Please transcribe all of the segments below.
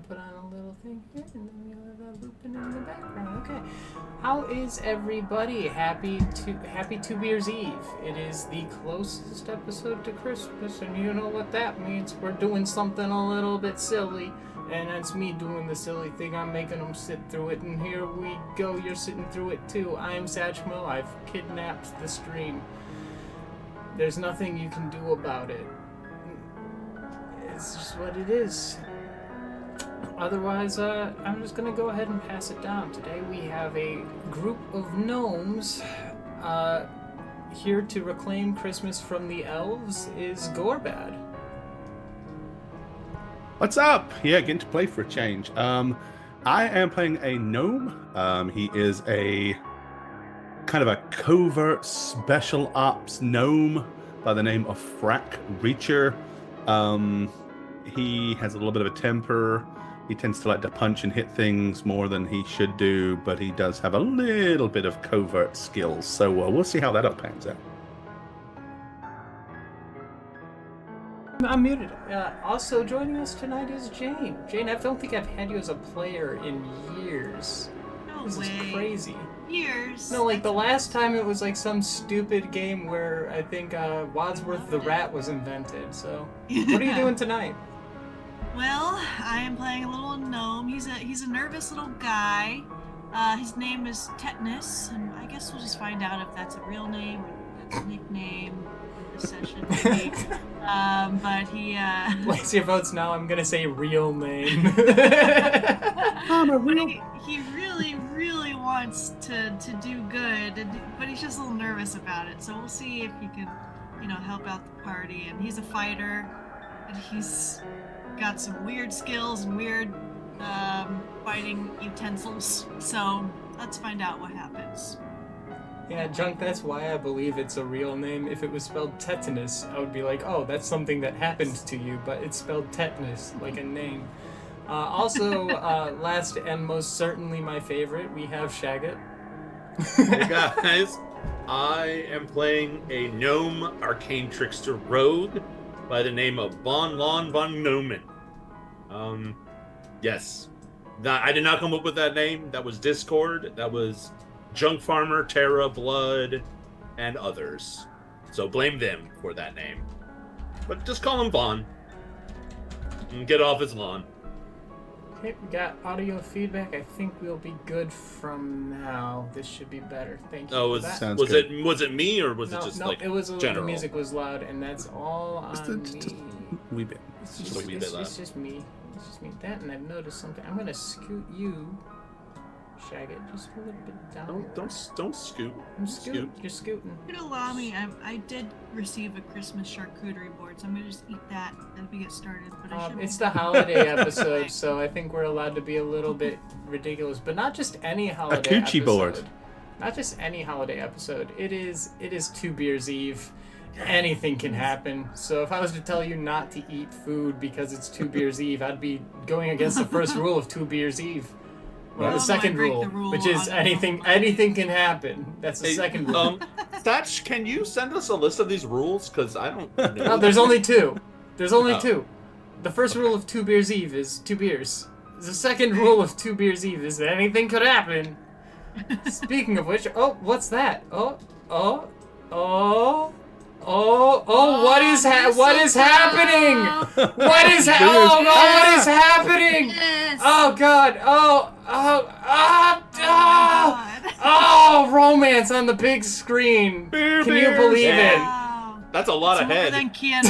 put on a little thing here, and then we'll have that looping in the background. Okay. How is everybody? Happy Two Beers Eve. It is the closest episode to Christmas, and you know what that means. We're doing something a little bit silly, and that's me doing the silly thing. I'm making them sit through it, and here we go. You're sitting through it too. I am Satchtmo. I've kidnapped the stream. There's nothing you can do about it. It's just what it is. Otherwise, I'm just gonna go ahead and pass it down. Today we have a group of gnomes here to reclaim Christmas from the elves is Gorebad. What's up? Yeah, getting to play for a change. I am playing a gnome. He is a kind of a covert special ops gnome by the name of Frack Reacher. He has a little bit of a temper. He tends to like to punch and hit things more than he should do, but he does have a little bit of covert skills. So we'll see how that all pans out. I'm muted. Also joining us tonight is Jane. Jane, I don't think I've had you as a player in years. No This way. is crazy. Years. No, like the last time it was like some stupid game where I think Wadsworth the Rat was invented. So, what are you doing tonight? Well, I am playing a little gnome. He's a nervous little guy. His name is Tetanus, and I guess we'll just find out if that's a real name or that's a nickname in this session, maybe. But he. Place your votes now. I'm gonna say real name. I'm a real... He really wants to do good, but he's just a little nervous about it. So we'll see if he can, help out the party. And he's a fighter, and he's got some weird skills and weird fighting utensils. So let's find out what happens. Yeah, Junk, that's why I believe it's a real name. If it was spelled tetanus, I would be like, oh, that's something that happened to you, but it's spelled tetanus, like a name. Also, last and most certainly my favorite, we have Shagget. Hey guys, I am playing a gnome arcane trickster rogue by the name of Von Lon von Gnomen. Yes. I did not come up with that name. That was Discord. That was Junk Farmer, Terra, Blood, and others. So blame them for that name. But just call him Von. And get off his lawn. Okay, we got audio feedback. I think we'll be good from now. This should be better. Thank you. Oh, for that. was it me or was it just no, like it was general? The music was loud, and that's all on me. Just a wee bit. It's just a wee bit loud. It's just me. It's just me. That, and I've noticed something. I'm gonna scoot you, Shagget, just a little bit down. Don't scoot. I'm scooting. You're scooting. If you'd allow me, I did receive a Christmas charcuterie board, so I'm gonna just eat that as we get started. But I should. It's the holiday episode, so I think we're allowed to be a little bit ridiculous, but not just any holiday A coochie episode. board. Not just any holiday episode. It is Two Beers Eve. Anything can happen. So if I was to tell you not to eat food because it's Two Beers Eve, I'd be going against the first rule of Two Beers Eve. Well, the second rule, which is anything can happen. That's the second rule. Thatch, can you send us a list of these rules? Because I don't know. No, there's only two. There's only two. The first rule of Two Beers Eve is 2 beers. The second rule of Two Beers Eve is that anything could happen. Speaking of which, what's that? What is happening? What is what is happening? Yes. Oh God! Oh, romance on the big screen. Beer Can you beers. believe it? Wow. That's a lot It's of more head. than Kian.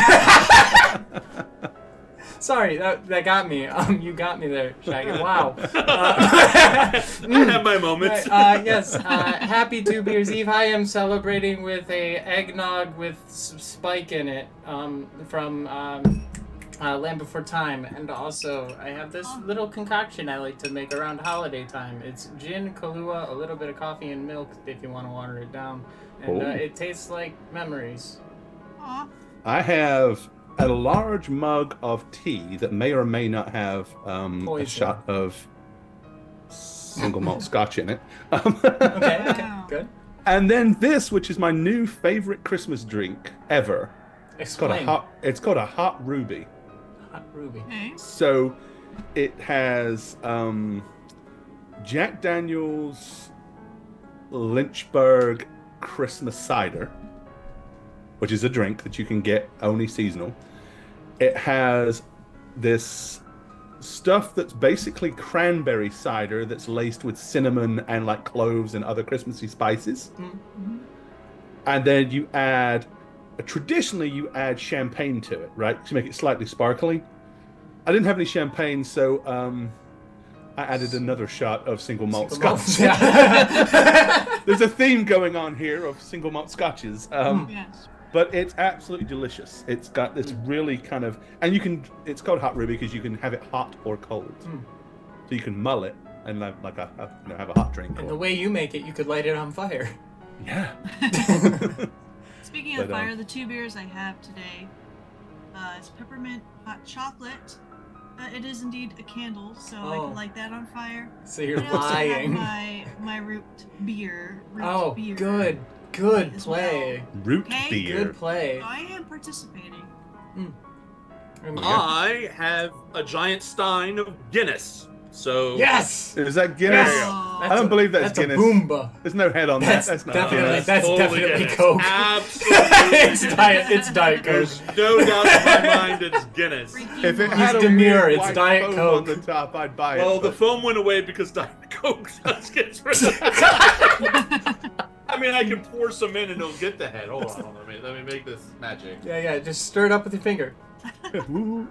Sorry, that got me. You got me there, Shaggy. Wow. I have my moments. Yes. Happy Two Beers Eve. I am celebrating with a eggnog with Spike in it from Land Before Time, and also I have this little concoction I like to make around holiday time. It's gin, Kahlua, a little bit of coffee and milk if you want to water it down, and it tastes like memories. Aw. I have a large mug of tea that may or may not have a shot of single malt scotch in it. Okay, good. And then this, which is my new favorite Christmas drink ever. Explain. It's called a hot ruby. Hot ruby. Okay. So It has Jack Daniel's Lynchburg Christmas cider, which is a drink that you can get only seasonal. It has this stuff that's basically cranberry cider that's laced with cinnamon and like cloves and other Christmassy spices. Mm-hmm. And then you add, traditionally you add champagne to it, right? To make it slightly sparkly. I didn't have any champagne, so I added another shot of single malt scotch. Yeah. There's a theme going on here of single malt scotches. Yes. But it's absolutely delicious. It's got this really kind of, and it's called hot ruby because you can have it hot or cold. So you can mull it and have a hot drink. And the way you make it, you could light it on fire. Yeah. Speaking of fire, the 2 beers I have today is peppermint hot chocolate. It is indeed a candle, so I can light that on fire. So you're I also have lying. my root beer. Good play. Well. Root Okay. beer. Good play. So I am participating. I have a giant stein of Guinness. So Yes! Is that Guinness? Yes! Oh. I don't believe that's Guinness. A Boomba. There's no head on That's that. That's not definitely- Guinness. that's totally definitely Guinness. Coke. Absolutely. It's Diet Coke. There's no doubt in my mind it's Guinness. Freaking If it Lord. had a demure, weird it's white Diet foam Coke. on the top, I'd buy it. Well, the but- foam went away because Diet Coke just gets rid of it. I mean, I can pour some in and it'll get the head. Hold on. Let me make this magic. Yeah, just stir it up with your finger. Woo.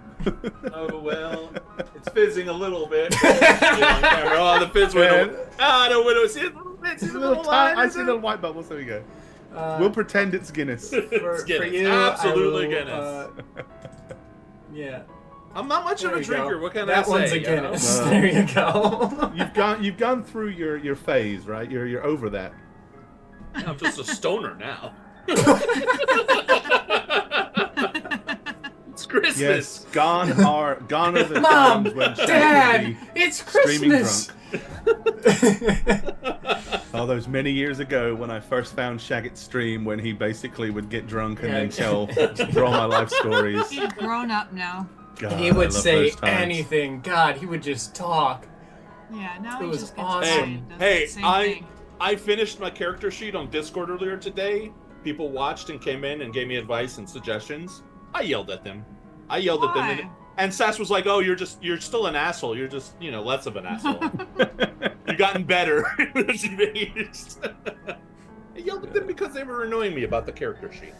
Oh, well, it's fizzing a little bit. Oh, the fizz went over. Ah, no, wait, see a little bit. See It's the a little little line? I see little white bubbles. There we go. Uh, We'll pretend it's Guinness. for It's Guinness. you, Absolutely I will, Guinness. Yeah. I'm not much of There a you go. drinker. What can that I say? one's a you know? Guinness. No. There you go. You've gone through your phase, right? You're over that. I'm just a stoner now. It's Christmas. Yes, gone are the Mom, times when Shaq Dad, would it's be screaming Christmas. drunk. All those many years ago when I first found Shaggett's stream, when he basically would get drunk and then tell all my life stories. He's grown up now. God, He I would love say those times. anything. God, he would just talk. Yeah, now It he was just gets awesome. quiet and does Hey, the same I thing. finished my character sheet on Discord earlier today. People watched and came in and gave me advice and suggestions. I yelled at them. At them, Why? and Sass was like, "Oh, you're still an asshole. You're just, less of an asshole. You've gotten better." I yelled at them because they were annoying me about the character sheet.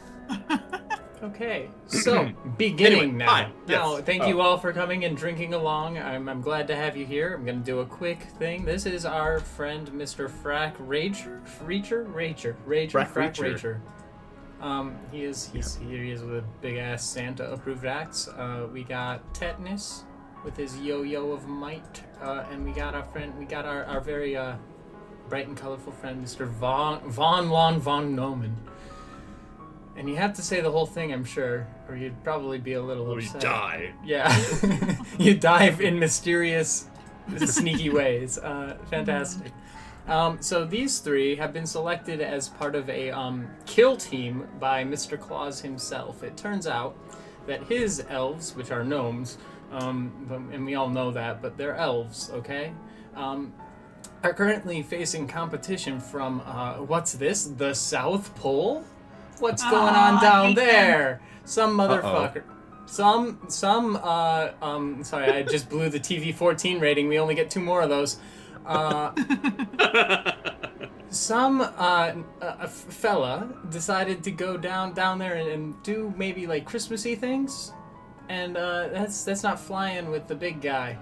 Okay, so beginning Anyway, now. hi. Now, Yes. thank you all for coming and drinking along. I'm glad to have you here. I'm going to do a quick thing. This is our friend, Mr. Frack Rager. Frack Rager. He is with a big ass Santa approved acts. We got Tetanus with his yo-yo of might, and we got our very bright and colorful friend, Mr. Von Neumann. And you have to say the whole thing, I'm sure, or you'd probably be a little We upset. die. Yeah. You dive in mysterious, sneaky ways. Fantastic. So these three have been selected as part of a kill team by Mr. Claus himself. It turns out that his elves, which are gnomes, and we all know that, but they're elves, okay? Are currently facing competition from, what's this? The South Pole? What's going on I down hate them. there? Some motherfucker. Sorry, I just blew the TV-14 rating. We only get 2 more of those. Some a fella decided to go down there and do maybe like Christmassy things, and that's not flying with the big guy.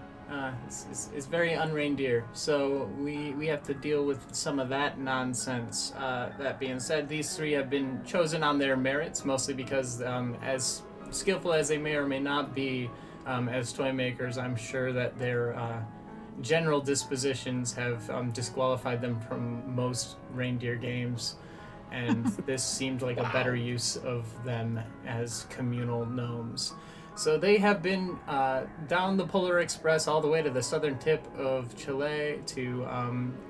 It's very unreindeer, so we have to deal with some of that nonsense. That being said, these three have been chosen on their merits, mostly because as skillful as they may or may not be as toy makers, I'm sure that their general dispositions have disqualified them from most reindeer games, and this seemed like a better use of them as communal gnomes. So they have been down the Polar Express all the way to the southern tip of Chile to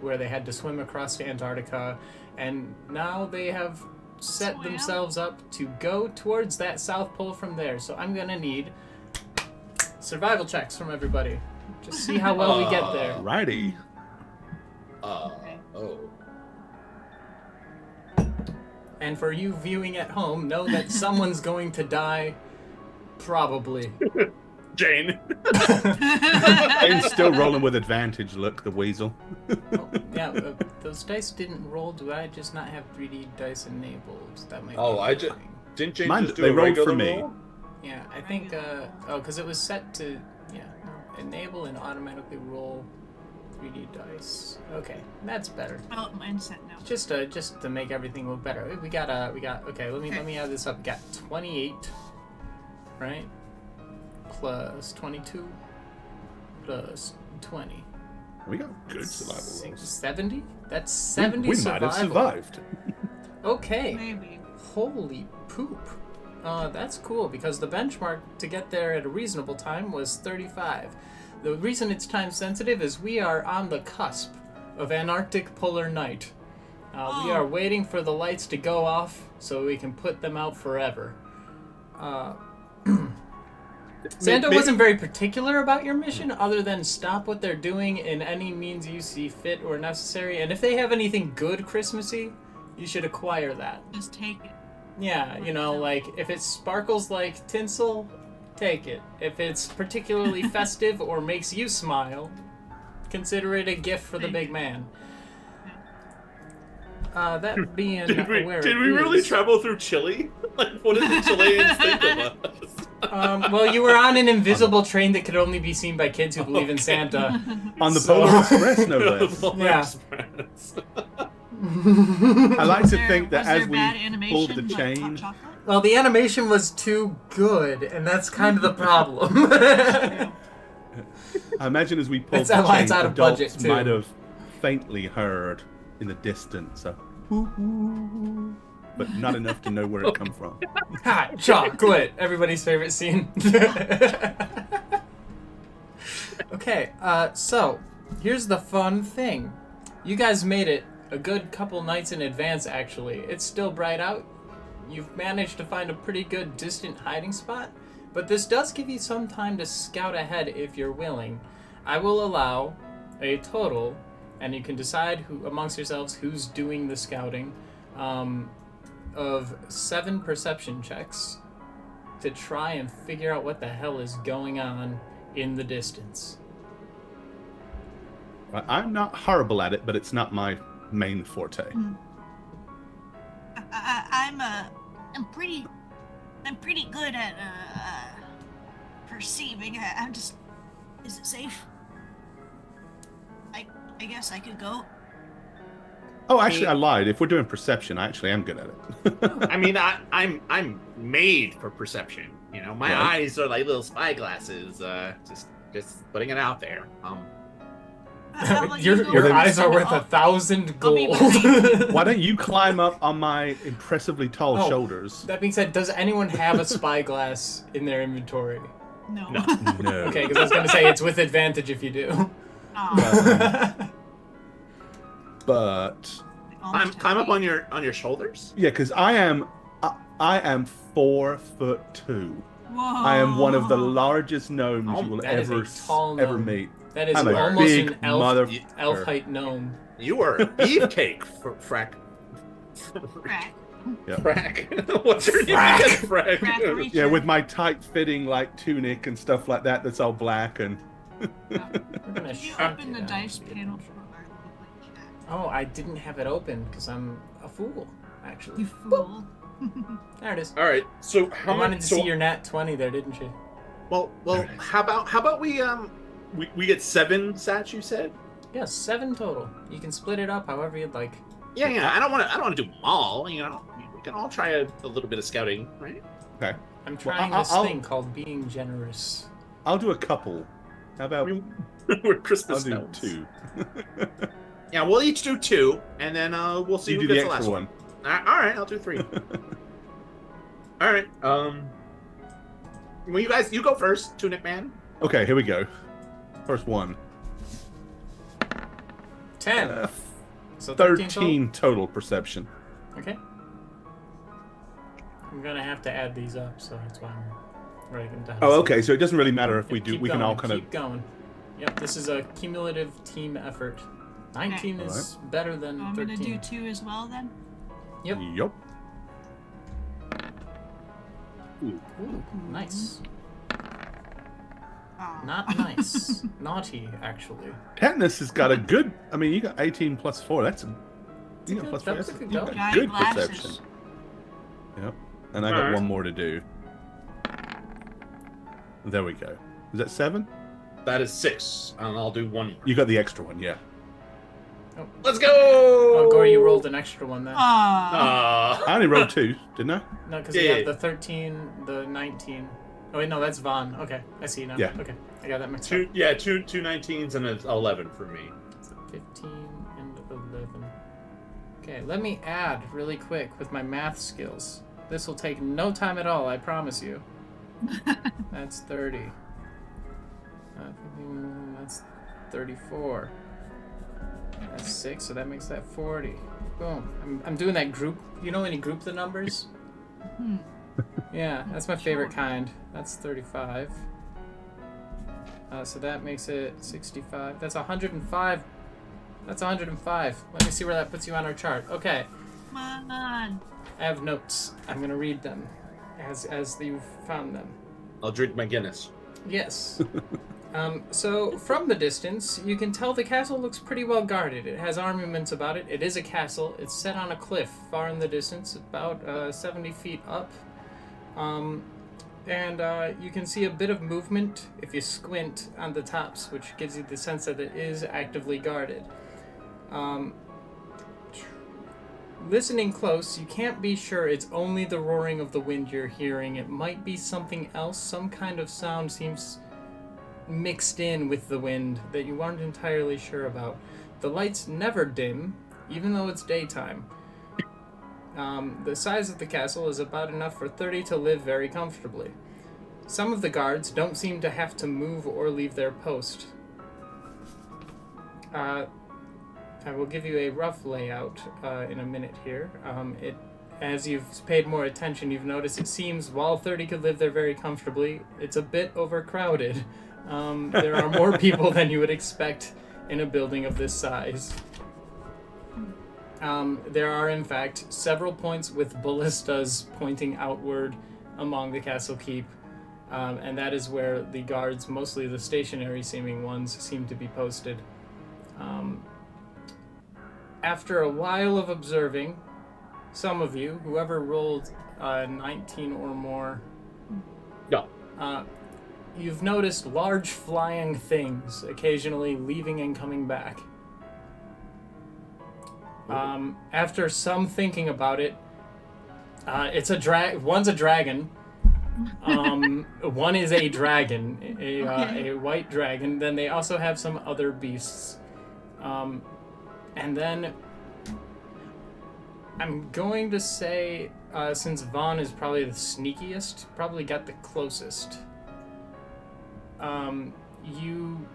where they had to swim across to Antarctica, and now they have set Swim? themselves up to go towards that South Pole from there. So I'm gonna need survival checks from everybody. Just see how well we get there. Righty. Okay. Oh. And for you viewing at home, know that someone's going to die. Probably. Jane. Jane's still rolling with advantage, look, the weasel. Oh, yeah, those dice didn't roll. Do I just not have 3D dice enabled? That might Oh, be I just annoying. didn't Jane Mine- just do they a rolled regular for me. roll? Yeah, I think, because it was set to, enable and automatically roll 3D dice. Okay, that's better. Oh, mine's set now. Just to make everything look better. Okay, let me add this up. We got 28, right? Plus 22 plus 20. We got good survival rolls. 70? That's 70 we survival. might have survived. Okay. Maybe. Holy poop. That's cool because the benchmark to get there at a reasonable time was 35. The reason it's time sensitive is we are on the cusp of Antarctic polar night. We are waiting for the lights to go off so we can put them out forever. Santa wasn't very particular about your mission other than stop what they're doing in any means you see fit or necessary. And if they have anything good Christmassy, you should acquire that. Just take it. Yeah, like if it sparkles like tinsel, take it. If it's particularly festive or makes you smile, consider it a gift for the big man. That being Did we where did it we really is- travel through Chile? Like, what did the Chileans think of us? Well, you were on an invisible train that could only be seen by kids who believe in Okay. Santa. On the So- Polar Express, no less. Polar Yeah. Express. I like to think that Was there as we bad pulled animation, the like hot chain, chocolate? Well, the animation was too good, and that's kind of the problem. I imagine as we pulled It's the why it's chain, out of adults budget, too. might have faintly heard in the distance, but not enough to know where it come from. Hot chocolate! Everybody's favorite scene. Okay, so here's the fun thing. You guys made it a good couple nights in advance, actually. It's still bright out. You've managed to find a pretty good distant hiding spot, but this does give you some time to scout ahead if you're willing. I will allow a total, and you can decide who amongst yourselves who's doing the scouting, of 7 perception checks to try and figure out what the hell is going on in the distance. I'm not horrible at it, but it's not my main forte. I'm pretty good at perceiving. I'm just. Is it safe? I guess I could go. Oh, actually, I lied. If we're doing perception, I actually am good at it. I mean, I'm made for perception. My Right. eyes are like little spy glasses. Just putting it out there. How about you go Your first eyes are and worth I'll- 1,000 I'll be gold. behind Why don't you climb up on my impressively tall Oh. shoulders? That being said, does anyone have a spyglass in their inventory? No. No. No. Okay, because I was going to say it's with advantage if you do. Aw, But almost Climb up had on your shoulders. yeah, because I am 4'2". Whoa. I am one of the largest gnomes Oh, you will that is a ever tall ever gnome. meet. That is I'm a almost big an elf, mother. elf height gnome. You are a beefcake, frack. Crack. Frack. What's your name Frack. again? Frack. Crackery. Yeah, with my tight-fitting like tunic and stuff like that. That's all black and. We're gonna Did you shut open you the down dice so you panel don't- for our lovely chat? Oh, I didn't have it open because I'm a fool, actually. You fool. There it is. All right. So how I wanted much? to see your nat 20 there, didn't you? Well. How about we get 7 sats? You said. Yeah, 7 total. You can split it up however you'd like. Yeah. I don't want to do them all. We can all try a little bit of scouting, right? I'm trying I'll- this I'll- thing called being generous. I'll do a couple. How about We're I'll Christmas do elves. 2? Yeah, we'll each do 2, and then we'll see You who do the gets the extra last one. All right, I'll do 3. All right. Well, you go first, Tunic Man. Okay, here we go. First one. 10. Uh, So 13 total? 13 total perception. Okay. I'm gonna have to add these up, so that's why I'm writing them down. Oh, okay. So it doesn't really matter if we do. Keep We can going, all kind of. keep going. Yep, this is a cumulative team effort. 19 Okay. is better than I'm 13. gonna do 2 as well then. Yep. Yup. Ooh, nice. Oh. Not nice. Naughty, actually. Katniss has got a good. I mean, you got 18 plus 4. That's a. You got good- plus that 4. was That's a good you go. got Giant good lashes. perception. Yep. And I got Alright. one more to do. There we go. Is that 7? That is 6, and I'll do 1. You got the extra one, yeah. Let's go! Oh, Gore, you rolled an extra one then. Aw. I only rolled 2, didn't I? No, because Yeah, you yeah. have the 13, the 19. Oh, wait, no, that's Vaughn. Okay, I see now. Yeah. Okay, I got that mixed two up. 19s and an 11 for me. So 15 and 11. Okay, let me add really quick with my math skills. This will take no time at all, I promise you. That's 30. 15, that's 34. That's 6, so that makes that 40. Boom. I'm doing that group. You know when you group the numbers? Hmm. Yeah, that's my favorite kind. That's 35. So that makes it 65. That's 105. That's 105. Let me see where that puts you on our chart. Okay, Come on. I have notes. I'm gonna read them as you've found them. I'll drink my Guinness. Yes. So from the distance, you can tell the castle looks pretty well guarded. It has armaments about it. It is a castle. It's set on a cliff far in the distance, about 70 feet up. And you can see a bit of movement if you squint on the tops, which gives you the sense that it is actively guarded. Listening close, you can't be sure it's only the roaring of the wind you're hearing. It might be something else. Some kind of sound seems mixed in with the wind that you aren't entirely sure about. The lights never dim, even though it's daytime. The size of the castle is about enough for 30 to live very comfortably. Some of the guards don't seem to have to move or leave their post. I will give you a rough layout in a minute here. As you've paid more attention, you've noticed it seems while 30 could live there very comfortably, it's a bit overcrowded. There are more people than you would expect in a building of this size. There are, in fact, several points with ballistas pointing outward along the castle keep, and that is where the guards, mostly the stationary-seeming ones, seem to be posted. After a while of observing, some of you, whoever rolled 19 or more, No. you've noticed large flying things occasionally leaving and coming back. After some thinking about it, it's one's a dragon. One is a dragon, a white dragon. Then they also have some other beasts. And then I'm going to say, since Vaughn is probably the sneakiest, probably got the closest. You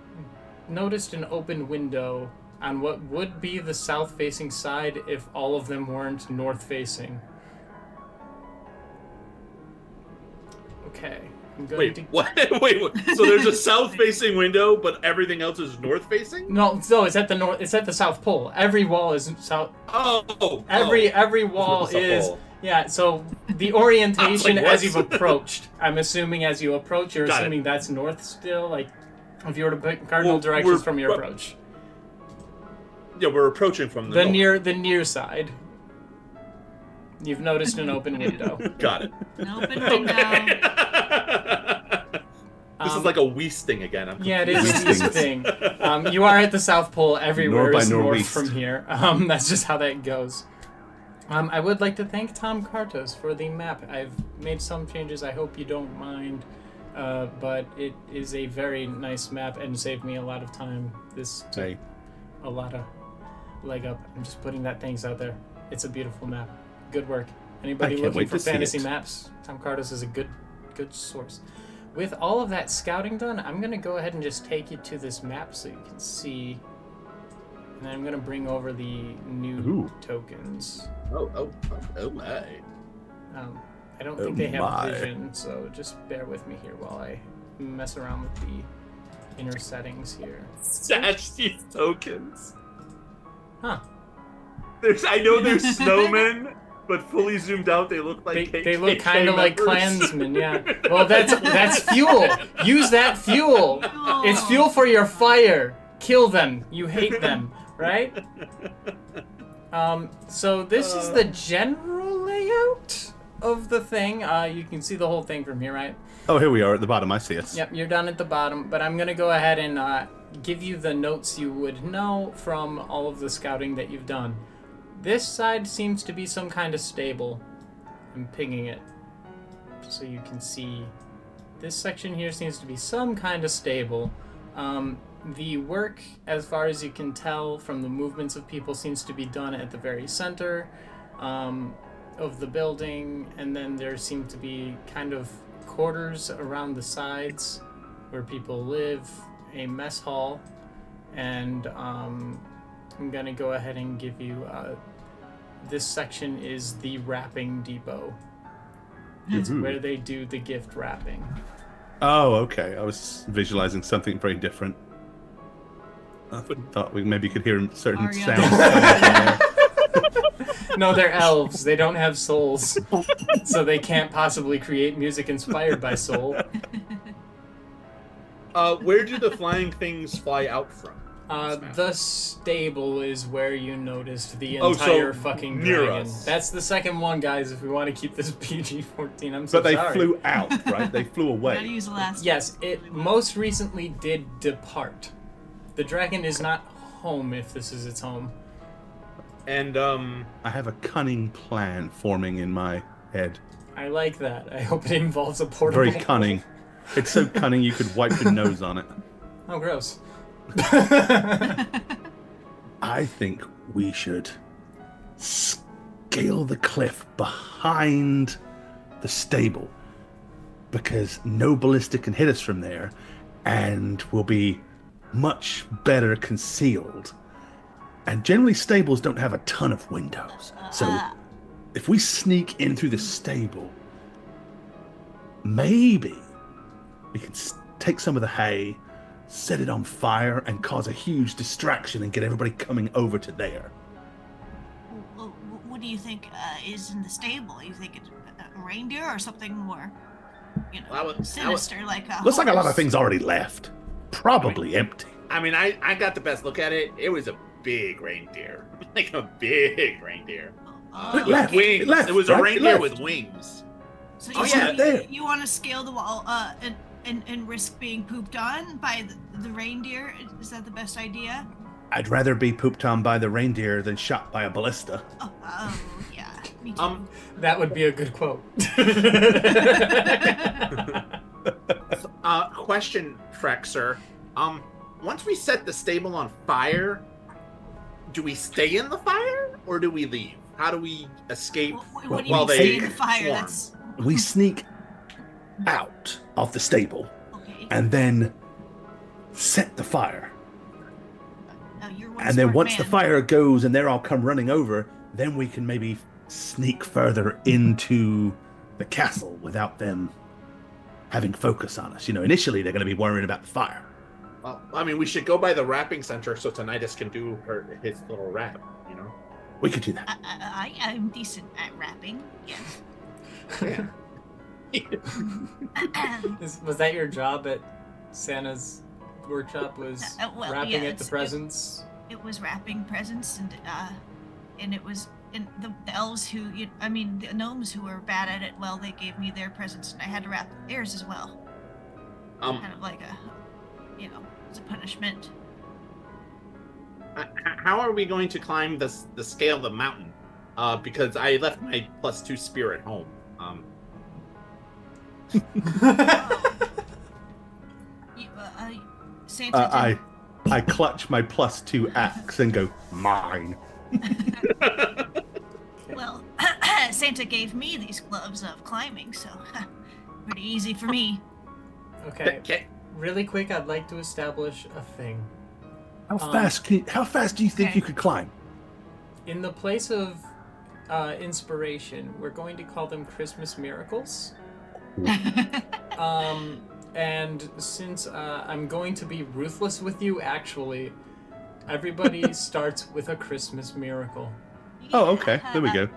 noticed an open window on what would be the south-facing side if all of them weren't north-facing. Okay, I'm going to... Wait, what? Wait, so there's a south-facing window, but everything else is north-facing? No, it's at the north. It's at the South Pole. Every wall is south. Oh. Every wall It's the is pole. yeah. So the orientation Like, as what? you've approached, I'm assuming as you approach, you're Got it. assuming that's north still. Like if you were to pick cardinal Well, directions we're- from your approach, Yeah, we're approaching from the the north. near side. You've noticed an open window. Got it. An open window. This is like a Weiss thing again. I'm Yeah, it is These a thing. You are at the South Pole. Everywhere Nor by is nor north west. from here. That's just how that goes. I would like to thank Tom Kartos for the map. I've made some changes. I hope you don't mind. But it is a very nice map and saved me a lot of time. This took Hey, a lot of leg up. I'm just putting that things out there. It's a beautiful map. Good work. Anybody can't looking wait for to see fantasy it. maps? Tom Kartos is a good source. With all of that scouting done, I'm going to go ahead and just take you to this map so you can see. And then I'm going to bring over the new Ooh. tokens. Oh my. I don't Oh think they have my. vision, so just bear with me here while I mess around with the inner settings here. Stash these tokens. Huh. I know there's snowmen, but fully zoomed out, they look like They look KKK kind of like members. Klansmen, yeah. Well, that's fuel. Use that fuel. It's fuel for your fire. Kill them. You hate them, right? So this is the general layout of the thing. You can see the whole thing from here, right? Oh, here we are at the bottom. I see us. Yep, you're down at the bottom, but I'm going to go ahead and give you the notes you would know from all of the scouting that you've done. This side seems to be some kind of stable. I'm pinging it so you can see. This section here seems to be some kind of stable. The work, as far as you can tell from the movements of people, seems to be done at the very center of the building, and then there seem to be kind of quarters around the sides where people live, a mess hall, and I'm gonna go ahead and give you this section is the wrapping depot. It's where they do the gift wrapping. Oh, okay. I was visualizing something very different. I thought we maybe could hear certain Ariana. sounds coming from there. No, they're elves. They don't have souls, so they can't possibly create music inspired by soul. Where do the flying things fly out from? The stable is where you noticed the Oh, entire so fucking near dragon. us. That's the second one, guys, if we want to keep this PG-14. I'm so But they sorry. flew out, right? They flew Gotta away. use the last. Yes, it most recently did depart. The dragon is not home if this is its home. And I have a cunning plan forming in my head. I like that. I hope it involves a portable... Very cunning. It's so cunning you could wipe your nose on it. Oh, gross. I think we should scale the cliff behind the stable, because no ballista can hit us from there, and we'll be much better concealed. And generally stables don't have a ton of windows, so if we sneak in through the stable, maybe we can take some of the hay, set it on fire, and cause a huge distraction and get everybody coming over to there. What do you think is in the stable? You think it's a reindeer or something more, sinister, like a Looks like a lot of horse? things already left. Probably empty. I mean, I got the best look at it. It was a big reindeer, like a big reindeer. Oh, It left. Wings. It left, It was a right? It reindeer left. with wings. So Oh, you, yeah, there. you want to scale the wall and risk being pooped on by the reindeer? Is that the best idea? I'd rather be pooped on by the reindeer than shot by a ballista. Oh, yeah, me too. That would be a good quote. Question, Freck, sir. Once we set the stable on fire, do we stay in the fire or do we leave? How do we escape What do you while mean they stay in the fire? swarm? That's We sneak out of the stable okay. and then set the fire. No, you're one And then smart once man. the fire goes and they're all come running over, then we can maybe sneak further into the castle without them having focus on us. You know, initially they're going to be worrying about the fire. Well, I mean, we should go by the wrapping center so Tinnitus can do his little wrap, you know? We could do that. I'm decent at rapping. Yes. Yeah. Was that your job at Santa's workshop? Was Well, wrapping yeah, at the it's- presents? It was wrapping presents, and it was and the elves who the gnomes who were bad at it. Well, they gave me their presents, and I had to wrap theirs as well. Kind of like as a punishment. How are we going to climb the scale of the mountain? Because I left my +2 spear at home. Santa. I clutch my +2 axe and go, mine. Well, Santa gave me these gloves of climbing, so pretty easy for me. Okay. Really quick, I'd like to establish a thing. How fast do you think Okay. you could climb? In the place of inspiration, we're going to call them Christmas miracles. And since I'm going to be ruthless with you, actually, everybody starts with a Christmas miracle. Oh, okay. There we go.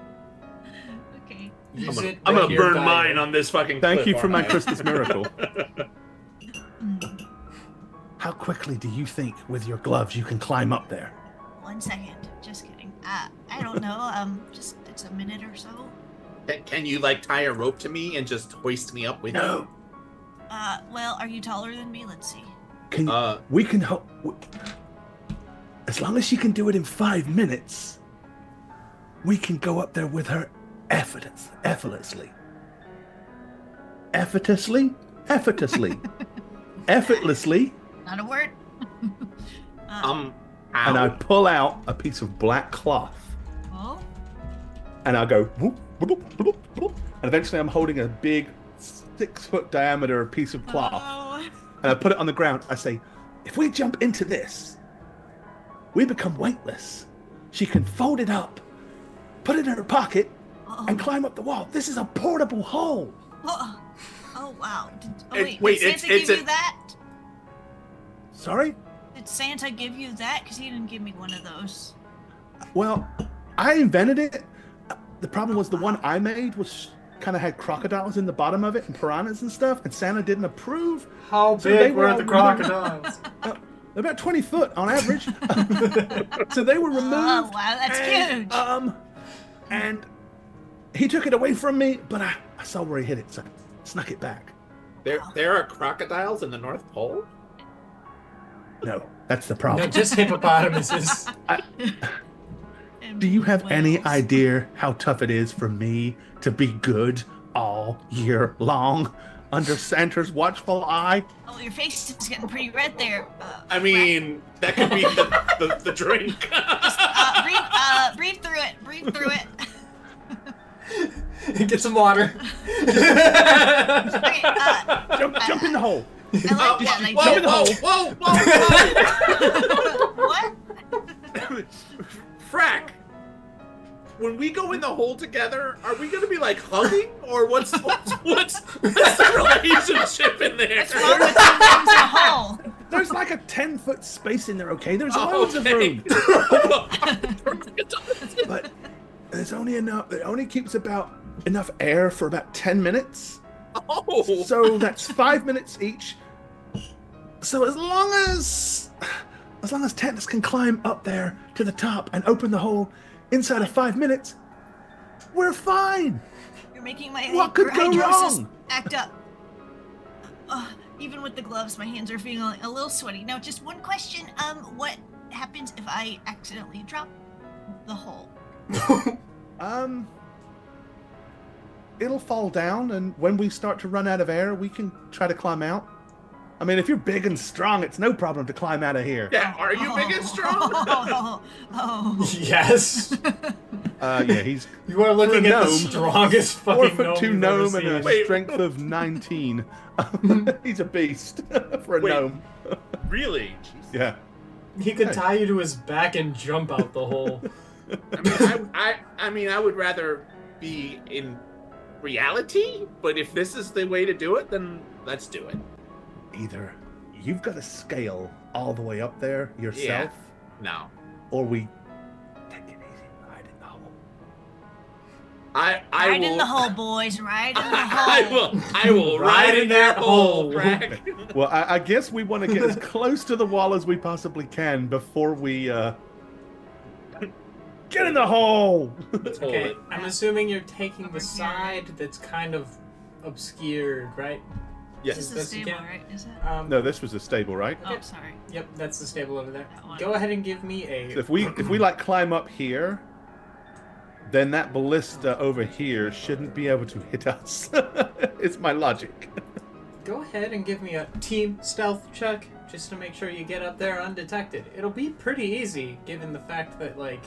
Okay. Use it I'm with gonna your burn diet. mine on this fucking Thank cliff, you for aren't my I? Christmas miracle. How quickly do you think with your gloves you can climb up there? 1 second. Just kidding. I don't know. Just it's a minute or so. Can you like tie a rope to me and just hoist me up with No. Well, are you taller than me? Let's see. Can we can help? As long as she can do it in 5 minutes, we can go up there with her effortlessly. Effortlessly? Effortlessly. Not a word. And I pull out a piece of black cloth. Oh. And I go, whoop, whoop, whoop, whoop, and eventually I'm holding a big 6-foot diameter piece of cloth. Oh. And I put it on the ground. I say, if we jump into this, we become weightless. She can fold it up, put it in her pocket, and climb up the wall. This is a portable hole. Oh wow. Did Santa give you that? Sorry? Did Santa give you that? Because he didn't give me one of those. Well, I invented it. The problem was the one I made was kind of had crocodiles in the bottom of it and piranhas and stuff, and Santa didn't approve. How So they big were were all the crocodiles? About 20 foot on average. So they were removed. Oh wow, that's huge. And he took it away from me, but I saw where he hid it, so I snuck it back. There are crocodiles in the North Pole? No, that's the No, problem. just hippopotamuses. Do you have any Whales. idea how tough it is for me to be good all year long under Santa's watchful eye? Oh, your face is getting pretty red there. I mean, that could be the drink. Breathe through it. Breathe through it. Get some water. Okay, Jump in the hole. I like that idea. Whoa! What? Frack! When we go in the hole together, are we gonna be like hugging, or what's the relationship in there? What's wrong with sometimes a hole? There's like a 10-foot space in there, okay? There's loads of room. But there's only enough, it only keeps about enough air for about 10 minutes. Oh! So that's 5 minutes each. So as long as Tantus can climb up there to the top and open the hole inside of 5 minutes, we're fine. You're making my What could go hydrosis wrong? act up. Even with the gloves, my hands are feeling a little sweaty. Now, just one question. What happens if I accidentally drop the hole? It'll fall down, and when we start to run out of air, we can try to climb out. I mean, if you're big and strong, it's no problem to climb out of here. Yeah, are you big and strong? Yes. Yeah, he's You are looking For a at the gnome, strongest 4'2" fucking gnome you've ever gnome and a seen. strength of 19. He's a beast for a Wait. gnome. Really? Yeah. He could Hey. tie you to his back and jump out the hole. I mean, I would rather be in reality, but if this is the way to do it, then let's do it. Either you've got to scale all the way up there yourself, No. or we take it easy and ride in the hole. I Ride will, in the hole, boys. Ride in the hole. I will ride in that hole, hole. Frack. Well, I guess we want to get as close to the wall as we possibly can before we get in the hole. Let's hold Okay, it. I'm assuming you're taking Over the here. side that's kind of obscured, right? Yes. This is Best you stable, can. right? Is it? No, this was a stable, right? Oh, sorry. Yep, that's the stable over there. That one. Go ahead and give me a. So if we like climb up here, then that ballista over here shouldn't be able to hit us. It's my logic. Go ahead and give me a team stealth check just to make sure you get up there undetected. It'll be pretty easy given the fact that like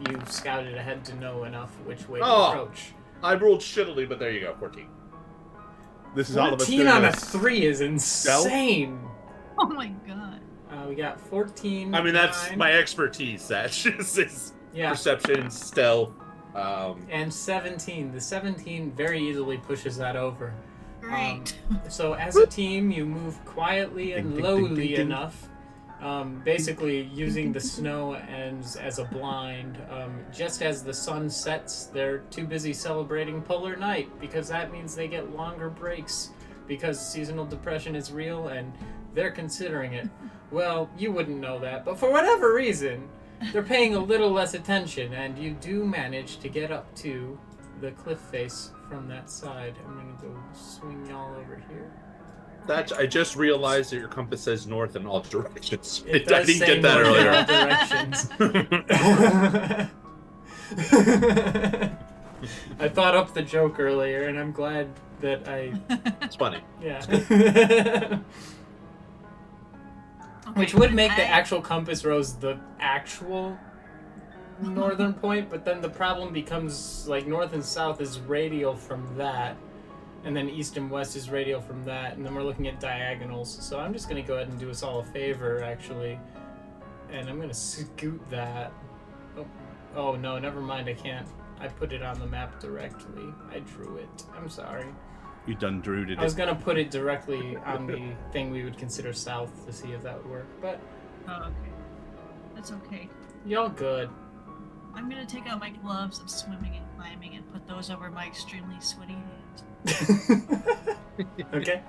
you've scouted ahead to know enough which way to approach. I rolled shittily, but there you go, 14. This is all of us 14 doing on a this. 3 is insane. Oh my god. We got 14. I mean, that's 9, my expertise, Satch. is yeah, perception, stealth. and 17. The 17 very easily pushes that over. Great. So as a team, you move quietly and Ding, ding, lowly ding, ding, ding. enough, basically using the snow as a blind. Just as the sun sets, they're too busy celebrating polar night because that means they get longer breaks because seasonal depression is real and they're considering it. Well, you wouldn't know that, but for whatever reason, they're paying a little less attention, and you do manage to get up to the cliff face from that side. I'm gonna go swing y'all over here. I just realized that your compass says north in all directions. It I does didn't say get that north in all earlier. directions. I thought up the joke earlier, and I'm glad that I. It's funny. Yeah. Which would make the I- actual compass rose the actual northern point, but then the problem becomes like north and south is radial from that, and then east and west is radial from that, and then we're looking at diagonals. So I'm just going to go ahead and do us all a favor, actually, and I'm going to scoot that. Oh no, never mind, I can't. I put it on the map directly. I drew it. I'm sorry. You done drew it. I was going to put it directly on the thing we would consider south to see if that would work, but Oh, okay. That's okay. y'all good. I'm gonna take out my gloves of swimming and climbing and put those over my extremely sweaty hands. Okay.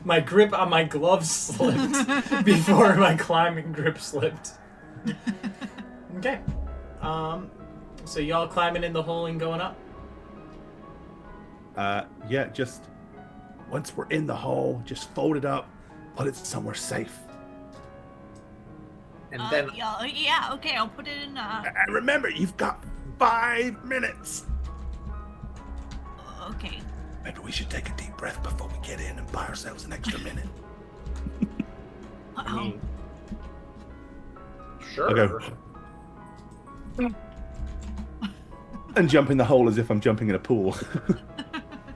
My grip on my glove slipped before my climbing grip slipped. Okay. So y'all climbing in the hole and going up? Yeah, just once we're in the hole, just fold it up, put it somewhere safe. And then yeah, okay, I'll put it in. And remember, you've got 5 minutes. Okay. Maybe we should take a deep breath before we get in and buy ourselves an extra minute. I mean, sure. Okay. And jump in the hole as if I'm jumping in a pool.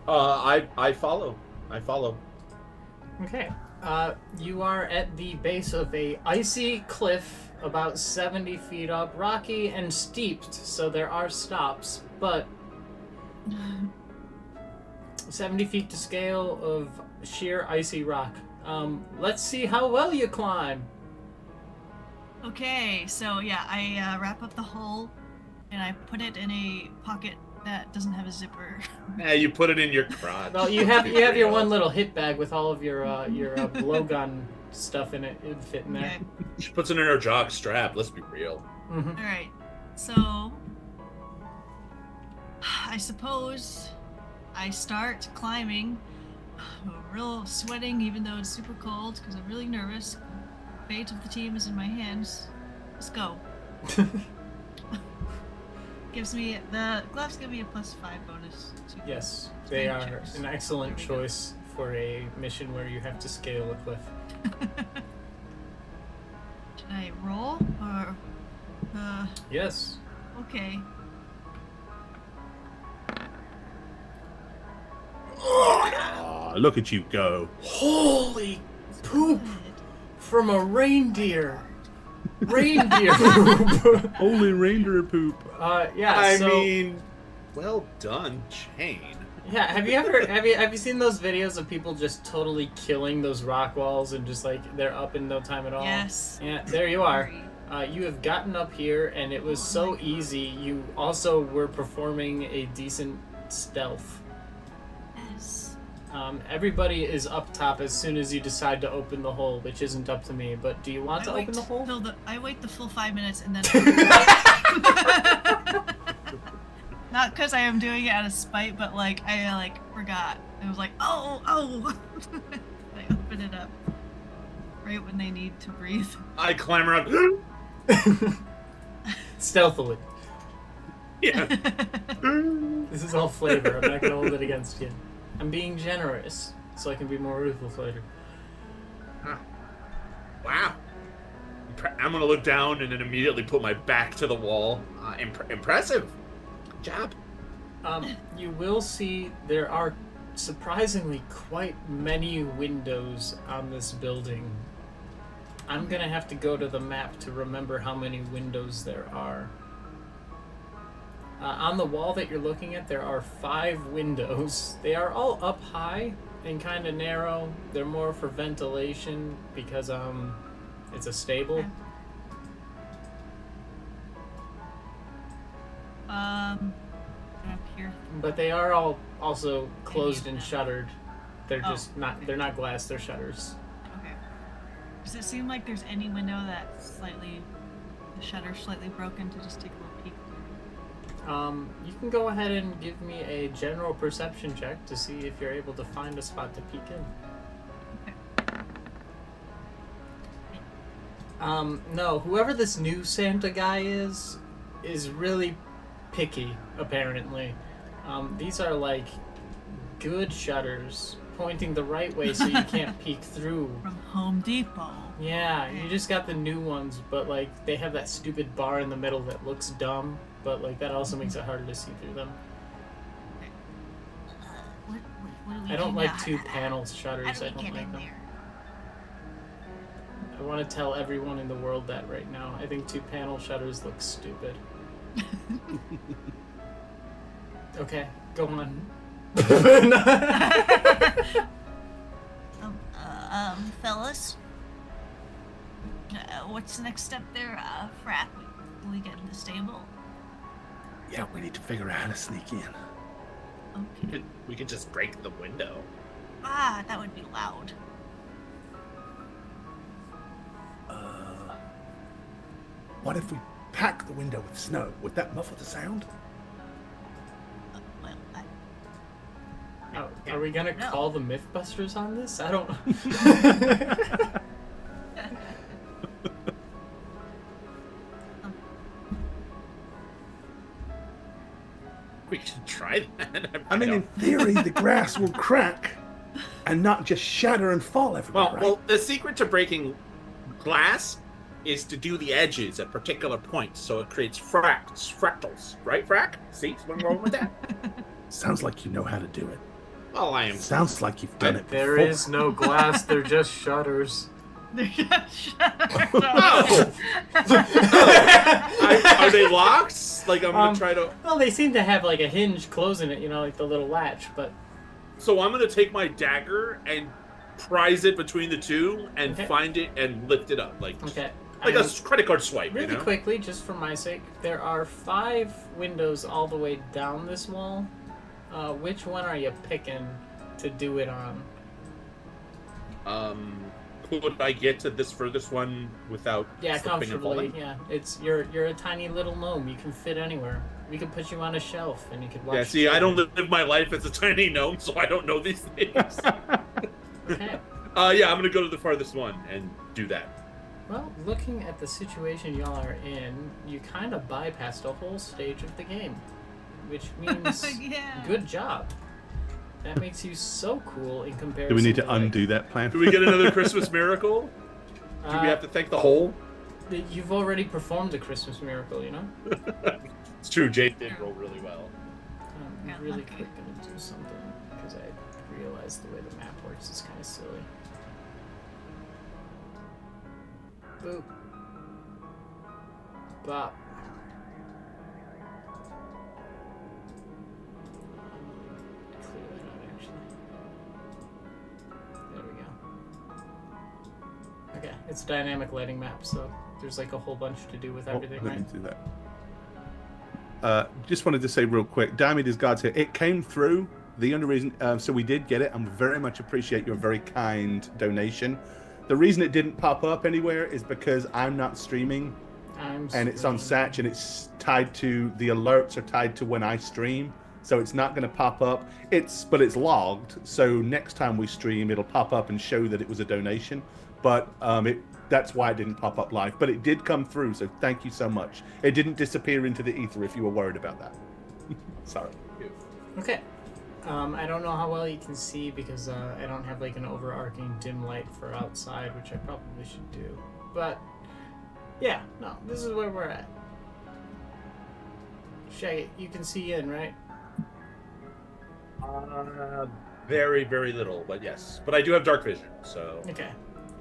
I follow. Okay. You are at the base of a icy cliff, about 70 feet up, rocky and steeped, so there are stops, but 70 feet to scale of sheer icy rock. Let's see how well you climb. Okay, so yeah, I wrap up the hole and I put it in a pocket that doesn't have a zipper. Yeah, you put it in your crotch. Well, you have your one little hit bag with all of your blowgun stuff in it. It would fit in there. Okay. She puts it in her jock strap. Let's be real. Mm-hmm. All right. So I suppose I start climbing. I'm real sweating, even though it's super cold, because I'm really nervous. Fate of the team is in my hands. Let's go. The gloves give me a +5 bonus. To Yes, they spell are checks. an excellent There we go. choice for a mission where you have to scale a cliff. Should I roll or? Yes. Okay. Ah, look at you go. Holy poop Good. from a reindeer. Reindeer poop. Holy reindeer poop. Yeah. I so, mean, well done, Jane. yeah. Have you seen those videos of people just totally killing those rock walls and just like they're up in no time at all? Yes. Yeah. There you are. Sorry. You have gotten up here, and it was so easy. You also were performing a decent stealth. Yes. Everybody is up top as soon as you decide to open the hole, which isn't up to me. But do you want to open the hole? I wait the full 5 minutes and then. Not because I am doing it out of spite, but like I forgot. I was like, oh. I open it up right when they need to breathe. I climb around. Stealthily. Yeah. This is all flavor. I'm not gonna hold it against you. I'm being generous, so I can be more ruthless later. Wow. I'm gonna look down and then immediately put my back to the wall. Impressive. Good job. You will see there are surprisingly quite many windows on this building. I'm gonna have to go to the map to remember how many windows there are. On the wall that you're looking at, there are 5 windows. They are all up high and kind of narrow. They're more for ventilation because it's a stable. Up here. But they are all also closed and shuttered. They're just not. They're not glass. They're shutters. Okay. Does it seem like there's any window that's the shutter slightly broken to just take a little peek? You can go ahead and give me a general perception check to see if you're able to find a spot to peek in. No, whoever this new Santa guy is really picky, apparently. These are like good shutters pointing the right way so you can't peek through. From Home Depot. Yeah, you just got the new ones, but like they have that stupid bar in the middle that looks dumb, but like that also makes it harder to see through them. What do we I don't do like now? 2-panel shutters. How do I we don't get like in them. there? I want to tell everyone in the world that right now. I think 2-panel shutters look stupid. Okay, go on. Fellas, what's the next step there? Frat, will we get in the stable? Yeah, we need to figure out how to sneak in. Okay. We could just break the window. That would be loud. What if we pack the window with snow? Would that muffle the sound? Well, Are we gonna No. call the Mythbusters on this? I don't. We should try that. I mean, in theory, the grass will crack and not just shatter and fall everywhere, right? Well, the secret to breaking glass is to do the edges at particular points, so it creates fractals, right, Frack? See, what's wrong with that? Sounds like you know how to do it. Well, I am. Sounds like you've done it before. There is no glass. They're just shutters. Oh! Are they locks? Like I'm gonna try to. Well, they seem to have like a hinge closing it, like the little latch. But So I'm gonna take my dagger and prise it between the two and find it and lift it up, like okay. a credit card swipe. Really you know? quickly, just for my sake, there are 5 windows all the way down this wall. Which one are you picking to do it on? Could I get to this furthest one without Yeah, slipping and comfortably. falling? Yeah, you're a tiny little gnome. You can fit anywhere. We could put you on a shelf and you could watch. Yeah, see, I don't live my life as a tiny gnome, so I don't know these things. Okay. Yeah, I'm gonna go to the farthest one and do that. Well, looking at the situation y'all are in, you kind of bypassed a whole stage of the game, which means Yeah. good job. That makes you so cool in comparison. Do we need to like, undo that plan? Do we get another Christmas miracle? Do we have to thank the hole? You've already performed a Christmas miracle, you know? It's true, Jade did roll really well. I'm Yeah, really okay. quick gonna do something because I realized the way the map works is kind of silly. Boop. Bop. Clear that out, actually. There we go. Okay, it's a dynamic lighting map, so there's like a whole bunch to do with everything, let me right? do that. Just wanted to say real quick, Dammy Disguards here. It came through. The only reason, so we did get it. I very much appreciate your very kind donation. The reason it didn't pop up anywhere is because I'm not streaming, and it's on Satch, and it's tied to the alerts are tied to when I stream, so it's not going to pop up. But it's logged, so next time we stream, it'll pop up and show that it was a donation. But that's why it didn't pop up live. But it did come through, so thank you so much. It didn't disappear into the ether if you were worried about that. Sorry. Okay. I don't know how well you can see because I don't have like an overarching dim light for outside, which I probably should do. But yeah, no, this is where we're at. Shaggy, you can see in, right? Very, very little, but yes. But I do have dark vision, so. Okay.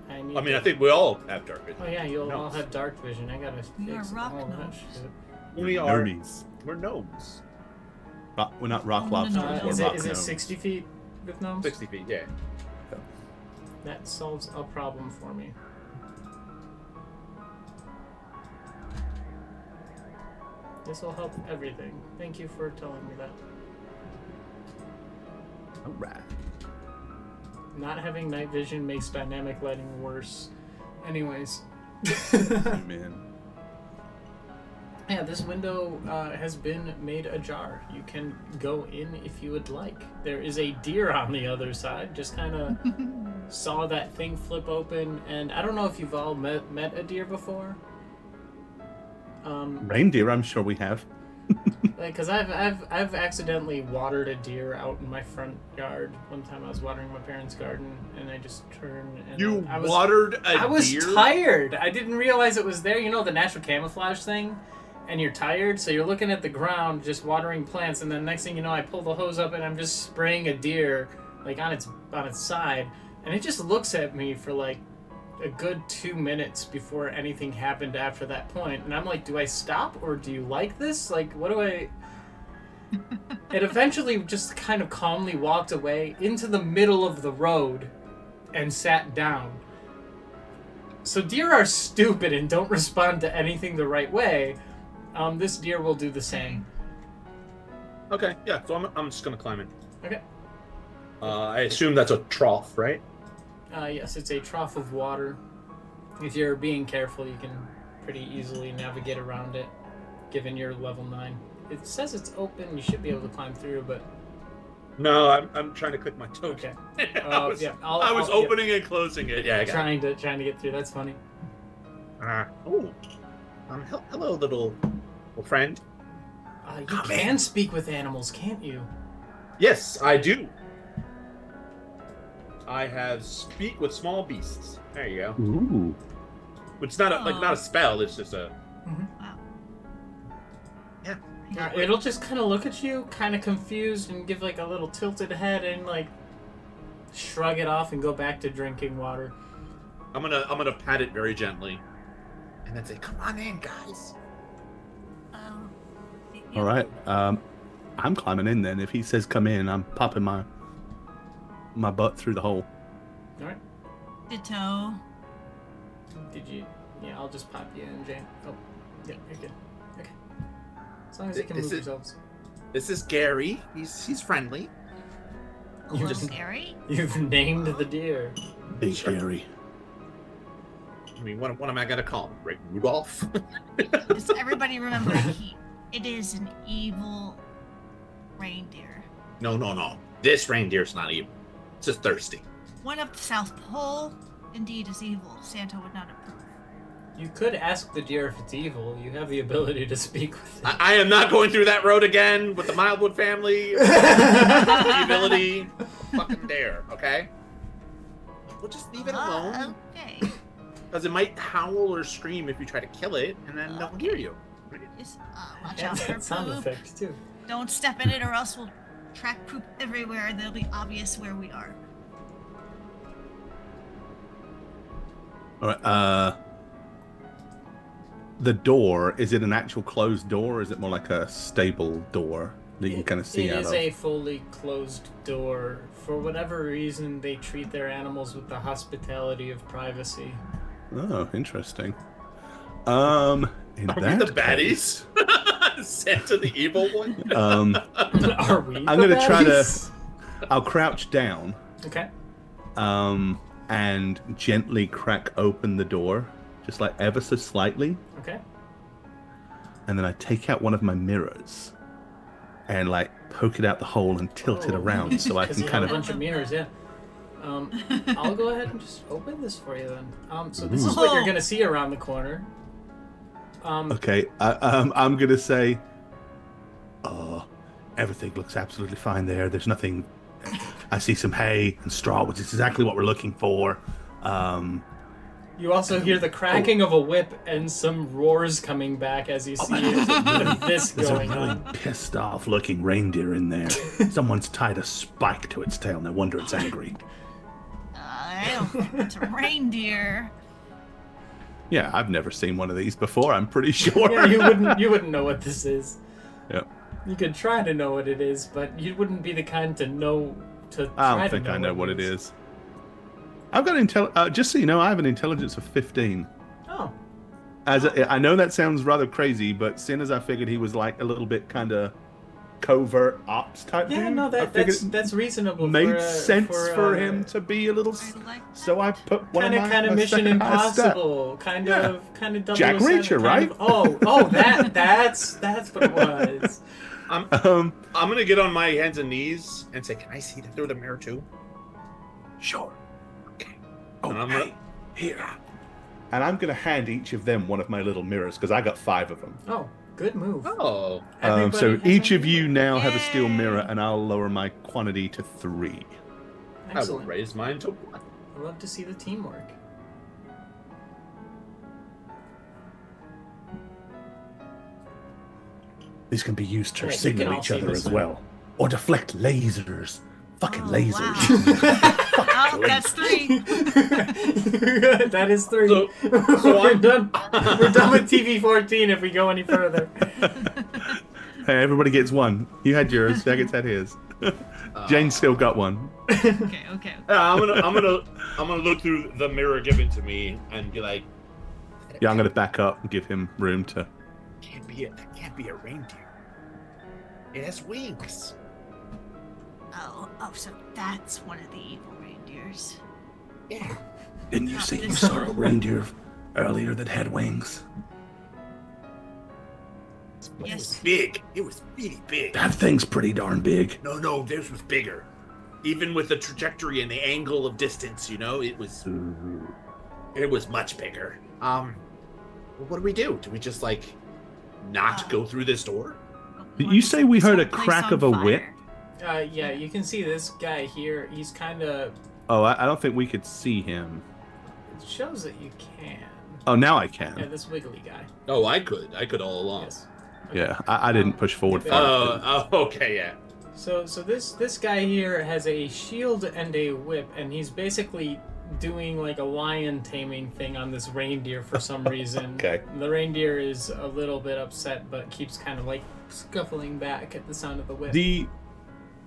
I think we all have dark vision. Oh yeah, you'll No. all have dark vision. I gotta We are fix rock all that gnomes. shit. We are. Normies. We're gnomes. We're not rock Oh, no, lobsters. no, no. We're Is rock it gnomes. 60 feet with gnomes? 60 feet, yeah. That solves a problem for me. This will help everything. Thank you for telling me that. All right. Not having night vision makes dynamic lighting worse. Anyways. Man. Yeah, this window has been made ajar. You can go in if you would like. There is a deer on the other side. Just kind of saw that thing flip open, and I don't know if you've all met a deer before. Reindeer, I'm sure we have. Because I've accidentally watered a deer out in my front yard. One time I was watering my parents' garden, and I just turned and Watered a deer? I was tired. I didn't realize it was there. You know the natural camouflage thing? And you're tired, so you're looking at the ground, just watering plants, and then next thing you know, I pull the hose up and I'm just spraying a deer, like on its side, and it just looks at me for like a good 2 minutes before anything happened after that point, and I'm like, do I stop or do you like this? Like, what do I? It eventually just kind of calmly walked away into the middle of the road and sat down. So deer are stupid and don't respond to anything the right way. This deer will do the same. Okay, yeah, so I'm just gonna climb in. Okay. I assume that's a trough, right? Yes, it's a trough of water. If you're being careful, you can pretty easily navigate around it, given your level 9. It says it's open, you should be able to climb through, but... No, I'm trying to click my token. Okay. I was yeah, opening and closing it. Yeah, I got trying to get through, that's funny. Hello, little friend. You Come can in. speak with animals, can't you? Yes, I do. I have speak with small beasts. There you go. Ooh. It's not not a spell. It's just a. Wow. Yeah. It'll just kind of look at you, kind of confused, and give like a little tilted head and like shrug it off and go back to drinking water. I'm gonna pat it very gently, and then say, "Come on in, guys." All right. I'm climbing in then. If he says come in, I'm popping my butt through the hole. All right. Ditto. Did you? Yeah, I'll just pop you in, Jane. Oh, yeah, you're good. Okay. As long as you can move yourselves. This is Gary. He's friendly. Hello, Gary. You've named the deer. Big Gary. I mean, what am I gonna call him? Right, Rudolph? Just everybody remember, it is an evil reindeer. No. This reindeer's not evil. It's just thirsty. One of the South Pole, indeed, is evil. Santa would not approve. You could ask the deer if it's evil. You have the ability to speak with it. I am not going through that road again with the Mildwood family. The ability, fucking dare, okay? We'll just leave it alone. Okay. Because it might howl or scream if you try to kill it, and then they'll hear you. Just, watch And out for sound poop. effects too. Don't step in it or else we'll track poop everywhere and it'll be obvious where we are. All right. The door, is it an actual closed door, or is it more like a stable door that you can kind of see out of? It is a fully closed door. For whatever reason, they treat their animals with the hospitality of privacy. Oh, interesting. In Are we that the baddies? Santa the evil one? Are we? I'm gonna try to. I'll crouch down. Okay. And gently crack open the door, just like ever so slightly. Okay. And then I take out one of my mirrors and like poke it out the hole and tilt it around so I can kind a of. bunch of mirrors, yeah. I'll go ahead and just open this for you then. So this is what you're gonna see around the corner. Okay, I'm gonna say, everything looks absolutely fine there. There's nothing. I see some hay and straw, which is exactly what we're looking for. You also hear the cracking of a whip and some roars coming back as you see this There's going a really on. pissed off looking reindeer in there. Someone's tied a spike to its tail. No wonder it's angry. I don't think it's a reindeer. Yeah, I've never seen one of these before. I'm pretty sure. Yeah, you wouldn't know what this is. Yep. You could try to know what it is, but you wouldn't be the kind to know to. I don't think I know what it is. I've got just so you know, I have an intelligence of 15. Oh. I know that sounds rather crazy, but seeing as I figured he was like a little bit kind of covert ops type dude, no, that's reasonable. Made sense for him to be a little. So I put one kind of Mission Impossible, kind of Jack Reacher, right? That's what it was. I'm gonna get on my hands and knees and say, "Can I see through the mirror too?" Sure. Okay. Oh, hey, here. And I'm gonna hand each of them one of my little mirrors because I got 5 of them. Oh, good move. Oh. So each of you now have a steel mirror, and I'll lower my quantity to 3. Excellent. I will raise mine to 1. I love to see the teamwork. These can be used to Yeah, you signal can all each see other this as one. well, or deflect lasers. Fucking lasers. Wow. Oh, that's 3. That is 3. So We're done. We're done with TV-14 if we go any further. Hey, everybody gets 1. You had yours. Jacket's had his. Jane still got 1. Okay. I'm gonna look through the mirror given to me and be like, Yeah, I'm gonna back up and give him room to. That can't be a reindeer. It has wings. Oh, so that's one of the evil reindeers. Yeah. Didn't you say you saw a reindeer earlier that had wings? It was big. It was really big. That thing's pretty darn big. No, theirs was bigger. Even with the trajectory and the angle of distance, it was much bigger. What do we do? Do we just not go through this door? Did you say we heard a crack of a whip? Yeah, you can see this guy here. He's kind of. Oh, I don't think we could see him. It shows that you can. Oh, now I can. Yeah, this wiggly guy. Oh, I could all along. Yes. Okay. Yeah, I didn't push forward far. Okay, yeah. So this guy here has a shield and a whip, and he's basically doing like a lion taming thing on this reindeer for some reason. Okay. The reindeer is a little bit upset, but keeps kind of like scuffling back at the sound of the whip.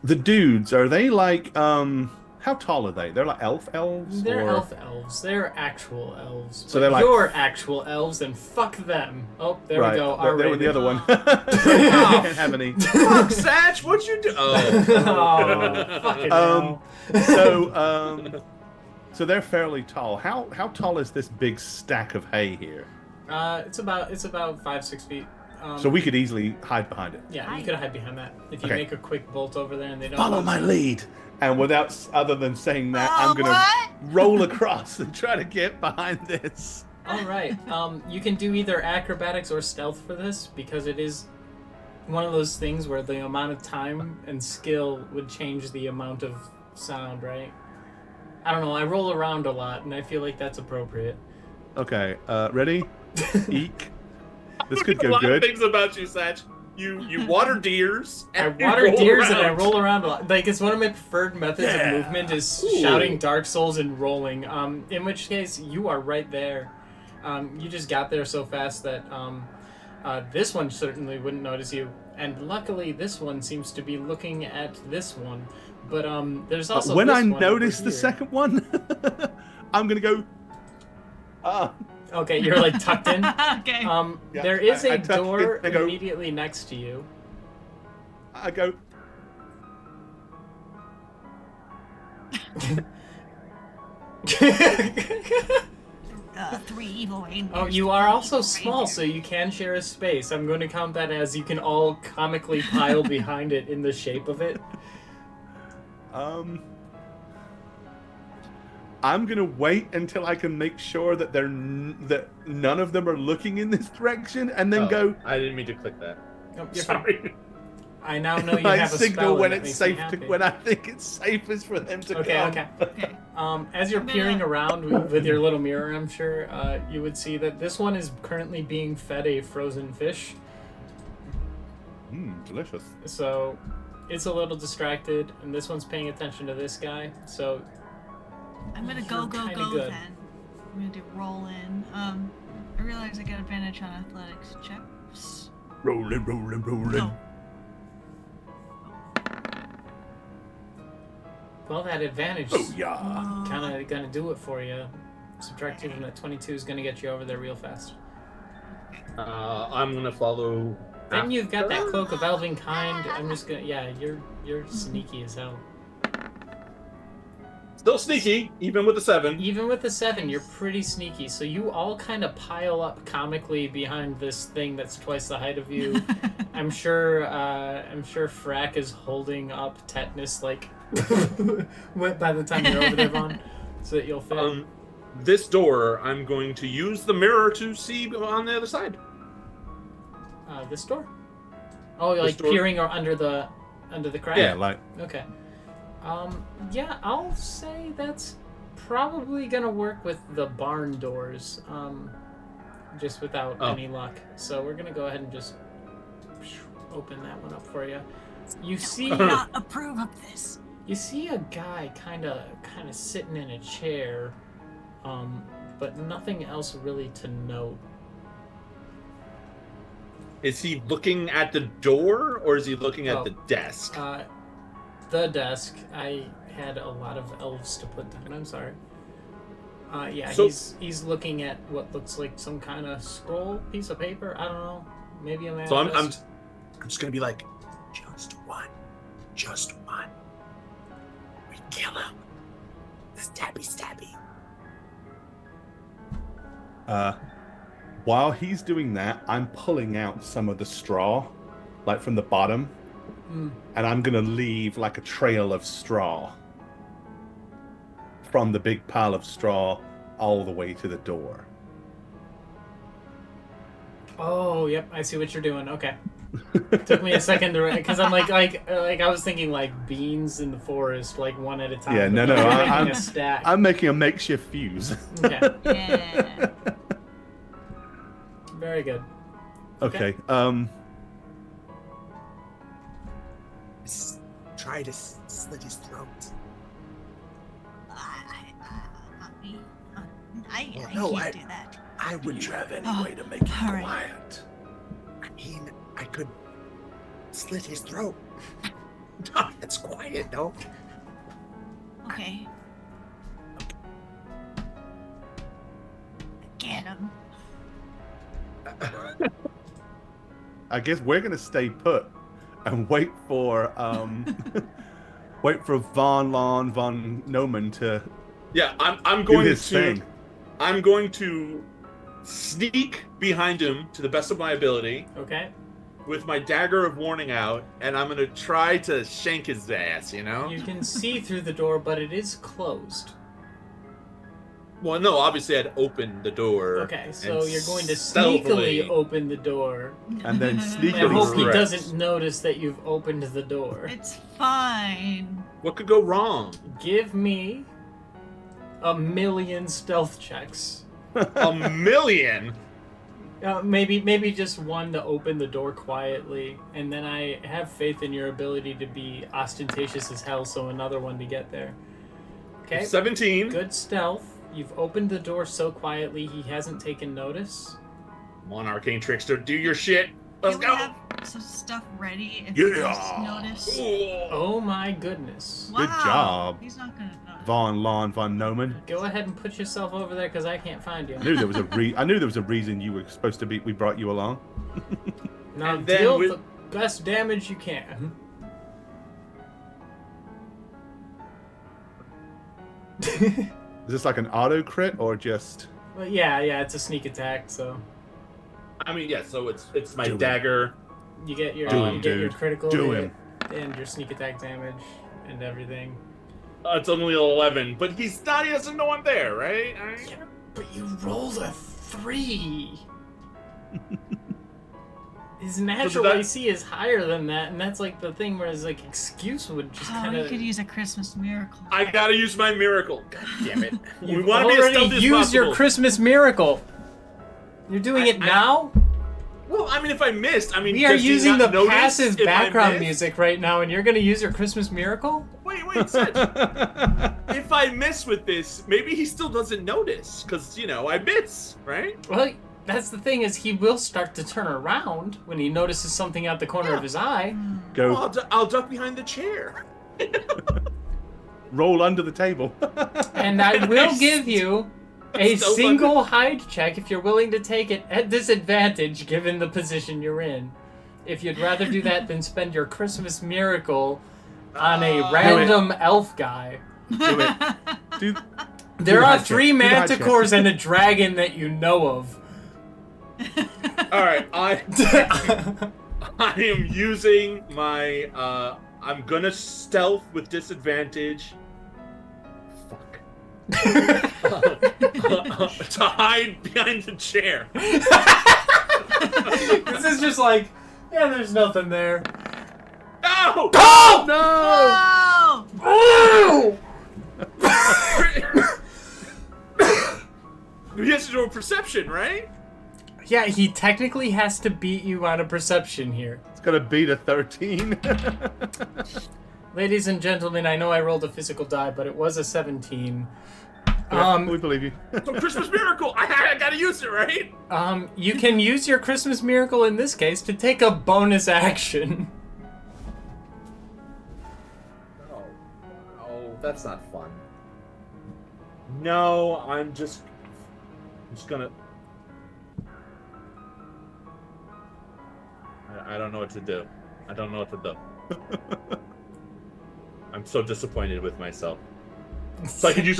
The dudes, are they like how tall are they? They're like elves? They're or... elves. They're actual elves. So they're like you're actual elves, then fuck them. Oh, there we go. They were the other one. Oh. Can't have any. Fuck, Satch, what'd you do? So they're fairly tall. How tall is this big stack of hay here? It's about 5-6 feet. So we could easily hide behind it. Yeah, you could hide behind that if you make a quick bolt over there and they don't follow my lead. And without other than saying that, I'm gonna roll across and try to get behind this. All right. You can do either acrobatics or stealth for this because it is one of those things where the amount of time and skill would change the amount of sound, right? I don't know. I roll around a lot, and I feel like that's appropriate. Okay. Ready? Eek. This could go a lot good. Of things about you, Satch. You water deers. I water deers and I roll around a lot. Like, it's one of my preferred methods of movement is shouting Dark Souls and rolling. In which case, you are right there. You just got there so fast that this one certainly wouldn't notice you. And luckily, this one seems to be looking at this one. But there's also when this I one notice over the here. second one, I'm gonna go. Okay, you're like tucked in. Okay. There is a I tuck door in, I go- immediately next to you. I go. 3 evil reindeers. Oh, you are also small, so you can share a space. I'm going to count that as you can all comically pile behind it in the shape of it. I'm gonna wait until I can make sure that that none of them are looking in this direction, and then go. I didn't mean to click that. Oh, you're Sorry. fine. I now know you I have a signal spell when and that it's makes me safe to happy. when I think it's safest for them to come. Okay. As you're peering around with your little mirror, I'm sure you would see that this one is currently being fed a frozen fish. Delicious. So it's a little distracted, and this one's paying attention to this guy. So I'm gonna You're go kinda then. good. I'm gonna do roll in. I realize I get advantage on athletics checks. Rolling. No. Well, that advantage Oh yeah. kind of gonna do it for you. Subtract 2 from that 22 is gonna get you over there real fast. I'm gonna follow. Then you've got that after. cloak of elven kind. I'm just gonna, yeah, you're sneaky as hell. Still sneaky, even with the 7. Even with the 7, you're pretty sneaky. So you all kind of pile up comically behind this thing that's twice the height of you. I'm sure Frack is holding up tetanus like by the time you're over there, Vaughn, so that you'll fit. This door, I'm going to use the mirror to see on the other side. This door? Oh, you're like peering or under the crack? Yeah, like. Okay. Yeah, I'll say that's probably gonna work with the barn doors, just without any luck. So we're gonna go ahead and just open that one up for you. You see, I do not approve of this. you see a guy kind of sitting in a chair, but nothing else really to note. Is he looking at the door, or is he looking at the desk? The desk. I had a lot of elves to put down. I'm sorry. Yeah, So- he's looking at what looks like some kind of scroll piece of paper. I don't know. Maybe a So manifest. I'm just gonna be like, just one. We kill him. Stabby. While he's doing that, I'm pulling out some of the straw, like from the bottom, and I'm gonna leave like a trail of straw from the big pile of straw all the way to the door. Oh, yep. I see what you're doing. Okay. Took me a second to, because I'm like I was thinking like beans in the forest, like one at a time. Yeah, but no, you're making I'm a stack. I'm making a makeshift fuse. Okay. Yeah. Very good. Okay. Try to slit his throat. I no, can't do that. I would have any Oh, way to make it all right. quiet? I mean, I could slit his throat. That's quiet, no? Okay. Get him. I guess we're gonna stay put and wait for Von Neumann to Yeah, I'm do going his thing. I'm going to sneak behind him to the best of my ability Okay. with my dagger of warning out, and I'm gonna try to shank his ass. You know? You can see through the door, but it is closed. Well, no, obviously I'd open the door. Okay, so and you're going to stealthily- sneakily open the door and then and sneakily hope he Correct. doesn't notice that you've opened the door. It's fine. What could go wrong? Give me 1,000,000 stealth checks. 1,000,000. Maybe just one to open the door quietly, and then I have faith in your ability to be ostentatious as hell, so another one to get there. Okay, 17. good stealth. You've opened the door so quietly he hasn't taken notice. Come on, arcane trickster, do your shit. Let's Do we go. have some stuff ready if Yeah. he does notice? Oh my goodness. Good Wow. job. He's not gonna notice. Von Neumann. Go ahead and put yourself over there because I can't find you. I knew there was a reason you were supposed to be. We brought you along. Now And then deal with- the best damage you can. Is this like an auto crit or just? Well, yeah, it's a sneak attack, so I mean, yeah. So it's my Do it. dagger. you get your Do him, you get your dude. critical Do hit him. and your sneak attack damage and everything. It's only 11, but he doesn't know I'm there, right? Yeah, but you rolled a 3. His natural that- AC is higher than that, and that's like the thing where his like excuse would just Oh, kind we of. could use a Christmas miracle. I gotta use my miracle. God damn it. We You've want to be as already stealthy as used your possible. Christmas miracle. You're doing it now. Well, I mean, if I missed, I mean, We are does he using the not notice passive if I background missed? music right now, and you're going to use your Christmas miracle? Wait, Seth. If I miss with this, maybe he still doesn't notice, because, I miss, right? Well, that's the thing is he will start to turn around when he notices something out the corner of his eye. Go. Well, I'll duck behind the chair. roll under the table. And I will give you a Still single hide check if you're willing to take it at disadvantage given the position you're in. If you'd rather do that than spend your Christmas miracle on a random elf guy. Do it. Do There the are hide 3 check. Do the hide check. manticores and a dragon that you know of. All right, I am using my. I'm gonna stealth with disadvantage. Fuck. To hide behind the chair. This is just like, yeah, there's nothing there. No! Oh! No! Oh! Oh! He has to do a perception, right? Yeah, he technically has to beat you on a perception here. It's gonna beat a 13. Ladies and gentlemen, I know I rolled a physical die, but it was a 17. We believe you. So Christmas miracle. I gotta use it, right? You can use your Christmas miracle in this case to take a bonus action. No. Oh, that's not fun. No, I'm just gonna. I don't know what to do. I don't know what to do. I'm so disappointed with myself. So I could use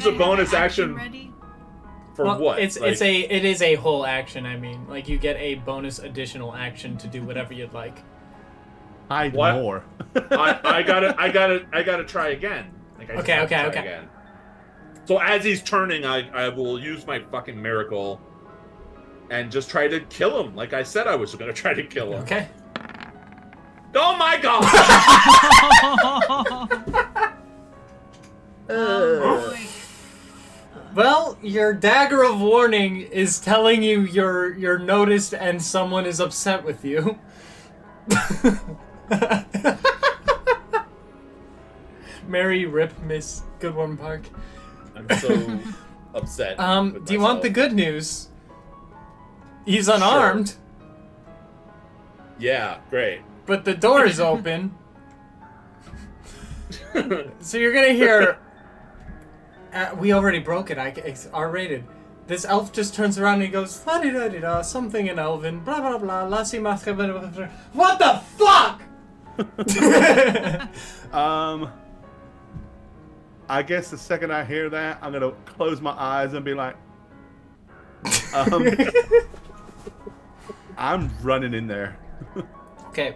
a bonus action ready? for Well, what? It is a whole action. I mean, like you get a bonus additional action to do whatever you'd like. Hide What? more. I gotta try again. Like, I just have to try Okay. again. So as he's turning, I will use my fucking miracle and just try to kill him. Like I said, I was gonna try to kill him. Okay. Oh my god! Oh, boy. Well, your dagger of warning is telling you you're noticed and someone is upset with you. Merry rip, Miss Goodworm Park. I'm so upset. with Do you want the myself. good news? He's unarmed, Yeah, great. but the door is open. So you're gonna hear. We already broke it. It's R-rated. This elf just turns around and he goes, "La-di-da-di-da, something in Elven, blah blah blah, la si ma- What the fuck?" I guess the second I hear that, I'm gonna close my eyes and be like, I'm running in there. Okay,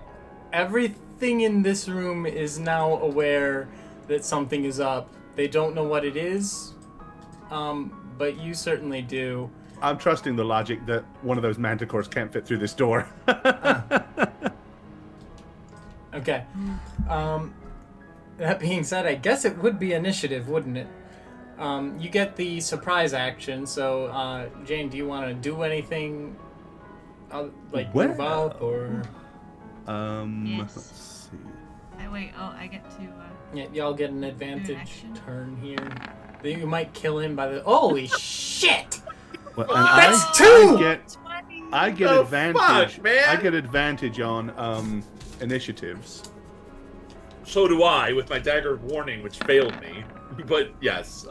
everything in this room is now aware that something is up. They don't know what it is, but you certainly do. I'm trusting the logic that one of those manticores can't fit through this door. Okay. That being said, I guess it would be initiative, wouldn't it? You get the surprise action, so, Jane, do you want to do anything, like move up, or... Yes. Let's see. I get to, Yeah, y'all get an advantage action. turn here. You might kill him by the... Holy shit! Well, and That's I two! I get Oh, advantage. fuck, man. I get advantage on initiatives. So do I with my dagger of warning, which failed me. But yes,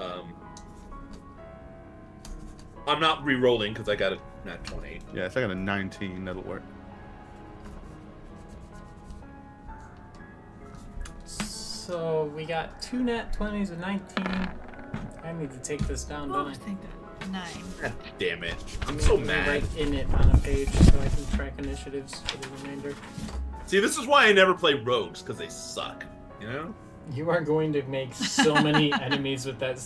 I'm not re-rolling because I got a nat 20. Yes, I got a 19. That'll work. So, we got 2 nat 20s and 19. I need to take this down, oh, don't I I? think 9. God damn it. I'm Maybe so we mad. write in it on a page so I can track initiatives for the remainder. See, this is why I never play rogues, because they suck. You know? You are going to make so many enemies with that.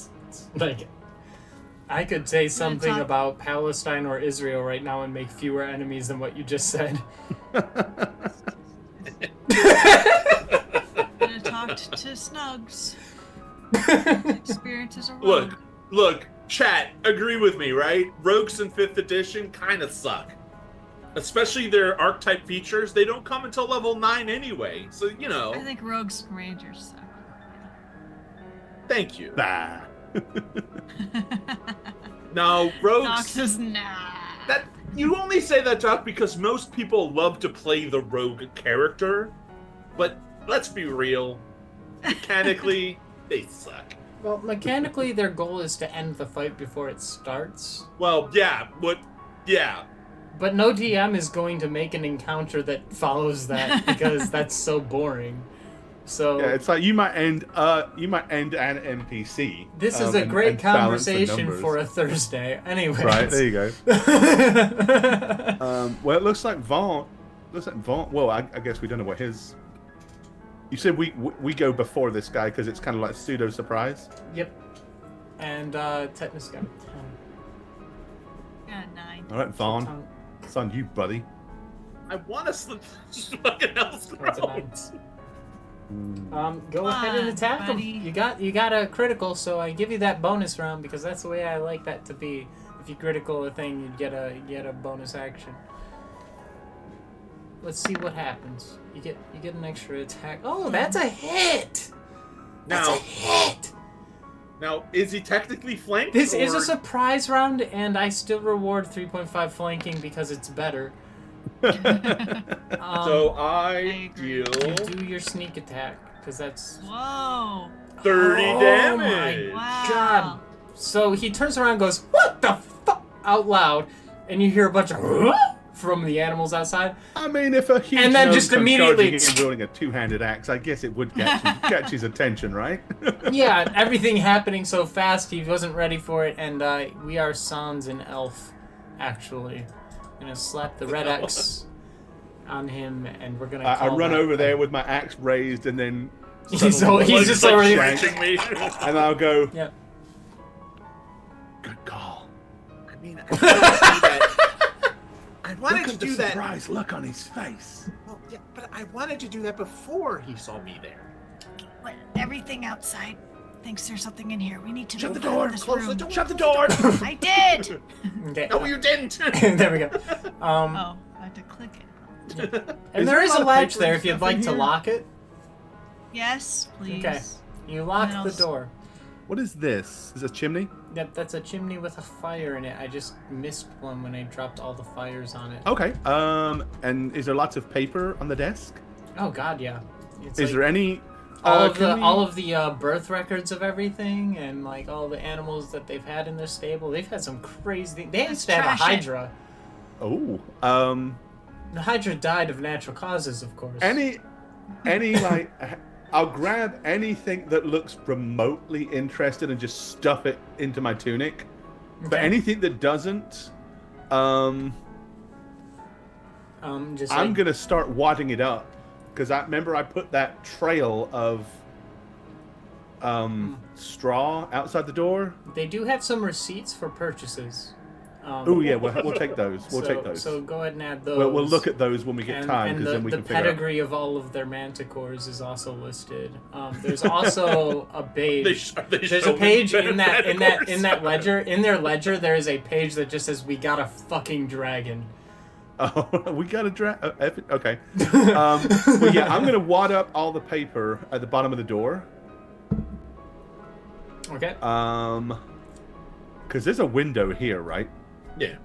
Like, I could say something talk- about Palestine or Israel right now and make fewer enemies than what you just said. I talked to Snugs. Experience as a rogue. Look, chat, agree with me, right? Rogues in 5th edition kind of suck. Especially their archetype features, they don't come until level 9 anyway. So, you know, I think rogues and rangers suck. thank you. Ah. No, rogues... Doc says nah. That you only say that, Doc, because most people love to play the rogue character. But let's be real. Mechanically, They suck. Well, mechanically, their goal is to end the fight before it starts. Well, yeah, yeah. But no DM is going to make an encounter that follows that because that's so boring. So Yeah, it's like you might end an NPC. this is a great conversation for a Thursday. Anyway. Right, there you go. Well, it looks like Vaughn. Well, I guess we don't know what his. You said we go before this guy because it's kind of like pseudo surprise. Yep. And Tetanus got a 10. Yeah, 9. All right, Vaughn. It's on you, buddy. I want to slip fucking else That's a 9. Go ahead and attack him. buddy. You got a critical, so I give you that bonus round because that's the way I like that to be. If you critical a thing, you get a bonus action. Let's see what happens. You get an extra attack. Oh, that's a hit. That's a hit. Now, is he technically flanked? This is a surprise round, and I still reward 3.5 flanking because it's better. So I You deal do your sneak attack because that's Whoa. 30 Oh damage. Wow. God. So he turns around and goes, "What the fuck?" out loud, and you hear a bunch of from the animals outside. I mean, if a huge And then gnome just comes immediately- charging in wielding a two-handed axe, I guess it would catch his attention, right? Yeah, everything happening so fast, he wasn't ready for it, and we are Sans and Elf, actually. Gonna slap the red X on him, and we're gonna. I call run that over there with my axe raised, and then He's suddenly just like already- shank, me. and I'll go. Yeah. Good call. I mean, I wanted Look to at the do that. surprise look on his face. Well, yeah, but I wanted to do that before he saw me there. What, everything outside thinks there's something in here. We need to Shut move the out door. of this Close room. the door. Shut the door. I did. Okay. No, you didn't. There we go. Oh, I had to click it. And Is there there is a a lot of latch paper there and if you'd stuff like in to here? lock it. Yes, please. Okay. You lock And then the I'll door. What is this? Is it a chimney? Yep, that's a chimney with a fire in it. I just missed one when I dropped all the fires on it. Okay. And is there lots of paper on the desk? Oh God, yeah. It's Is like there any? all can we- of the birth records of everything and like all the animals that they've had in their stable? They've had some crazy. They used to have a Trash it. hydra. Oh. The hydra died of natural causes, of course. Any like. I'll grab anything that looks remotely interested and just stuff it into my tunic. But Okay. anything that doesn't, Just I'm like, gonna start wadding it up because I remember I put that trail of straw outside the door. They do have some receipts for purchases. Oh yeah, we'll take those. We'll take those. So go ahead and add those. We'll look at those when we get time and because then we the can figure out. pedigree of all of their manticores is also listed. There's also a page. There's a page in that ledger. In their ledger, there is a page that just says, "We got a fucking dragon." Oh, we got a okay. Well, yeah, I'm gonna wad up all the paper at the bottom of the door. Okay. Because there's a window here, right? Yeah.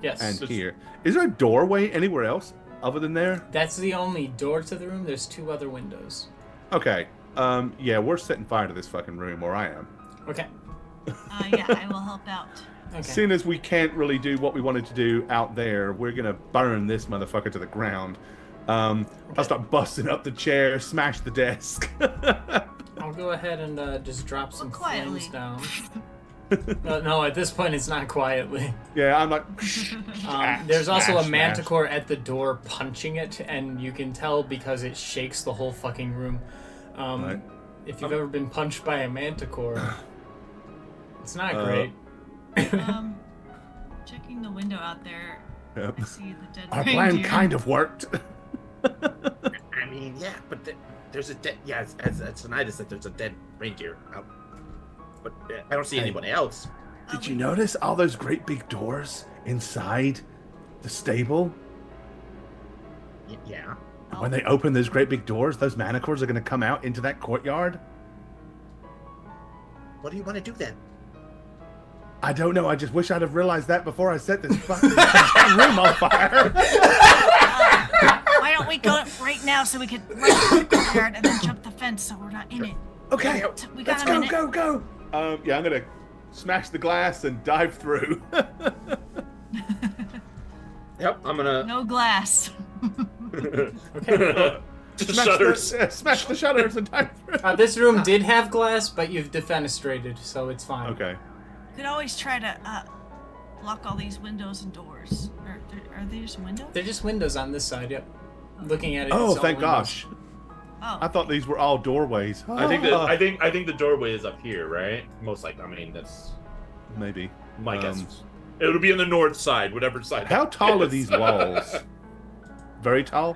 Yes. And here. Is there a doorway anywhere else other than there? That's the only door to the room. There's 2 other windows. Okay. Yeah, we're setting fire to this fucking room where I am. Okay. Yeah, I will help out. Okay. Seeing as we can't really do what we wanted to do out there, we're gonna burn this motherfucker to the ground. I'll start busting up the chair, smash the desk. I'll go ahead and just drop some quietly. flames down. No, at this point it's not quietly. Yeah, I'm like. There's also a smash. manticore at the door punching it, and you can tell because it shakes the whole fucking room. Right. If you've ever been punched by a manticore, it's not great. Checking the window out there, Yep. I see the dead Our reindeer. plan kind of worked. I mean, yeah, but there's a dead. Yeah, as Sinidas said, there's a dead reindeer out. But I don't see Hey. anyone else. Did you notice all those great big doors inside the stable? Yeah. And when they open those great big doors, those manticores are going to come out into that courtyard? What do you want to do then? I don't know. I just wish I'd have realized that before I set this fucking room on fire. Why don't we go right now so we can run to the courtyard and then jump the fence so we're not in it? Okay, We got let's a go, minute. go. Yeah, I'm gonna smash the glass and dive through. Yep, I'm gonna. No glass. Okay. Smash the shutters and dive through. This room did have glass, but you've defenestrated, so it's fine. Okay. Could always try to lock all these windows and doors. Are there just windows? They're just windows on this side, yep. Looking at it, Oh, it's all thank windows. gosh. Oh. I thought these were all doorways. I think the doorway is up here, right? Most likely. I mean, that's Maybe. my guess. It'll be on the north side, whatever side. How that tall are is. these walls? Very tall?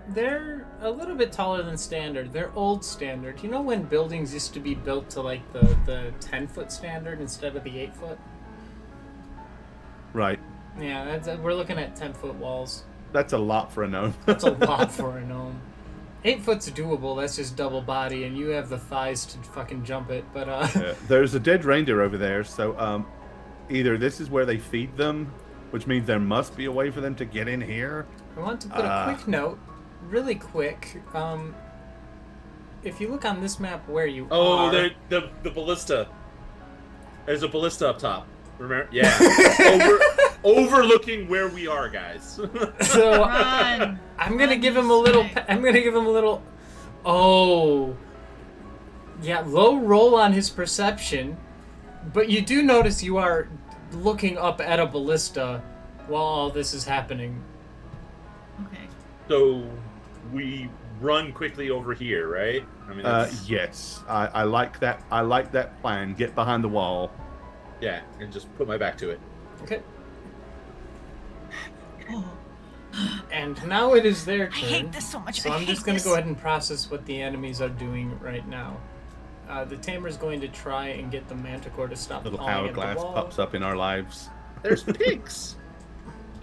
They're a little bit taller than standard. They're old standard. You know when buildings used to be built to like the 10-foot standard instead of the 8-foot? Right. Yeah, we're looking at 10-foot walls. That's a lot for a gnome. That's a lot for a gnome. 8 foot's doable. That's just double body, and you have the thighs to fucking jump it. But Yeah, there's a dead reindeer over there, so either this is where they feed them, which means there must be a way for them to get in here. I want to put a quick note, really quick. If you look on this map where you are... the ballista. There's a ballista up top. Remember? Yeah. Overlooking where we are, guys. So Run. I'm gonna Run, give him a little. Spec. I'm gonna give him a little. Oh, yeah, low roll on his perception, but you do notice you are looking up at a ballista while all this is happening. Okay. So we run quickly over here, right? I mean, Yes, I like that. I like that plan. Get behind the wall. yeah, and just put my back to it. Okay. Oh, And now it is their I turn. hate this so much. So I I'm hate just going this. to go ahead and process what the enemies are doing right now. The tamer's going to try and get the manticore to stop Little pawing at the hourglass wall. pops up in our lives. There's pigs.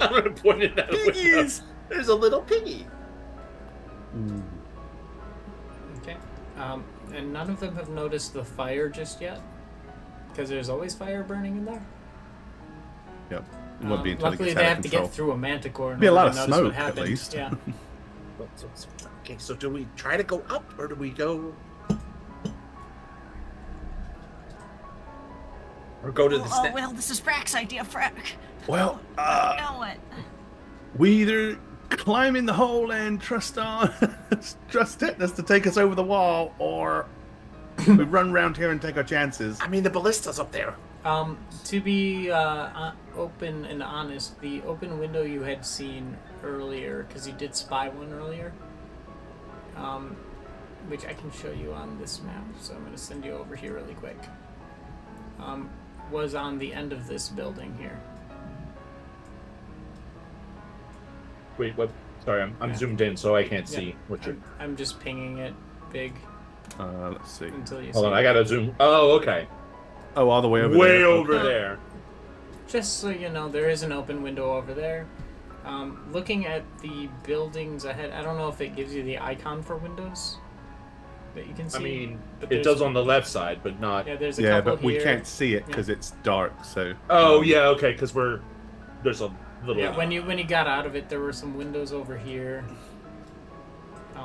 I'm gonna point it at the window. There's a little piggy. Okay. And none of them have noticed the fire just yet, because there's always fire burning in there. Yep. It won't be until Luckily, it they gets have out to of control. get through a manticore in Be a order lot to of notice what smoke, at happened. least. Yeah. Okay, so do we try to go up or do we go? Or go to the Oh, well, this is Brack's idea, Frack. Well, Now what? we either climb in the hole and trust Tetanus to take us over the wall, or we run around here and take our chances. I mean, the ballista's up there. To be open and honest, the open window you had seen earlier, because you did spy one earlier, which I can show you on this map, so I'm going to send you over here really quick, was on the end of this building here. Wait, what? Sorry, I'm zoomed in, so I can't see what you're. I'm just pinging it big Let's see. until you Hold see on, it. I gotta zoom. Oh, okay. Oh, all the way over there. Way over Okay. there. Just so you know, there is an open window over there. Looking at the buildings ahead, I don't know if it gives you the icon for windows that you can see. I mean, but it there's- does on the left side, but not. Yeah, there's a Yeah, couple but we here. can't see it because it's dark. So. Oh yeah, okay, because there's a little. Yeah, when you got out of it, there were some windows over here.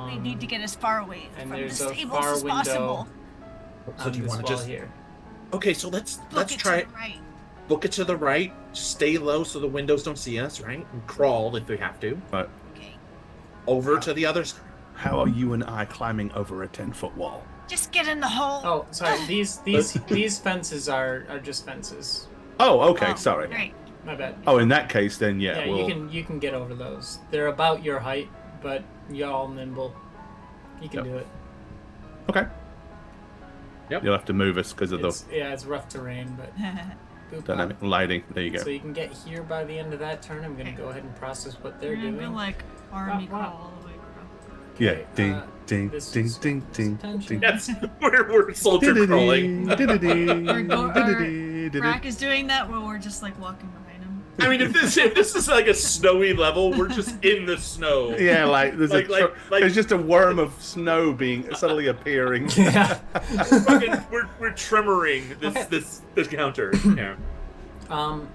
We need to get as far away and from the there's a stables far as window possible. So on do you this want wall to just? here. Okay, so let's Look it try to the right. book it to the right. Stay low so the windows don't see us, right? And crawl if we have to. But Okay. Over to the other side. how are you and I climbing over a 10-foot wall? Just get in the hole. Oh, sorry. These fences are just fences. Oh, okay. Oh, Sorry. Right. My bad. Oh, in that case, then Yeah, we'll. you can get over those. They're about your height, but y'all nimble. You can Yep. do it. Okay. Yep. You'll have to move us because of It's rough terrain, but the boop, dynamic lighting. There you go. So you can get here by the end of that turn. I'm gonna go ahead and process what they're You're gonna doing. like army Wow, wow. crawl all the way across. Yeah. Okay, Ding, ding, this ding, is ding, ding, attention. ding. Yes, we're soldier crawling. Brack is doing that while we're just like walking behind him. I mean, if this is like a snowy level, we're just in the snow. Yeah, like there's Like- there's just a worm of snow being suddenly appearing. Yeah. Fucking, we're tremoring this counter. Yeah.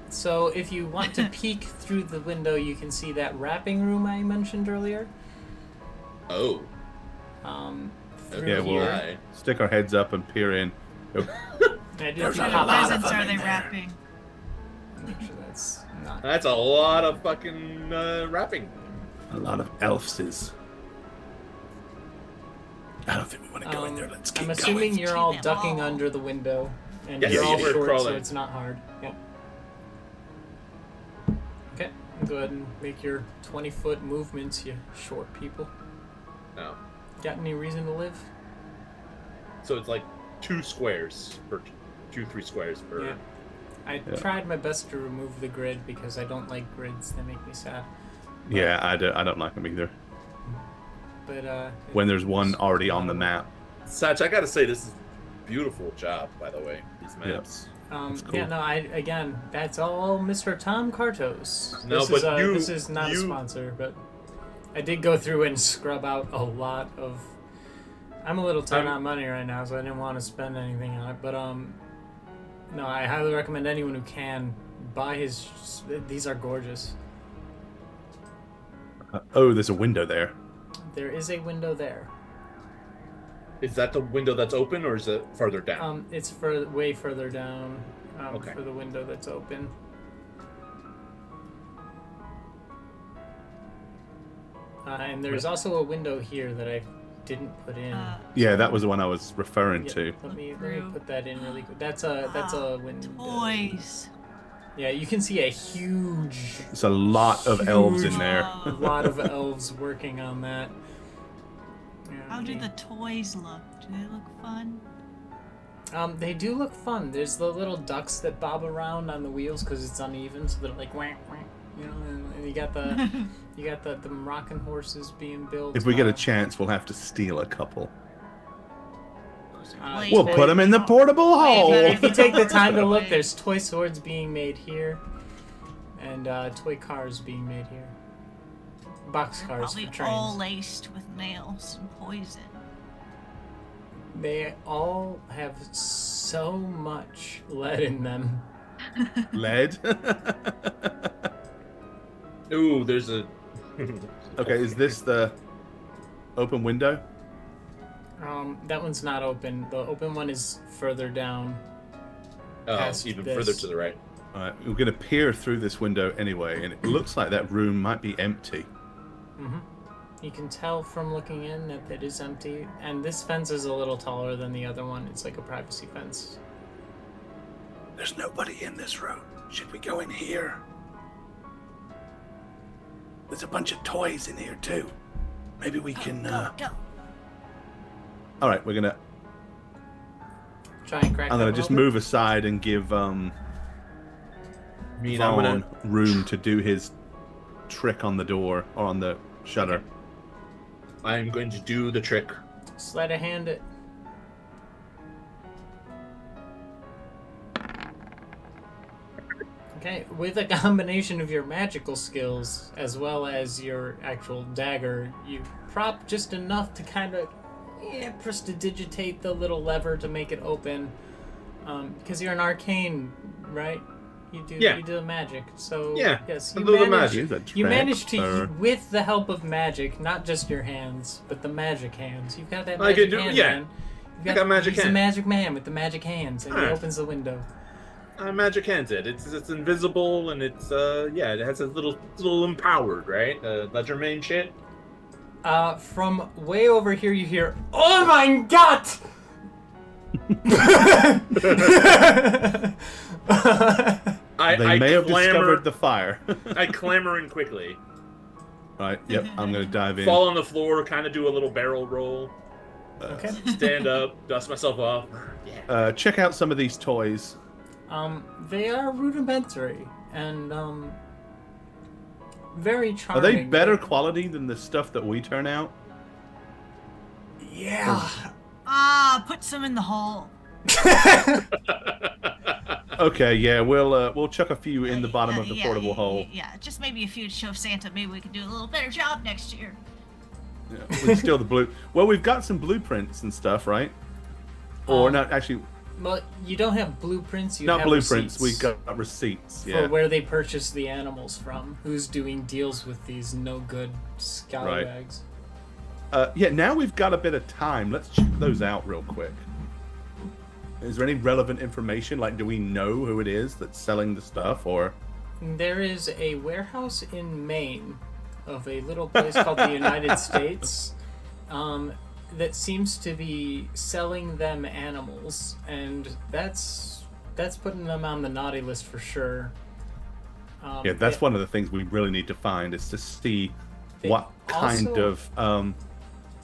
So if you want to peek through the window, you can see that wrapping room I mentioned earlier. Oh. through Yeah, we'll here. stick our heads up and peer in. I do What have to kind of pop out presents of are it they there. wrapping? Make sure that's not. That's a lot of fucking wrapping. A lot of elfses. I don't think we want to go in there. Let's keep I'm assuming going. you're all Keep them ducking all. under the window, and Yes, you're all we're short, so crawling. it's not hard. Yep. Okay, go ahead and make your 20-foot movements, you short people. No. Got any reason to live? So it's like 2 squares per 3 squares per. Yeah. I tried my best to remove the grid because I don't like grids. They make me sad. Yeah, I don't like them either. But When there's one already on the map. Satch, I gotta say, this is a beautiful job, by the way. These maps. That's cool. Yeah, no, again, that's all Mr. Tom Cartos. No, this but this is not a sponsor, but I did go through and scrub out a lot of. I'm a little tight on money right now, so I didn't want to spend anything on it. But no, I highly recommend anyone who can buy his. These are gorgeous. Oh, there's a window there. There is a window there. Is that the window that's open, or is it further down? It's way further down. Okay. For the window that's open. And there's also a window here that I didn't put in. Yeah, that was the one I was referring Yeah, to. let me put that in really quick. That's a window. Toys. Yeah, you can see a huge. There's a lot of elves in there. A lot of elves working on that. Yeah, How do the toys look? Do they look fun? They do look fun. There's the little ducks that bob around on the wheels because it's uneven, so they're like whack whack, you know. And you got the rocking horses being built. If we get a chance, we'll have to steal a couple. Wait, We'll put them in the portable hole. If you take the time to look, there's toy swords being made here, and toy cars being made here. Box cars Probably for trains. all laced with nails and poison. They all have so much lead in them. Lead. Ooh, there's a. Okay, is this the open window? That one's not open. The open one is further down. Oh, past even this. further to the right. All right, we're going to peer through this window anyway, and it looks like that room might be empty. Mm-hmm. You can tell from looking in that it is empty, and this fence is a little taller than the other one. It's like a privacy fence. There's nobody in this room. Should we go in here? There's a bunch of toys in here too. Maybe we can. Go. All right, we're gonna. Try and crack. I'm that gonna one just open. move aside and give I mean, Vaughn room to do his trick on the door or on the shutter. I'm going to do the trick. Sleight of hand it. Okay, with a combination of your magical skills as well as your actual dagger, you prop just enough to kind of prestidigitate the little lever to make it open. Because you're an arcane, right? You do the magic. So Yeah, yes, a you little manage. Use a trick, You managed to, or- with the help of magic, not just your hands, but the magic hands. You've got that I magic can do- hand, yeah. man. I got magic He's the hand. magic man with the magic hands, and he Alright. opens the window. Magic hands it. It's invisible and it's it has a little empowered, right? Ledger main shit. From way over here, you hear, "Oh my god!" They may have clamor, discovered the fire. I clamor in quickly. All right, yep, I'm gonna dive in. Fall on the floor, kind of do a little barrel roll. Okay. Stand up, dust myself off. Yeah. Check out some of these toys. They are rudimentary and very Are charming. they better quality than the stuff that we turn out? Yeah. Put some in the hole. Okay, yeah, we'll chuck a few in the bottom of the portable hole. Yeah, just maybe a few to show Santa. Maybe we can do a little better job next year. Yeah, we can steal the blue. Well, we've got some blueprints and stuff, right? Or not? Actually, Well, you don't have blueprints. You not have blueprints. receipts We got receipts. for Yeah. where they purchase the animals from. Who's doing deals with these no good scallywags? Yeah, now we've got a bit of time. Let's check those out real quick. Is there any relevant information? Like, do we know who it is that's selling the stuff, or? There is a warehouse in Maine of a little place called the United States that seems to be selling them animals, and that's putting them on the naughty list for sure. Yeah, that's one of the things we really need to find, is to see what kind of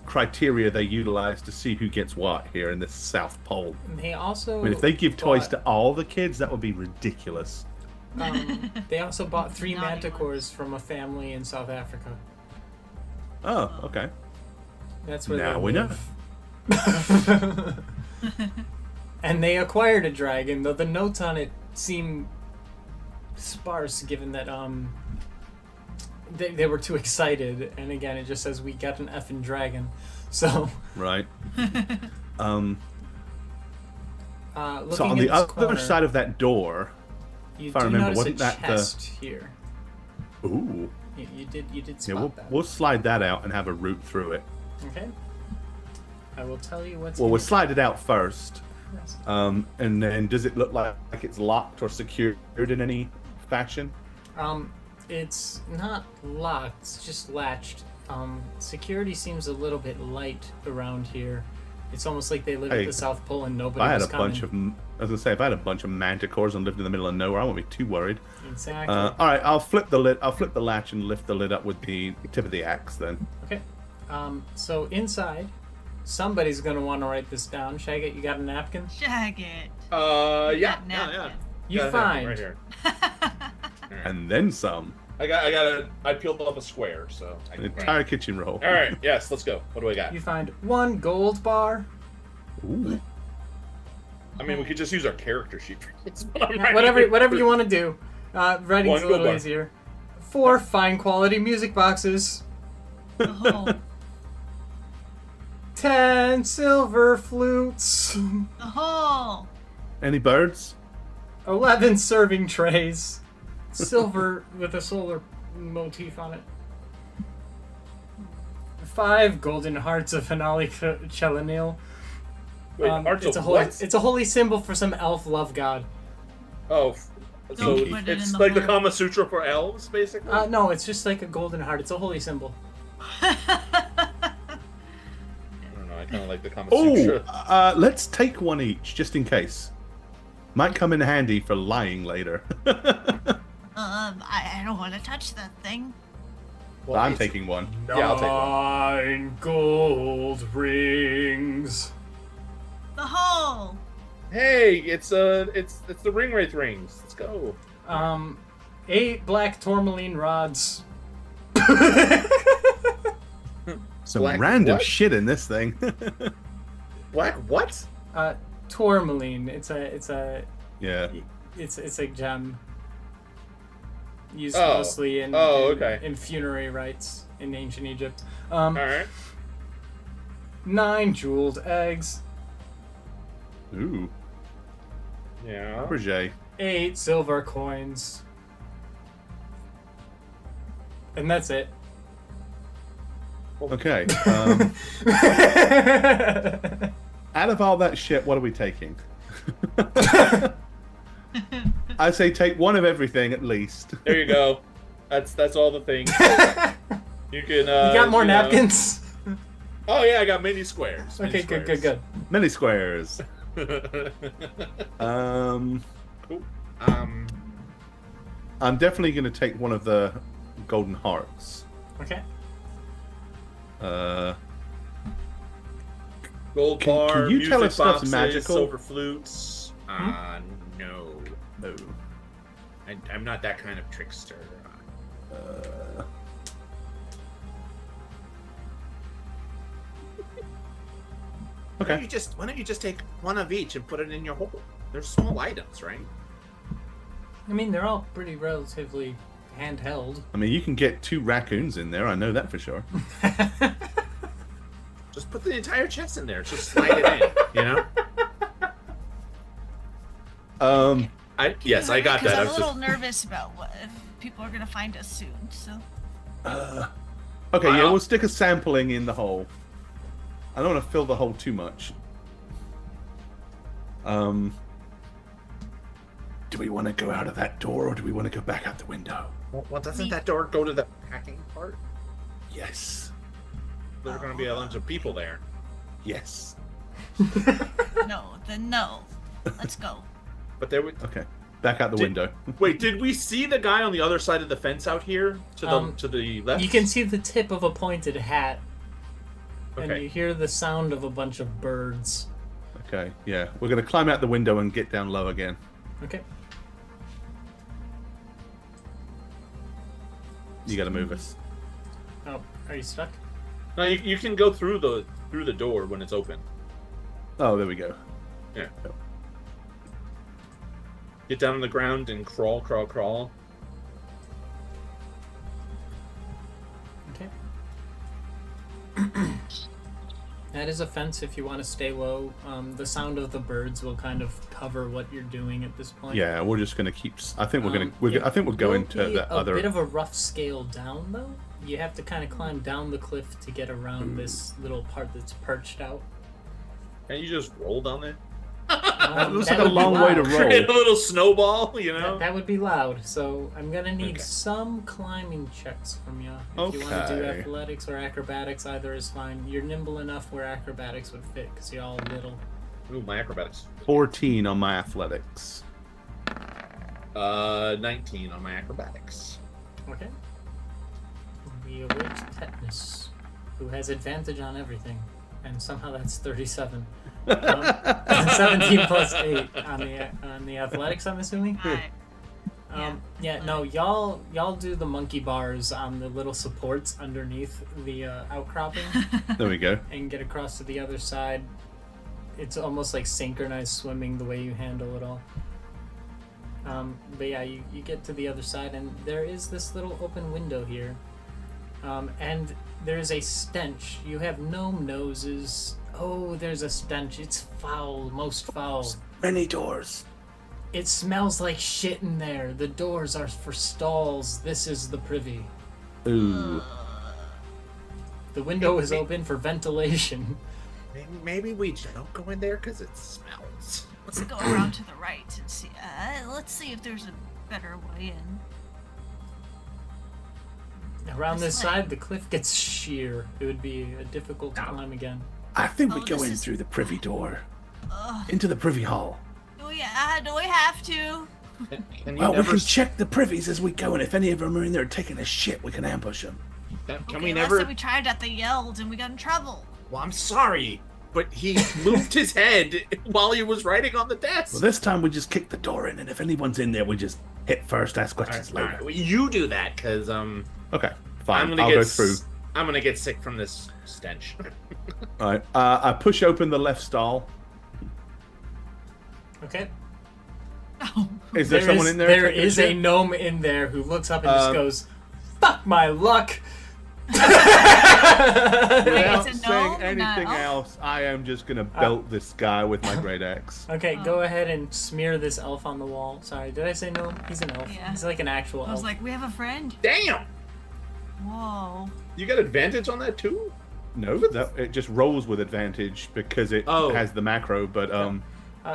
criteria they utilize to see who gets what here in this South Pole. They also I mean, if they give toys to all the kids, that would be ridiculous. They also bought 3 Naughty manticores from a family in South Africa. Oh, okay. That's where Now they we know. live. And they acquired a dragon, though the notes on it seem sparse, given that they were too excited. And again, it just says we got an effing dragon. So Right. looking So on in the this other corner, side of that door, you if I do remember, notice wasn't a that the- chest here. ooh, You did yeah, spot that. we'll slide that out and have a route through it. Okay. I will tell you what's. Well, in we'll it. slide it out first. Yes. And then does it look like it's locked or secured in any fashion? It's not locked. It's just latched. Security seems a little bit light around here. It's almost like they live Hey, at the South Pole and If nobody I had was a bunch of, coming. I was gonna say, if I had a bunch of manticores and lived in the middle of nowhere, I wouldn't be too worried. Exactly. All right, I'll flip the lid. I'll flip the latch and lift the lid up with the tip of the axe. Then. Okay. So inside, somebody's gonna want to write this down. Shaggy, you got a napkin? Shag it. Yeah. Napkin. You Got a napkin find right here. And then some. I peeled up a square, so I An can entire kitchen roll. All right, yes, let's go. What do I got? you find 1 gold bar. Ooh. I mean, we could just use our character sheet. Whatever you want to do. Writing's 1 a gold little bar. easier. 4 fine quality music boxes. Oh, 10 silver flutes. oh. Any birds? 11 serving trays. Silver with a solar motif on it. 5 golden hearts of Finale Chelanil. Wait, hearts it's of a holy, what? it's a holy symbol for some elf love god. Oh, so Don't put it it's in the like the heart. Kama Sutra for elves, basically. No, it's just like a golden heart. It's a holy symbol. I don't know. I kind of like the Kama Oh, Sutra. let's take one each, just in case. Might come in handy for lying later. I don't want to touch that thing. Well, I'm it's- taking one. Yeah, I'll take one. 9 gold rings. The hole. Hey, it's the ring wraith rings. Let's go. 8 black tourmaline rods. Some Black random what? shit in this thing. Black what? Tourmaline. It's a Yeah. gem used Oh. mostly in Okay. in funerary rites in ancient Egypt. All right. 9 jeweled eggs. Ooh. Yeah. Fabergé. 8 silver coins. And that's it. Okay. Out of all that shit, what are we taking? I say take one of everything at least. There you go. That's all the things. You can. You got more you know- napkins? Oh yeah, I got mini squares. Mini Okay, good. squares. Many squares. Um, I'm definitely going to take one of the golden hearts. Okay. Gold Can bar. you tell music if stuff's boxes, magical? Silver flutes. No. No. I'm not that kind of trickster. Why Okay. don't you just take one of each and put it in your hole? They're small items, right? I mean, they're all pretty relatively handheld. I mean, you can get 2 raccoons in there. I know that for sure. Just put the entire chest in there. Just slide it in. You know? Yes, I got Because that. I I'm was a little just. nervous about what if people are gonna find us soon. So Okay, yeah, Wow. we'll stick a sampling in the hole. I don't want to fill the hole too much. Do we want to go out of that door, or do we want to go back out the window? Well, doesn't that door go to the packing part? Yes. There's going to be a bunch of people there. Yes. No, then no. Let's go. But there would. Okay. Back out the window. Wait, did we see the guy on the other side of the fence out here to the left? You can see the tip of a pointed hat, and Okay. you hear the sound of a bunch of birds. Okay, yeah. We're going to climb out the window and get down low again. Okay. You got to move us. Oh, are you stuck? No, you can go through the door when it's open. Oh, there we go. Yeah. Get down on the ground and crawl. Okay. That is a fence if you want to stay low. The sound of the birds will kind of cover what you're doing at this point. Yeah, we're just going to keep. I think we're going It to. I think we'll go will into be the a other. bit of a rough scale down, though. You have to kind of climb down the cliff to get around this little part that's perched out. Can you just roll down there? That looks that like a would be long way to loud. roll. Create a little snowball, you know? That would be loud, so I'm gonna need Okay. some climbing checks from you. If you want to do Okay. athletics or acrobatics, either is fine. You're nimble enough where acrobatics would fit, because you're all little. Ooh, my acrobatics. 14 on my athletics. 19 on my acrobatics. Okay. The awake tetanus, who has advantage on everything, and somehow that's 37. 17 plus 8 on the athletics, I'm assuming. Alright. No, y'all do the monkey bars on the little supports underneath the outcropping There we go. and get across to the other side. It's almost like synchronized swimming the way you handle it all. But yeah, you get to the other side, and there is this little open window here. And there's a stench. You have gnome noses. Oh, there's a stench. It's foul, most foul. Many doors. It smells like shit in there. The doors are for stalls. This is the privy. Ooh. The window is open for ventilation. Maybe we don't go in there because it smells. Let's go around to the right and see. Let's see if there's a better way in. Around this This way. side, the cliff gets sheer. It would be a difficult climb again. I think we Oh, go this in is- through the privy door. Ugh. Into the privy hall. Do we have to? Can you Well, we never? can check the privies as we go, and if any of them are in there taking a shit, we can ambush them. Can Okay, we last never? time we tried that, they yelled and we got in trouble. Well, I'm sorry, but he moved his head while he was writing on the desk. Well, this time we just kick the door in, and if anyone's in there, we just hit first, ask All questions right, later. well, you do that, cause Okay, fine. I'm gonna I'll get go through. I'm gonna get sick from this stench. All right. I push open the left stall. Okay. Oh, Is there someone in there? There taking is a shit? gnome in there who looks up and just goes, "Fuck my luck." Without It's a saying gnome and a anything elf? else, I am just gonna belt this guy with my great axe. Okay, go ahead and smear this elf on the wall. Sorry, did I say gnome? He's an elf. Yeah. He's like an actual I was elf. like, we have a friend. Damn! Whoa. You got advantage on that too? No, it just rolls with advantage because it Oh. has the macro. But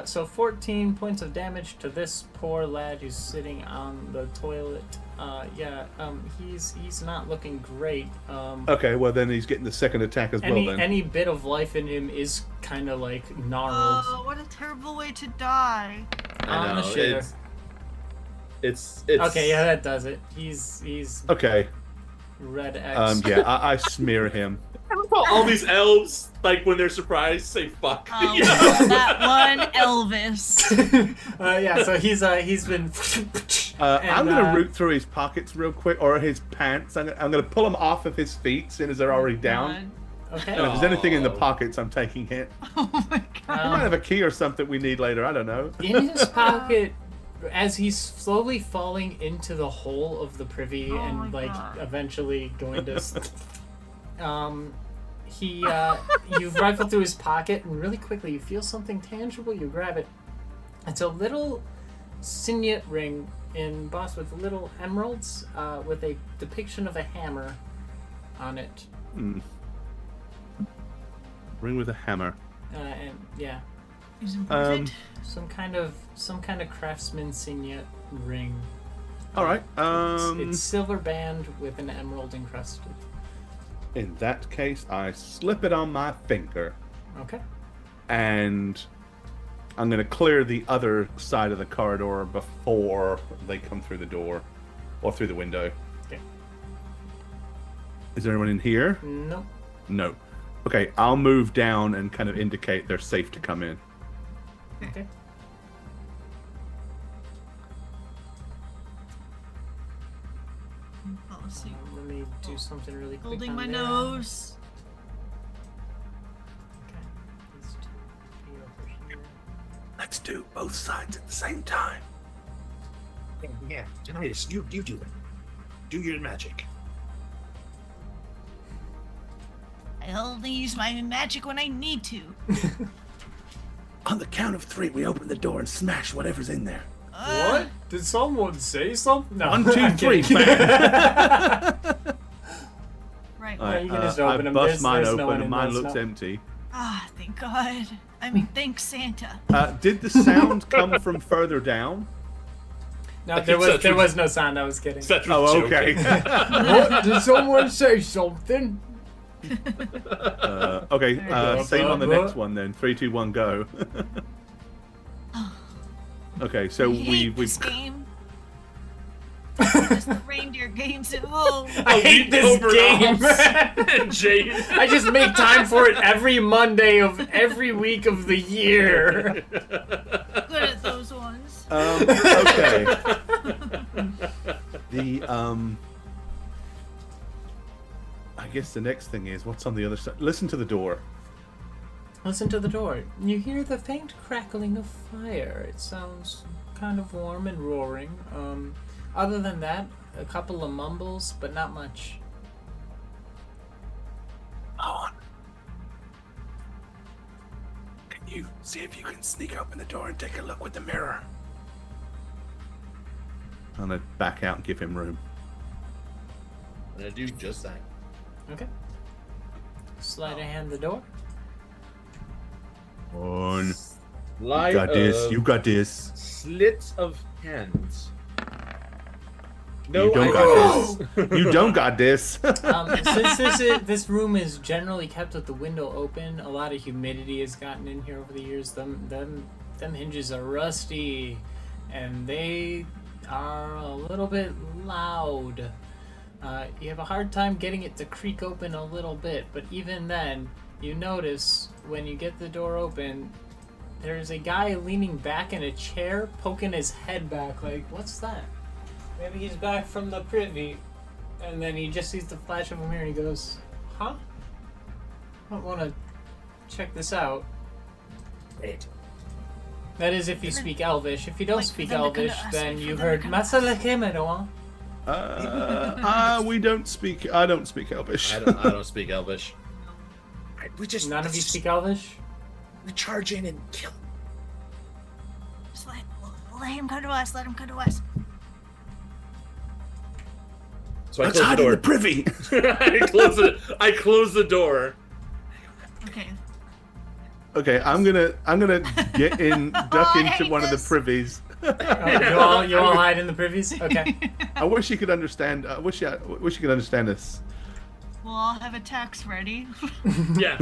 So 14 points of damage to this poor lad who's sitting on the toilet. He's not looking great. okay, well then he's getting the second attack as well. Then Any bit of life in him is kind of like gnarled. Oh, what a terrible way to die. On the shitter. It's Okay, yeah, that does it. He's okay, red X. yeah, I smear him. all these elves, like when they're surprised, say fuck. Oh, You know? that one Elvis. So he's been. I'm gonna root through his pockets real quick, or his pants. I'm gonna pull them off of his feet, seeing as they're already down. Okay. And if there's anything in the Oh. pockets, I'm taking it. Oh my god. He might have a key or something we need later. I don't know. In his pocket, as he's slowly falling into the hole of the privy Oh and my like God. eventually going to you rifle through his pocket and really quickly you feel something tangible. You grab it. It's a little signet ring embossed with little emeralds with a depiction of a hammer. on it. Ring with a hammer. And yeah, It's important. some kind of craftsman signet ring. All right. It's silver band with an emerald encrusted. In that case, I slip it on my finger, Okay. and I'm going to clear the other side of the corridor before they come through the door or through the window. Okay. Is there anyone in here? Nope. No. Okay, I'll move down and kind of indicate they're safe to come in. Okay. Oh, let's see. Let me do something really quick. Holding on my there. nose. Okay. These two be over here. Let's do both sides at the same time. Yeah, Tinnitus, you do it. Do your magic. I only use my magic when I need to. On the count of 3, we open the door and smash whatever's in there. What? Did someone say something? No. 1, 2, I'm 3, kidding. bam! Right. Alright, you can just open I them. bust There's mine no open one and in mine those, looks no. empty. Ah, thank God. I mean, thanks, Santa. Did the sound come from further down? No, there was no sound. I was kidding. Such a Oh, joke. okay. What? Did someone say something? Okay, There you go. same on the next one then. 3, 2, 1, go. Okay, so I hate this we've game. Just the reindeer games at home. I hate this game. Jade. I just make time for it every Monday of every week of the year. Good at those ones. okay. I guess the next thing is what's on the other side. Listen to the door. Listen to the door. You hear the faint crackling of fire. It sounds kind of warm and roaring. Other than that, a couple of mumbles, but not much. On. Can you see if you can sneak open the door and take a look with the mirror? I'm gonna back out and give him room. I'm gonna do just that. Okay. Sleight of hand the door. On. Light You got this. of You got this. Slits of hands. No, You don't I got this. You don't got this. Since this room is generally kept with the window open, a lot of humidity has gotten in here over the years. Them hinges are rusty, and they are a little bit loud. You have a hard time getting it to creak open a little bit, but even then, you notice when you get the door open, there's a guy leaning back in a chair, poking his head back like, what's that? Maybe he's back from the privy, and then he just sees the flash of a mirror and he goes, huh? I want to check this out. Wait. That is if you speak Elvish. If you don't Wait for speak them to come to Elvish, us. then Wait for you them to heard come to us. Masala Kemeroa. We don't speak. I don't speak Elvish. I don't speak Elvish. We just None of you speak Elvish? We charge in and kill. Just let him come to us. Let him come to us. So I Let's close hide the in door. the privy. I close the door. Okay. Okay, I'm gonna get in, duck I into hate one of the this. privies. Oh, you all hide in the privies? Okay. I wish you could understand. I wish you could understand this. We'll all have attacks ready. Yeah.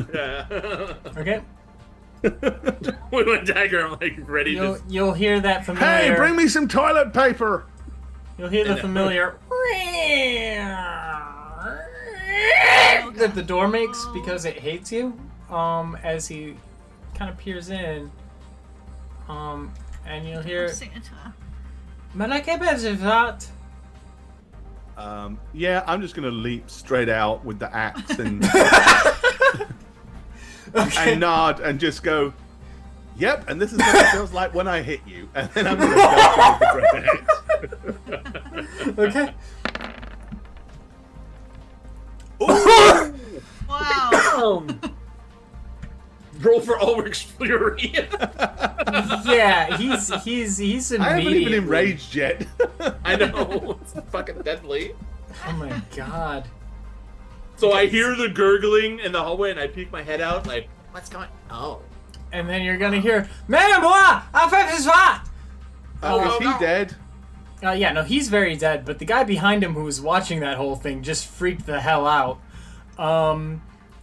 Okay. With my dagger, I'm like ready to. You'll hear that familiar. Hey, bring me some toilet paper. You'll hear the familiar that the door makes because it hates you. As he kind of peers in. And you'll hear. Santa. Malakebezivrat. Yeah, I'm just gonna leap straight out with the axe and and nod and just go. Yep, and this is what it feels like when I hit you, and then I'm gonna go for the grenade. Okay. Ooh! Wow. Roll for Ulrich's Fury. Yeah, he's immediately. I haven't even enraged yet. I know. It's fucking deadly. Oh my god. So I hear the gurgling in the hallway, and I peek my head out, like, what's going? Oh. And then you're gonna hear, "Mais moi, en fait, c'est ça." Is he dead? Yeah, no, he's very dead. But the guy behind him who was watching that whole thing just freaked the hell out.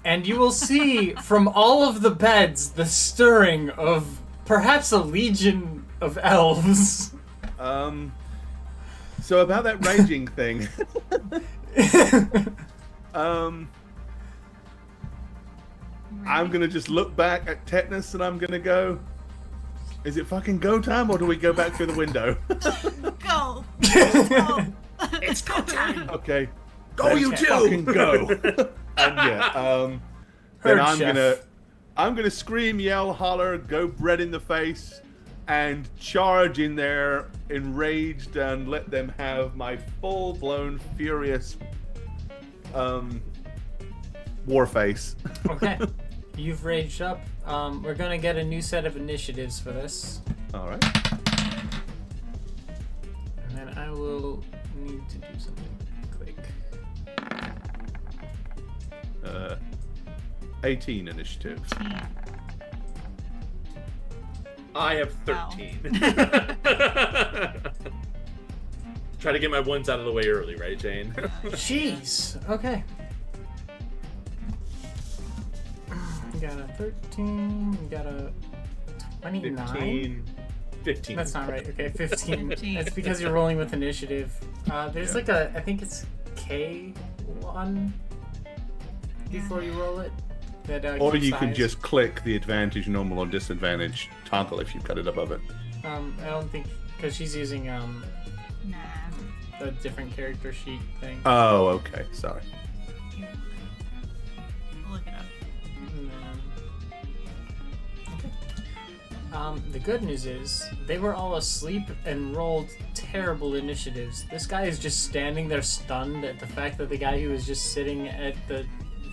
And you will see from all of the beds the stirring of perhaps a legion of elves. So about that raging thing. I'm gonna just look back at Tetanus and I'm gonna go, is it fucking go time or do we go back through the window? Go. Go. It's go time. Okay. Go, you two! Fucking go. And yeah, then I'm gonna scream, yell, holler, go bread in the face, and charge in there, enraged, and let them have my full-blown furious war face. Okay. You've raged up. We're gonna get a new set of initiatives for this. All right. And then I will need to do something quick. 18 initiative. I have 13. Try to get my ones out of the way early, right, Jane? Jeez. Okay. You got a 13. You got a 29. 15. That's not right. Okay, 15. 15. It's because you're rolling with initiative. There's like I think it's K1 before you roll it. That, Or keeps you the can highest. just click the advantage, normal, or disadvantage toggle if you've got it above it. I don't think because she's using Nah. a different character sheet thing. Oh, okay. Sorry. I'll look it up. Okay. The good news is they were all asleep and rolled terrible initiatives. This guy is just standing there stunned at the fact that the guy who was just sitting at the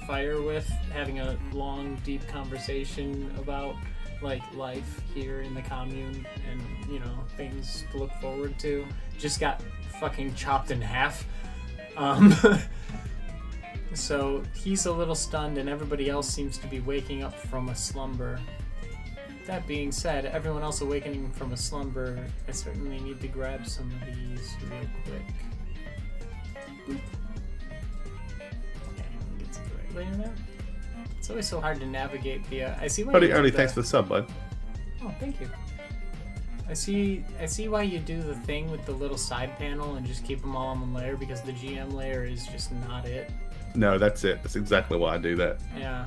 fire with having a long, deep conversation about like life here in the commune and things to look forward to just got fucking chopped in half. So he's a little stunned and everybody else seems to be waking up from a slumber. That being said, everyone else awakening from a slumber, I certainly need to grab some of these real quick. Boop. Okay, get to the right layer now. It's always so hard to navigate the. I see why. Buddy, you do only the- thanks for the sub, bud. Oh, thank you. I see why you do the thing with the little side panel and just keep them all on one layer because the GM layer is just not it. No, that's it. That's exactly why I do that. Yeah.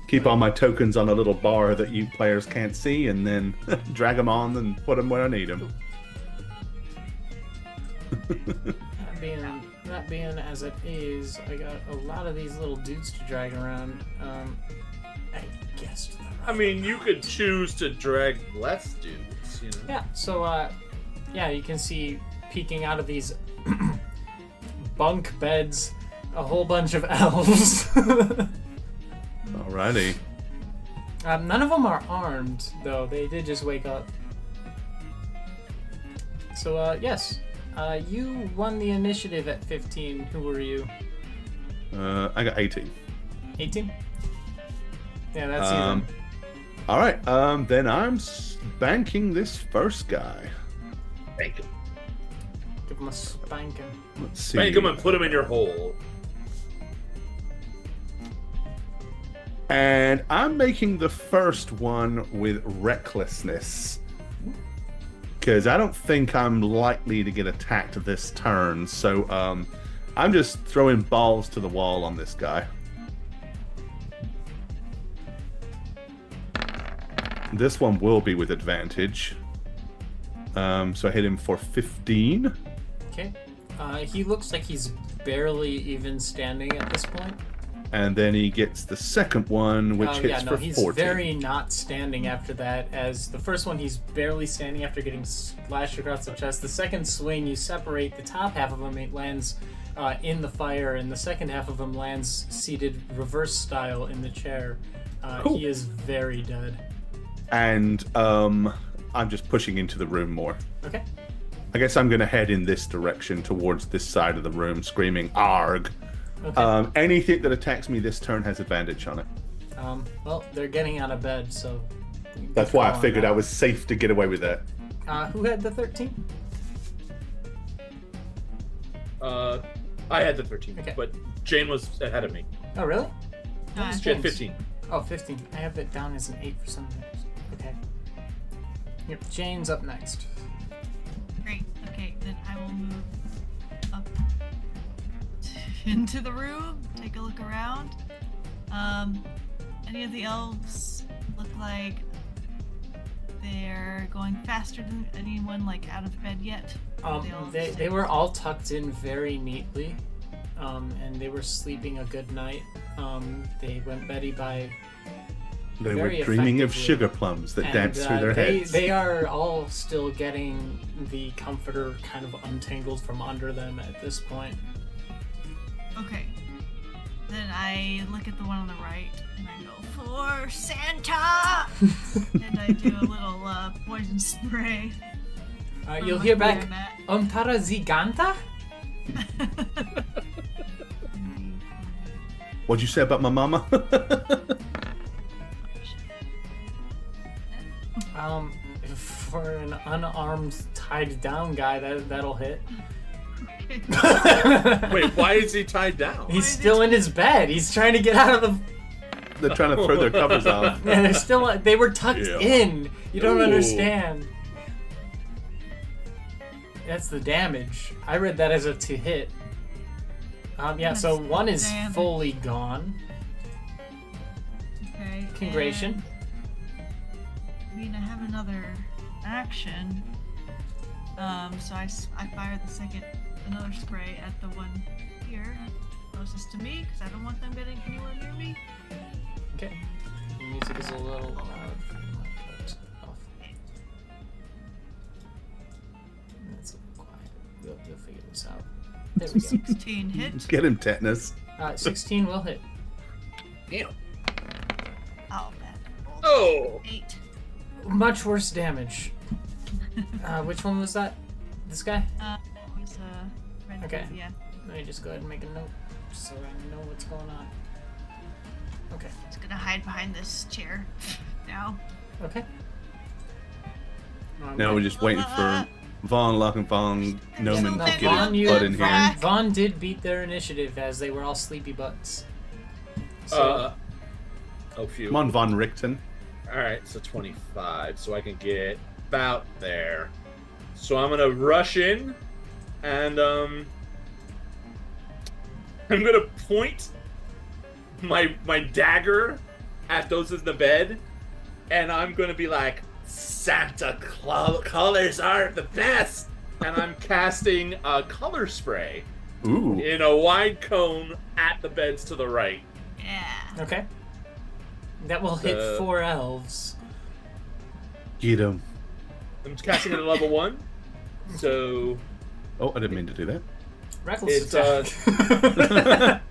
Keep all my tokens on a little bar that you players can't see, and then drag them on and put them where I need them. That being as it is, I got a lot of these little dudes to drag around. I guessed. I mean, you could choose to drag less dudes, you know? Yeah, so, you can see peeking out of these bunk beds a whole bunch of elves. Alrighty. None of them are armed, though. They did just wake up. So, yes. You won the initiative at 15. Who were you? I got 18. 18? Yeah, that's even. Alright, then I'm spanking this first guy. Spank him. Give him a spanking. Let's see. Spank him and put him in your hole. And I'm making the first one with recklessness. Because I don't think I'm likely to get attacked this turn. So I'm just throwing balls to the wall on this guy. This one will be with advantage. So I hit him for 15. Okay. He looks like he's barely even standing at this point. And then he gets the second one, which hits for he's 14. very not standing after that. As the first one, he's barely standing after getting slashed across the chest. The second swing, you separate. The top half of him, it lands in the fire, and the second half of him lands seated reverse style in the chair. Cool. He is very dead. And I'm just pushing into the room more. Okay. I guess I'm going to head in this direction towards this side of the room, screaming, "Arg!" Okay. Anything that attacks me this turn has advantage on it. Well, they're getting out of bed, so. That's why I figured I was safe to get away with that. Who had the 13? I had the 13, Okay. but Jane was ahead of me. Oh, really? Nice. She had 15. Oh, 15. I have it down as an 8 for some reason. Okay. Yep, Jane's up next. Great. Okay, then I will move up into the room, take a look around. Any of the elves look like they're going faster than anyone like out of bed yet? They were all tucked in very neatly, and they were sleeping a good night. They went Betty by. They were Very dreaming of effectively. sugar plums that danced through their heads. They are all still getting the comforter kind of untangled from under them at this point. Okay. Then I look at the one on the right and I go, for Santa! And I do a little poison spray. You'll from hear where back, I'm at. Tara Ziganta? What'd you say about my mama? For an unarmed, tied down guy, that'll hit. Wait, why is he tied down? He's still in his bed. He's trying to get out of the. They're trying to throw their covers off. Yeah, they're still. They were tucked Yeah. in. You don't Ooh. understand. That's the damage. I read that as a to hit. Yeah. So That's one is damage. fully gone. Okay. Congration. I mean, I have another action. So I fire another spray at the one here, closest to me, because I don't want them getting anywhere near me. Okay. The music is a little loud. I might put it off. That's a little quiet. You'll figure this out. There we go. 16 hit. Get him, tetanus. 16 will hit. Damn. Oh, man. Oh! 8. Much worse damage. Which one was that? This guy? It was red. Okay. Yeah. Let me just go ahead and make a note so I know what's going on. Okay. Just gonna hide behind this chair now. Okay. Now we're just waiting for Vaughn, Locke, and Vaughn Noman No, to get Vaughn, his you- butt in here. Vaughn did beat their initiative as they were all sleepy butts. So, Oh, phew. Come on, Von Richten. Alright, so 25. So I can get about there. So I'm gonna rush in and I'm gonna point my dagger at those in the bed, and I'm gonna be like, Santa colors are the best! And I'm casting a color spray Ooh. in a wide cone at the beds to the right. Yeah. okay. That will hit 4 elves. Get him. I'm casting it at level 1. So Oh, I didn't mean to do that. Reckless It's, attack.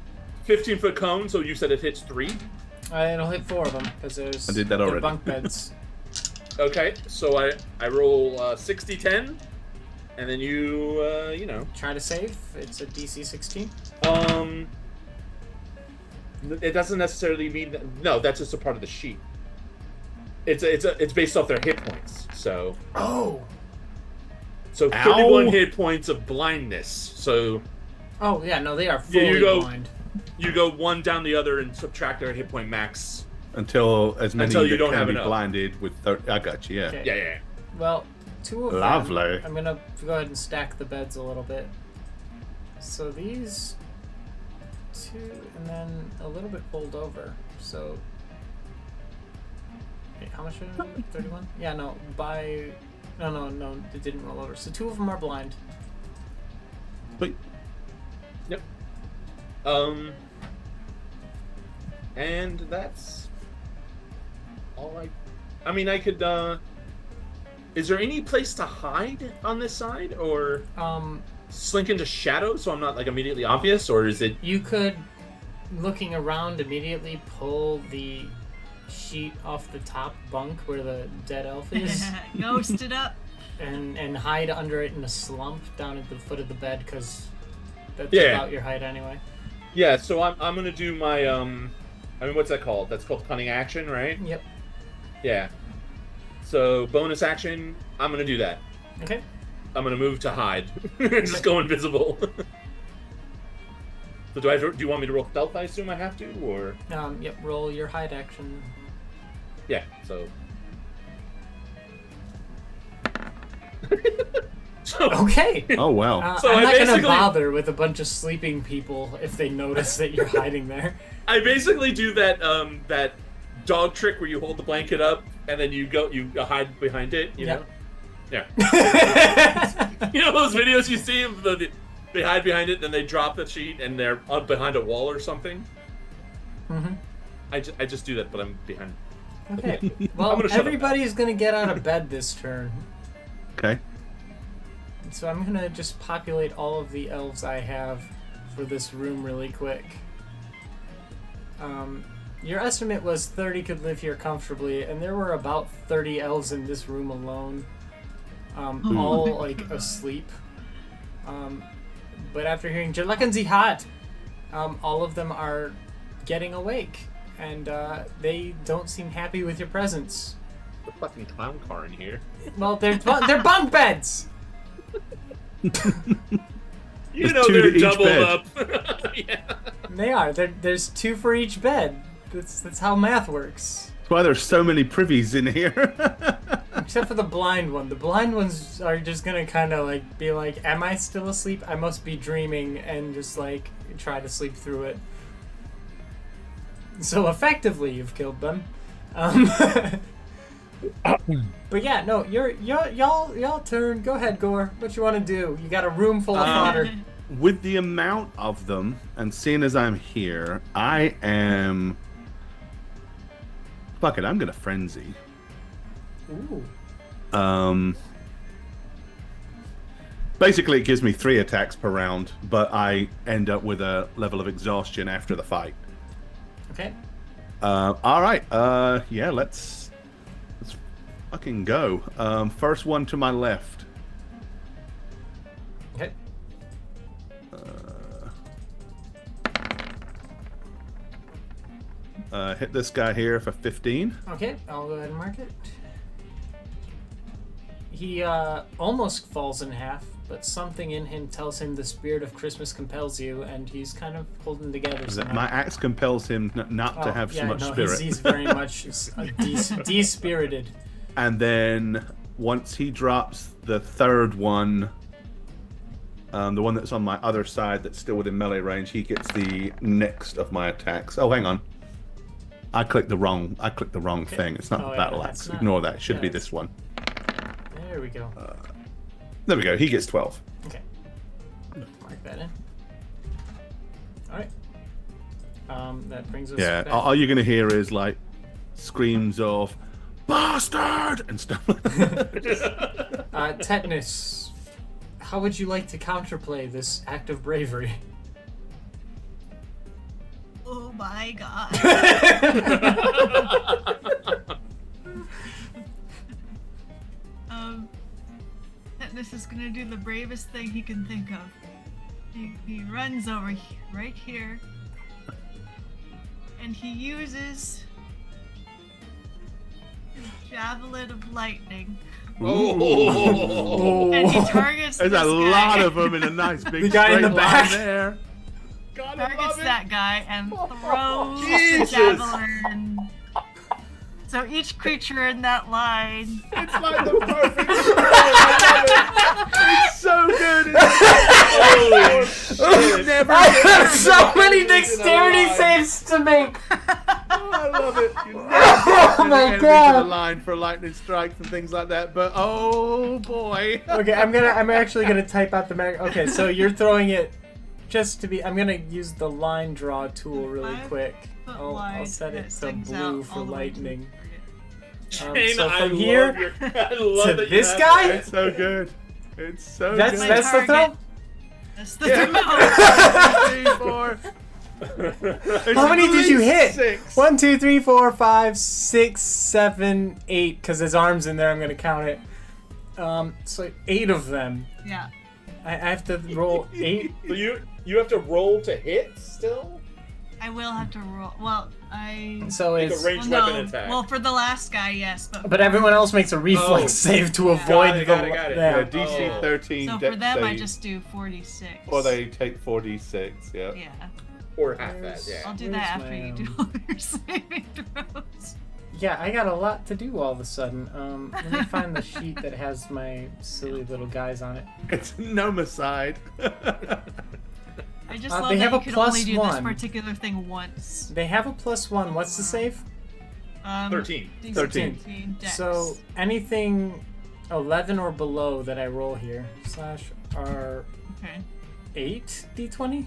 15-foot cone, so you said it hits 3. It'll hit 4 of them because there's I did that they're already. bunk beds. Okay, so I roll 60-10, and then you know. Try to save. It's a DC 16. It doesn't necessarily mean that. No, that's just a part of the sheet. It's based off their hit points. So Oh. 31 Ow. hit points of blindness. So Oh yeah, no, they are Yeah, fully you go- blind. you go one down the other and subtract their hit point max. Until as many Until you that don't can have be enough. blinded with 30. I got you, yeah. Okay. Yeah. Well, 2 of Lovely. them. I'm gonna go ahead and stack the beds a little bit. So these 2, and then a little bit pulled over. So, wait, how much did I do? 31? Yeah, no. No, it didn't roll over. So 2 of them are blind. But And that's all I mean, I could, is there any place to hide on this side, or slink into shadow so I'm not, like, immediately obvious, or is it... You could, looking around, immediately pull the sheet off the top bunk where the dead elf is. Ghosted up. and hide under it in a slump down at the foot of the bed because that's Yeah. about your height anyway. Yeah, so I'm gonna do my I mean, what's that called? That's called cunning action, right? Yep. Yeah. So bonus action, I'm gonna do that. Okay. I'm gonna move to hide. Just go invisible. So do you want me to roll stealth? I assume I have to, or Yep. Roll your hide action. yeah. So. Okay. Oh wow. So I'm I not gonna basically- bother with a bunch of sleeping people if they notice that you're hiding there. I basically do that that dog trick where you hold the blanket up and then you hide behind it. You know. Yeah. You know those videos you see of they hide behind it, then they drop the sheet and they're up behind a wall or something. Mm-hmm. I just do that, but I'm behind. Okay. I'm Well, gonna shut up everybody's gonna get out of bed this turn, Okay. so I'm gonna just populate all of the elves I have for this room really quick. Your estimate was 30 could live here comfortably, and there were about 30 elves in this room alone, all like asleep. But after hearing "Jerlaken Sie hat," all of them are getting awake, and they don't seem happy with your presence. The fucking clown car in here. Well, they're bunk beds. You There's know 2 to they're each doubled bed. up. Yeah. They are. There's 2 for each bed. That's how math works. That's why there's so many privies in here. Except for the blind one. The blind ones are just gonna kind of like be like, "Am I still asleep? I must be dreaming," and just like try to sleep through it. So effectively, you've killed them. But yeah, no, y'all turn. Go ahead, Gore. What you want to do? You got a room full of fodder. With the amount of them, and seeing as I'm here, I am. Fuck it, I'm gonna frenzy. Ooh. Basically, it gives me 3 attacks per round, but I end up with a level of exhaustion after the fight. Okay. All right. Yeah, let's fucking go. First one to my left. Okay. Hit this guy here for 15. Okay, I'll go ahead and mark it. He almost falls in half, but something in him tells him the spirit of Christmas compels you, and he's kind of holding together. somehow. My axe compels him not to have so much spirit. He's very much de-spirited. And then once he drops the third one, the one that's on my other side that's still within melee range, he gets the next of my attacks. Oh, hang on. I clicked the wrong thing. It's not Oh, the yeah, battle that's axe. not- Ignore that. It should yeah, be it's- this one. There we go. There we go. He gets 12. Okay. Mark that in. Alright. That brings us Yeah. back. All you're gonna hear is like screams of "bastard" and stuff like that. Tetanus, how would you like to counterplay this act of bravery? Oh my god. Tetanus is gonna do the bravest thing he can think of. He runs over right here, and he uses his javelin of lightning, Ooh. and he targets There's this a guy. lot of them in a nice big The guy in the straight back. line there. God, I Targets love it. that guy and throws Jesus. the javelin. So each creature in that line. It's like the perfect It's so good. Holy shit. I have so many dexterity saves to make! I love it. You never Oh get my an enemy God. to the line for lightning strikes and things like that, but oh boy. Okay, I'm actually gonna type out the okay, so you're throwing it just to be. I'm gonna use the line draw tool really 5 quick. foot I'll wide set it that to stings blue out for all the way to the lightning. target. Shane, So I from love here I love to that you this have guy? that. It's so good. It's so That's good. that's the target. throw. That's the Yeah. throw. 3, 4. How many did you hit? 6. 1, 2, 3, 4, 5, 6, 7, 8. Because his arm's in there, I'm gonna count it. So 8 of them. Yeah. I have to roll 8. So you have to roll to hit still? I will have to roll. Well, So Make a it's. ranged well, weapon no. attack. Well, for the last guy, yes, But everyone else makes a reflex Oh. save to avoid Got the. it. Yeah, Yeah. DC Oh. 13 So dex for them, I save, just do 46. or they take 4d6. Yeah. Yeah, Or half that, yeah. I'll do Where's that after my, you do all your saving throws. Yeah, I got a lot to do all of a sudden. Let me find the sheet that has my silly little guys on it. It's nomicide. I just They love that have you a can plus only do 1. this particular thing once. They have a +1. What's the save? 13. DC 13. 13 dex. So anything 11 or below that I roll here /R8 Okay. d20.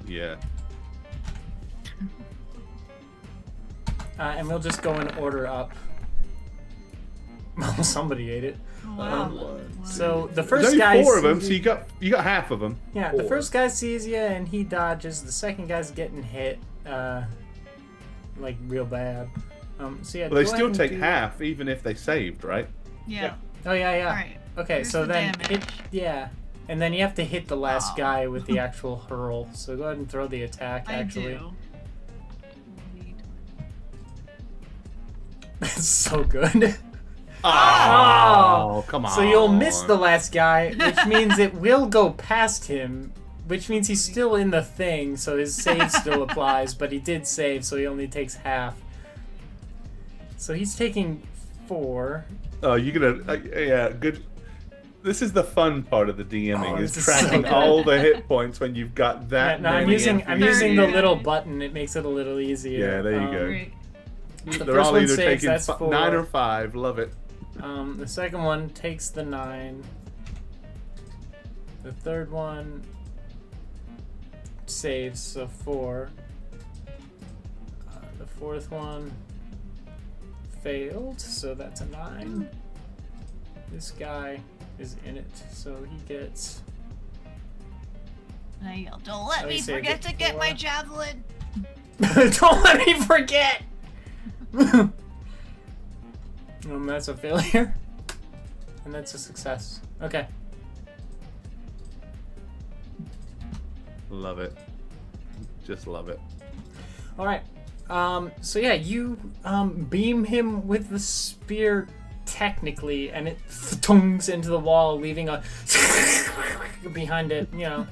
Yeah. And we'll just go in order up. Well, somebody ate it. Wow. So the There's first only guy 4 of them, sees so you got half of them. Yeah, the 4. first guy sees you and he dodges. The second guy's getting hit, like real bad. So yeah, Well, they go still ahead and take do- half, even if they saved, right? Yeah. Oh yeah, yeah. All right. Okay, Here's so the then damage. yeah, and then you have to hit the last Oh. guy with the actual hurl. So go ahead and throw the attack. Actually, I do. that's so good. Oh, come on. So you'll miss the last guy, which means it will go past him, which means he's still in the thing, so his save still applies, but he did save, so he only takes half. So he's taking 4. Oh, you're gonna. Yeah, good. This is the fun part of the DMing, Oh, is this is so tracking good. all the hit points when you've got that No, I'm many. using the Very little good. button. It makes it a little easier. Yeah, there you go. Great. The They're first all one either saves, taking that's 4. 9 or 5. Love it. The second one takes the 9. The third one saves, so 4. The fourth one failed, so that's a 9. This guy is in it, so he gets. I yell, don't let Oh, me you saved forget it to get my for- javelin. Don't let me forget! That's a failure. And that's a success. Okay. Love it. Just love it. Alright. So yeah, you beam him with the spear technically, and it tongues into the wall, leaving a behind it, you know.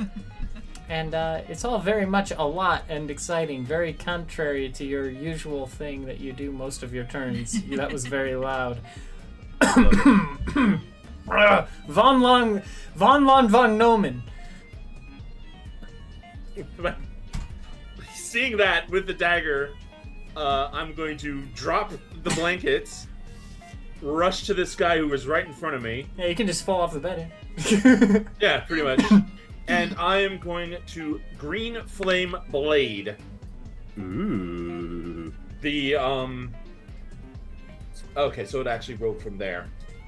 And it's all very much a lot and exciting, very contrary to your usual thing that you do most of your turns. That was very loud. Von Nomen. Seeing that with the dagger, I'm going to drop the blankets, rush to this guy who was right in front of me. Yeah, you can just fall off the bed. Eh? Yeah, pretty much. And I am going to green flame blade. Ooh. The Okay, so it actually rolled from there.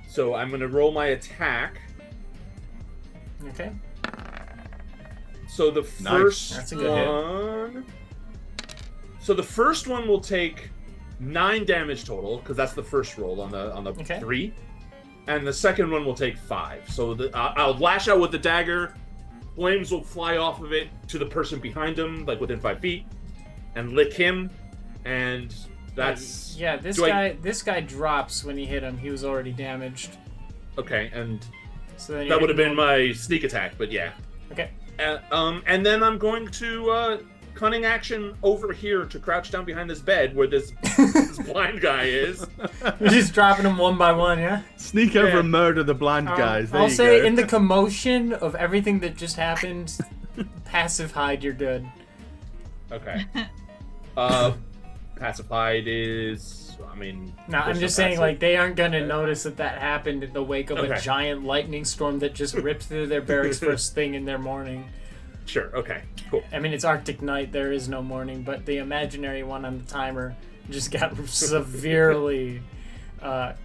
So I'm going to roll my attack. Okay. So the Nice. first That's a good hit. one. So the first one will take 9 damage total because that's the first roll on the Okay. 3, and the second one will take 5. So I'll lash out with the dagger. Flames will fly off of it to the person behind him, like within 5 feet, and lick him. And that's Yeah, this Do I- guy this guy drops when you hit him. He was already damaged. okay. And So then that would have been my sneak attack, but yeah. Okay. And then I'm going to cunning action over here to crouch down behind this bed where this blind guy is. You're just dropping them one by one, yeah? Sneak over Yeah. and murder the blind guys. There I'll you say go. in the commotion of everything that just happened, passive hide, you're good. Okay. Passive hide is, I mean. No, I'm there's just no saying, passive. like, they aren't gonna Okay. notice that happened in the wake of a Okay. giant lightning storm that just ripped through their barracks first thing in their morning. Sure. Okay. Cool. I mean, it's Arctic night, there is no morning, but the imaginary one on the timer just got severely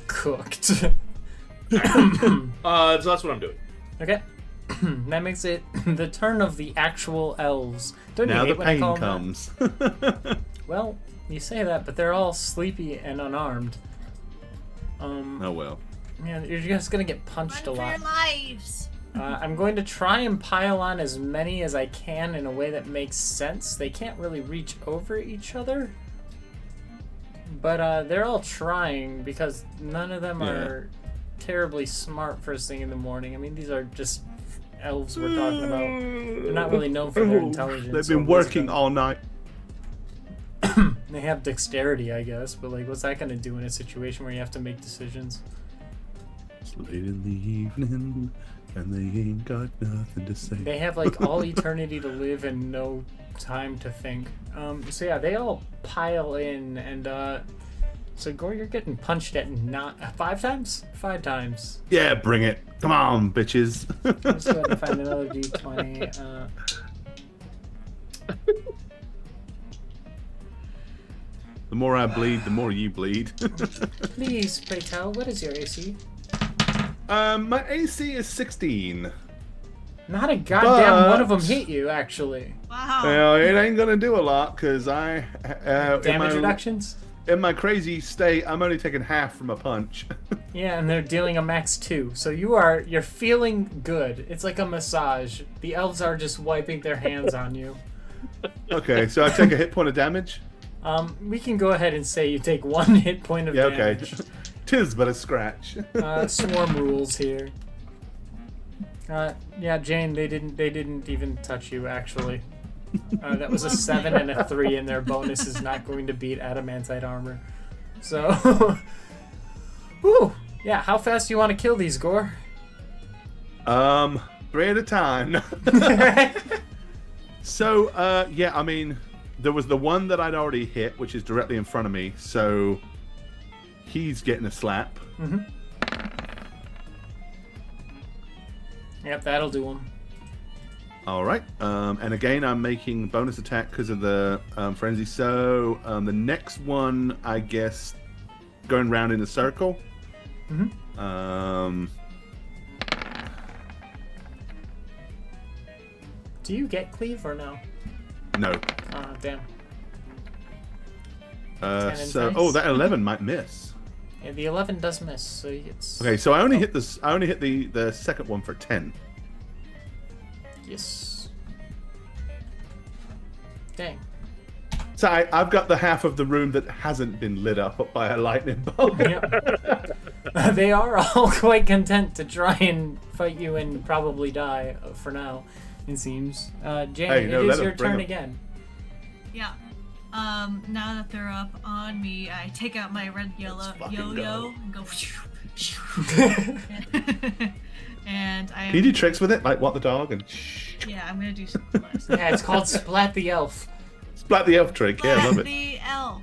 cooked. So that's what I'm doing. Okay. That makes it the turn of the actual elves. Don't Now you the hate when I pain call them that? comes. Well, you say that, but they're all sleepy and unarmed. Oh well. Yeah, you're just gonna get punched Run a for lot. your lives. I'm going to try and pile on as many as I can in a way that makes sense. They can't really reach over each other. But they're all trying because none of them are terribly smart first thing in the morning. I mean, these are just elves we're talking about. They're not really known for their intelligence. They've been working all night. They have dexterity, I guess, but like, what's that going to do in a situation where you have to make decisions? It's late in the evening, and they ain't got nothing to say. They have like all eternity to live and no time to think. So yeah, they all pile in, and so Gore, you're getting punched at not 5 times? 5 times. Yeah, bring it. Come on, bitches. Let's go ahead and find another d20. The more I bleed, the more you bleed. Please, pray tell, what is your AC? My AC is 16. Not a goddamn one of them hit you, actually. Wow. Well, it ain't gonna do a lot because Damage reductions? In my crazy state, I'm only taking half from a punch. Yeah, and they're dealing a max 2. So you're feeling good. It's like a massage. The elves are just wiping their hands on you. Okay, so I take a hit point of damage. We can go ahead and say you take 1 hit point of damage. Okay. 'Tis but a scratch. Swarm rules here. Yeah, Jane, they didn't even touch you actually. That was a 7 and a 3, and their bonus is not going to beat adamantite armor. So, whew. Yeah, how fast do you want to kill these, Gore? 3 at a time. So, yeah, I mean, there was the one that I'd already hit, which is directly in front of me, so he's getting a slap. Mm-hmm. Yep, that'll do him. All right. And again, I'm making bonus attack because of the frenzy. So the next one, I guess, going round in a circle. Mm-hmm. Do you get cleave or no? No. Damn. So, that 11 might miss. Yeah, the 11 does miss, so he gets... Okay, so I only hit this. I only hit the second one for 10. Yes. Dang. So I've got the half of the room that hasn't been lit up by a lightning bolt. Yep. They are all quite content to try and fight you and probably die for now, it seems. Jane, it is your turn again. Yeah. Now that they're up on me, I take out my red yellow yo-yo and go. And I. Can you do tricks with it, like what the dog and? Yeah, I'm gonna do something else. Yeah, it's called Splat the Elf. Splat the elf trick. Yeah, I love it. The elf.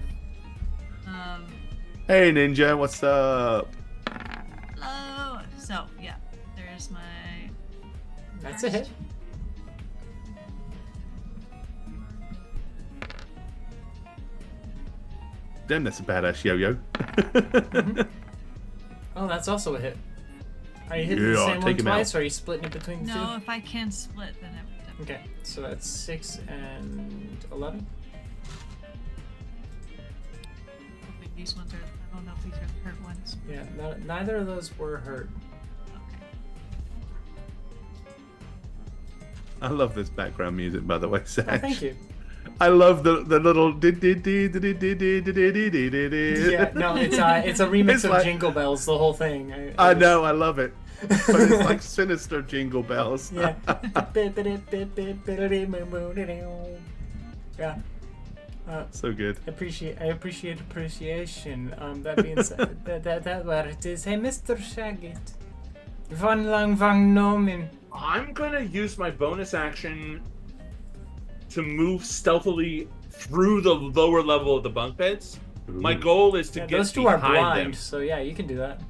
Hey Ninja, what's up? Hello. So yeah, there's my. That's a hit. Damn, that's a badass yo-yo. Mm-hmm. Oh, that's also a hit. Are you hitting the same one twice, or are you splitting it between the two? No, if I can split, then I would. Okay, so that's 6 and 11. These ones are. I don't know if these are the hurt ones. Yeah, neither of those were hurt. Okay. I love this background music, by the way, Satch. Oh, thank you. I love the little. Yeah, no, it's a remix of Jingle Bells, the whole thing. I know, I love it. But it's like sinister Jingle Bells. Yeah. Yeah. So good. I appreciate appreciation. That being said, that what it is. Hey, Mr. Shagget. Van lang van nomen. I'm gonna use my bonus action to move stealthily through the lower level of the bunk beds. Ooh. My goal is to get those two are behind blind, them. so yeah, you can do that.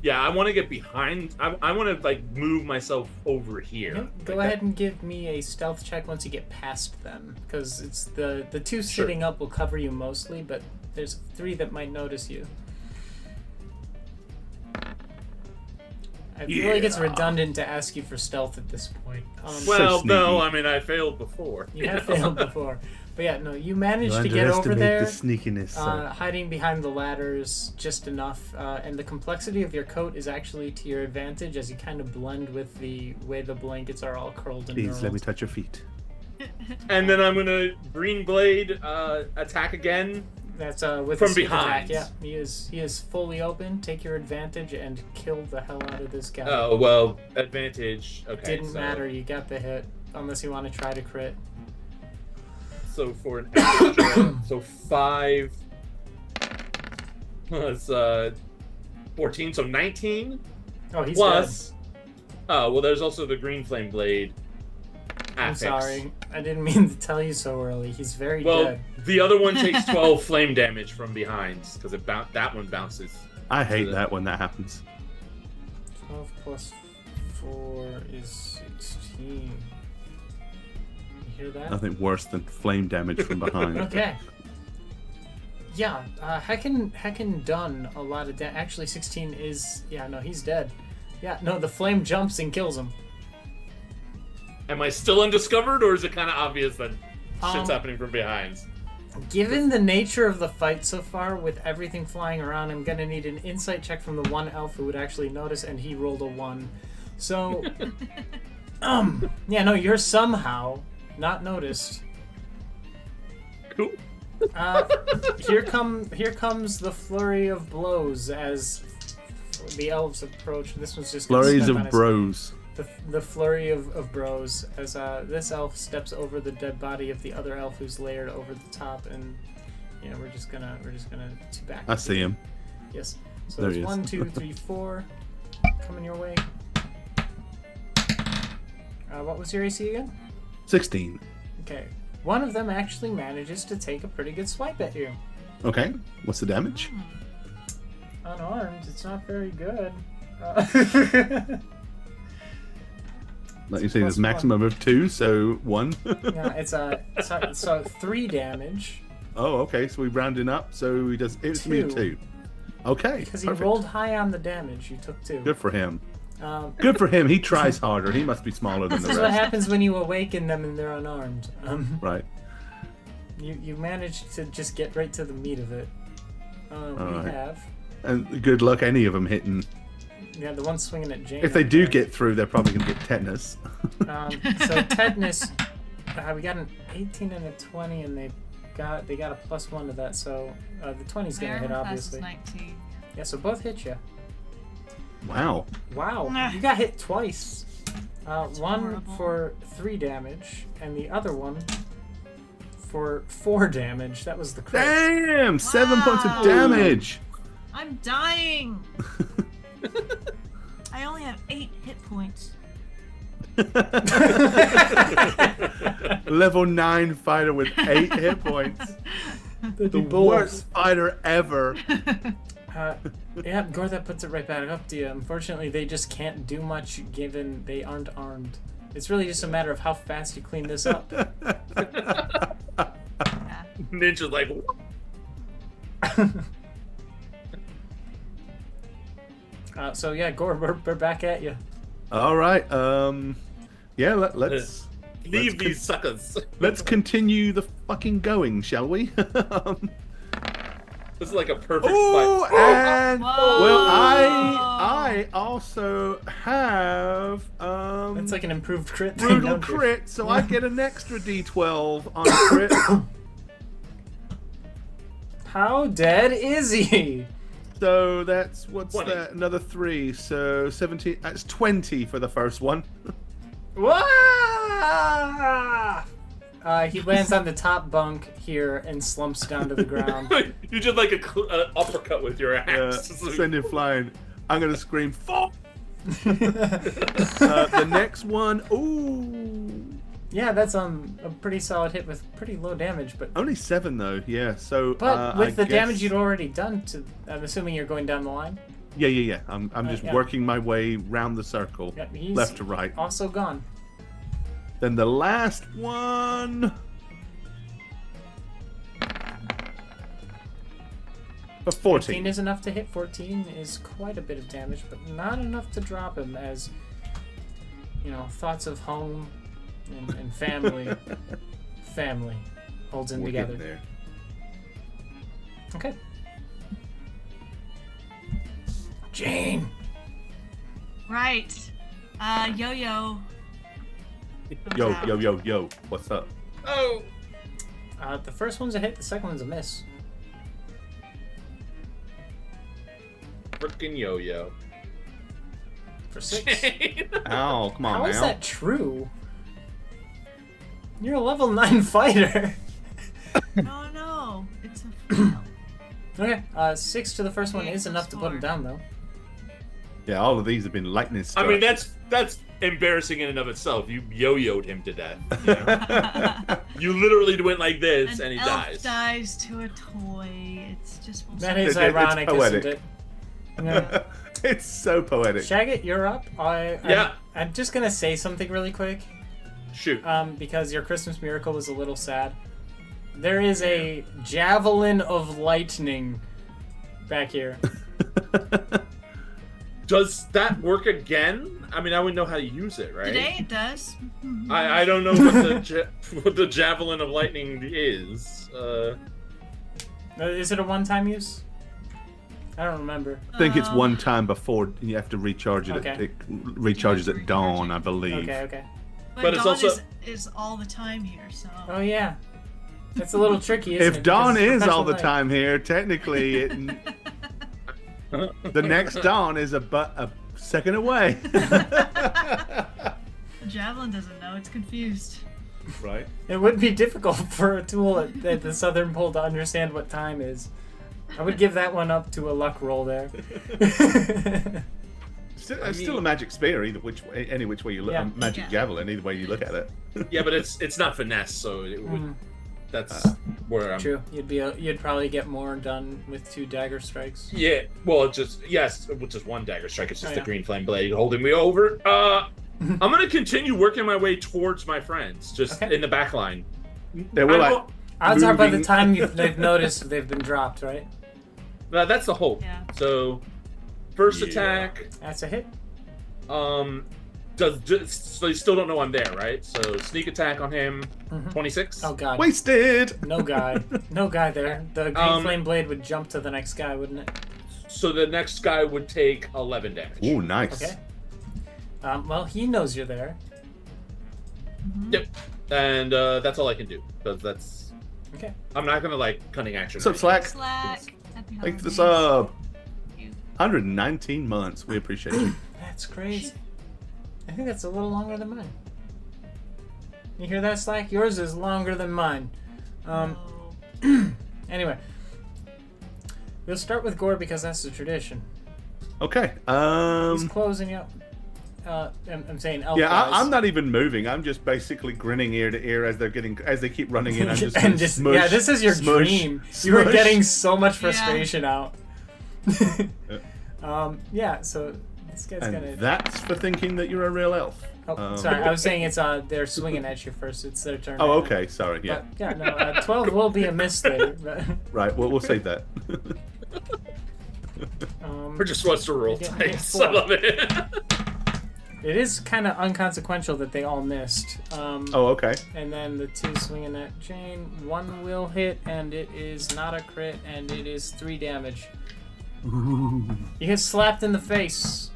Yeah, I want to get behind. I want to like move myself over here. Yeah, go ahead and give me a stealth check once you get past them, because it's the two sitting up will cover you mostly, but there's 3 that might notice you. I feel like it's redundant to ask you for stealth at this point. Well, So no, sneaky. I mean I failed before. You have failed before, But yeah, no, you managed You to get over underestimate there. the sneakiness. Hiding behind the ladders just enough, and the complexity of your coat is actually to your advantage as you kind of blend with the way the blankets are all curled and Please let me knurled. touch your feet. And then I'm gonna green blade attack again. That's with From the sneak behind. attack. Yeah, he is fully open. Take your advantage and kill the hell out of this guy. Oh well, advantage. Okay. Didn't matter. You got the hit, unless you want to try to crit. So for an extra, so 5 plus 14, so 19 Oh, he's plus. Oh well, there's also the green flame blade. dead. I'm affix. sorry. I didn't mean to tell you so early. He's very Well, dead. the other one takes 12 flame damage from behind because that one bounces. I hate that when that happens. 12 plus 4 is 16. You hear that? Nothing worse than flame damage from behind. Okay. Yeah, Heckin done a lot of damage. Actually, 16 is... Yeah, no, he's dead. Yeah, no, the flame jumps and kills him. Am I still undiscovered, or is it kind of obvious that shit's Um, happening from behind? Given the nature of the fight so far, with everything flying around, I'm gonna need an insight check from the one elf who would actually notice, and he rolled a 1. So, yeah, no, you're somehow not noticed. Cool. Here comes the flurry of blows as the elves approach. This one's just gonna Flurries step on of his- bros. The flurry of bros as this elf steps over the dead body of the other elf who's layered over the top, and yeah, we're just gonna two back. I see him. Yes. So There there's he is. 1, 2, 3, 4 coming your way. What was your AC again? 16. Okay. One of them actually manages to take a pretty good swipe at you. Okay. What's the damage? Unarmed, it's not very good. Like you say, Plus there's maximum of 2, so 1. Yeah, it's so 3 damage Oh, okay. So we rounded up. So he does instantly 2. 2. Okay. because he perfect. rolled high on the damage. You took 2. Good for him. Um, Good for him. He tries harder. He must be smaller than this the is what rest. happens when you awaken them and they're unarmed. Right. You managed to just get right to the meat of it. We Alright. have And good luck any of them hitting. the one swinging at Jane. If they over do there. get through, they're probably going to get tetanus. So tetanus, we got an 18 and a 20, and they got a +1 to that. So the 20's gonna hit, Passes obviously. 19. Yeah, so both hit you. Wow. Wow, Nah. you got hit twice. One horrible. for 3 damage, and the other one for 4 damage. That was the crit. Damn! 7 points of Wow. damage. I'm dying. I only have 8 hit points. Level 9 fighter with 8 hit points. The worst fighter ever. Yeah, Gorebad puts it right back up to you. Unfortunately, they just can't do much given they aren't armed. It's really just a matter of how fast you clean this up. Ninja's like, So yeah, Gore, we're back at you. All right. Yeah. Let's leave these suckers. let's continue the fucking going, shall we? This is like a perfect Oh, fight. and Whoa. well, I also have It's like an improved crit. thing, brutal don't you? crit, so I get an extra D12 on crit. How dead is he? So that's what's 20. that? Another 3. So 17. That's 20 for the first one. Wah! He lands on the top bunk here and slumps down to the ground. You did like an uppercut with your axe. Send him flying. I'm gonna scream. Fuck! The next one. Ooh. Yeah, that's a pretty solid hit with pretty low damage, but Only 7 though. Yeah. So. but with I the guess- damage you'd already done to, I'm assuming you're going down the line. Yeah. I'm just yeah. working my way round the circle, Yeah, he's left to right. also gone. Then the last one. For 14. 15 is enough to hit. 14 is quite a bit of damage, but not enough to drop him, as thoughts of home and family. Family. Holds them We're together. getting there. Okay. Jane. Right. Yo-yo. Yo. What's up? Oh, The first one's a hit. The second one's a miss. frickin' yo-yo. For 6. Ow, come on How now. is that true? You're a level 9 fighter. No. It's a fail. Okay. 6 to the first one Okay, is so enough to put him score. down, though. Yeah, all of these have been lightning I struck. mean, that's embarrassing in and of itself. You yo-yoed him to death. You know? You literally went like this, An and he elf dies. to a toy. It's just. That is It's ironic, poetic. isn't it? Yeah. It's so poetic. Shagget, you're up. Yeah. I'm just gonna say something really quick. Shoot. Because your Christmas miracle was a little sad. There is a javelin of lightning back here. Does that work again? I mean, I would know how to use it, right? Today it does. I don't know what the javelin of lightning is. Is it a one-time use? I don't remember. I think it's one time before you have to recharge it. Okay. It recharges at dawn, I believe. Okay. But it's Dawn also- is all the time here, so. Oh yeah. It's a little tricky, isn't it? If dawn Because it's is all the perpetual night. time here, technically, the next dawn is a second away. The javelin doesn't know. It's confused. Right. It would be difficult for a tool at the Southern Pole to understand what time is. I would give that one up to a luck roll there. Still a magic spear, any which way you look. Yeah. A magic javelin, either way you look at it. Yeah, but it's not finesse, so it would. That's where I'm. True. You'd probably get more done with 2 dagger strikes. Yeah. Well, with just one dagger strike. It's just Oh, the yeah. green flame blade holding me over. I'm gonna continue working my way towards my friends, just Okay. in the back line. They were like, Odds are by the moving- time they've noticed they've been dropped, right? That's the hope. Yeah. So, first Yeah. attack. That's a hit. So you still don't know I'm there, right? So sneak attack on him, 26. Oh god. wasted. No guy. No guy there. The green flame blade would jump to the next guy, wouldn't it? So the next guy would take 11 damage. Ooh, nice. Okay. Well, he knows you're there. Yep. And that's all I can do. Because that's. Okay. I'm not gonna cunning action. What's up, Slack? Slack. Happy Thanks for the holidays. sub. 119 months. We appreciate you. That's crazy. I think that's a little longer than mine. You hear that, Slack? Yours is longer than mine. Oh. Anyway. We'll start with Gore because that's the tradition. Okay. He's closing up. I'm saying elf Yeah, guys. I'm not even moving. I'm just basically grinning ear to ear as they keep running in. I'm just, and just smush, yeah, this is your smush, dream. You were smush. getting so much frustration out. Yeah, so this guy's And gonna. that's for thinking that you're a real elf. Oh, sorry, I was saying it's they're swinging at you first. It's their turn. Oh, right now. okay. Sorry. Yeah. But, yeah, no, 12 will be a miss there. But, Right. Well, we'll save that. Or just wants to roll you get dice. 4. I love it. It is kind of unconsequential that they all missed. Oh, okay. And then the 2 swinging at Jane. 1 will hit, and it is not a crit, and it is 3 damage. Ooh. You get slapped in the face.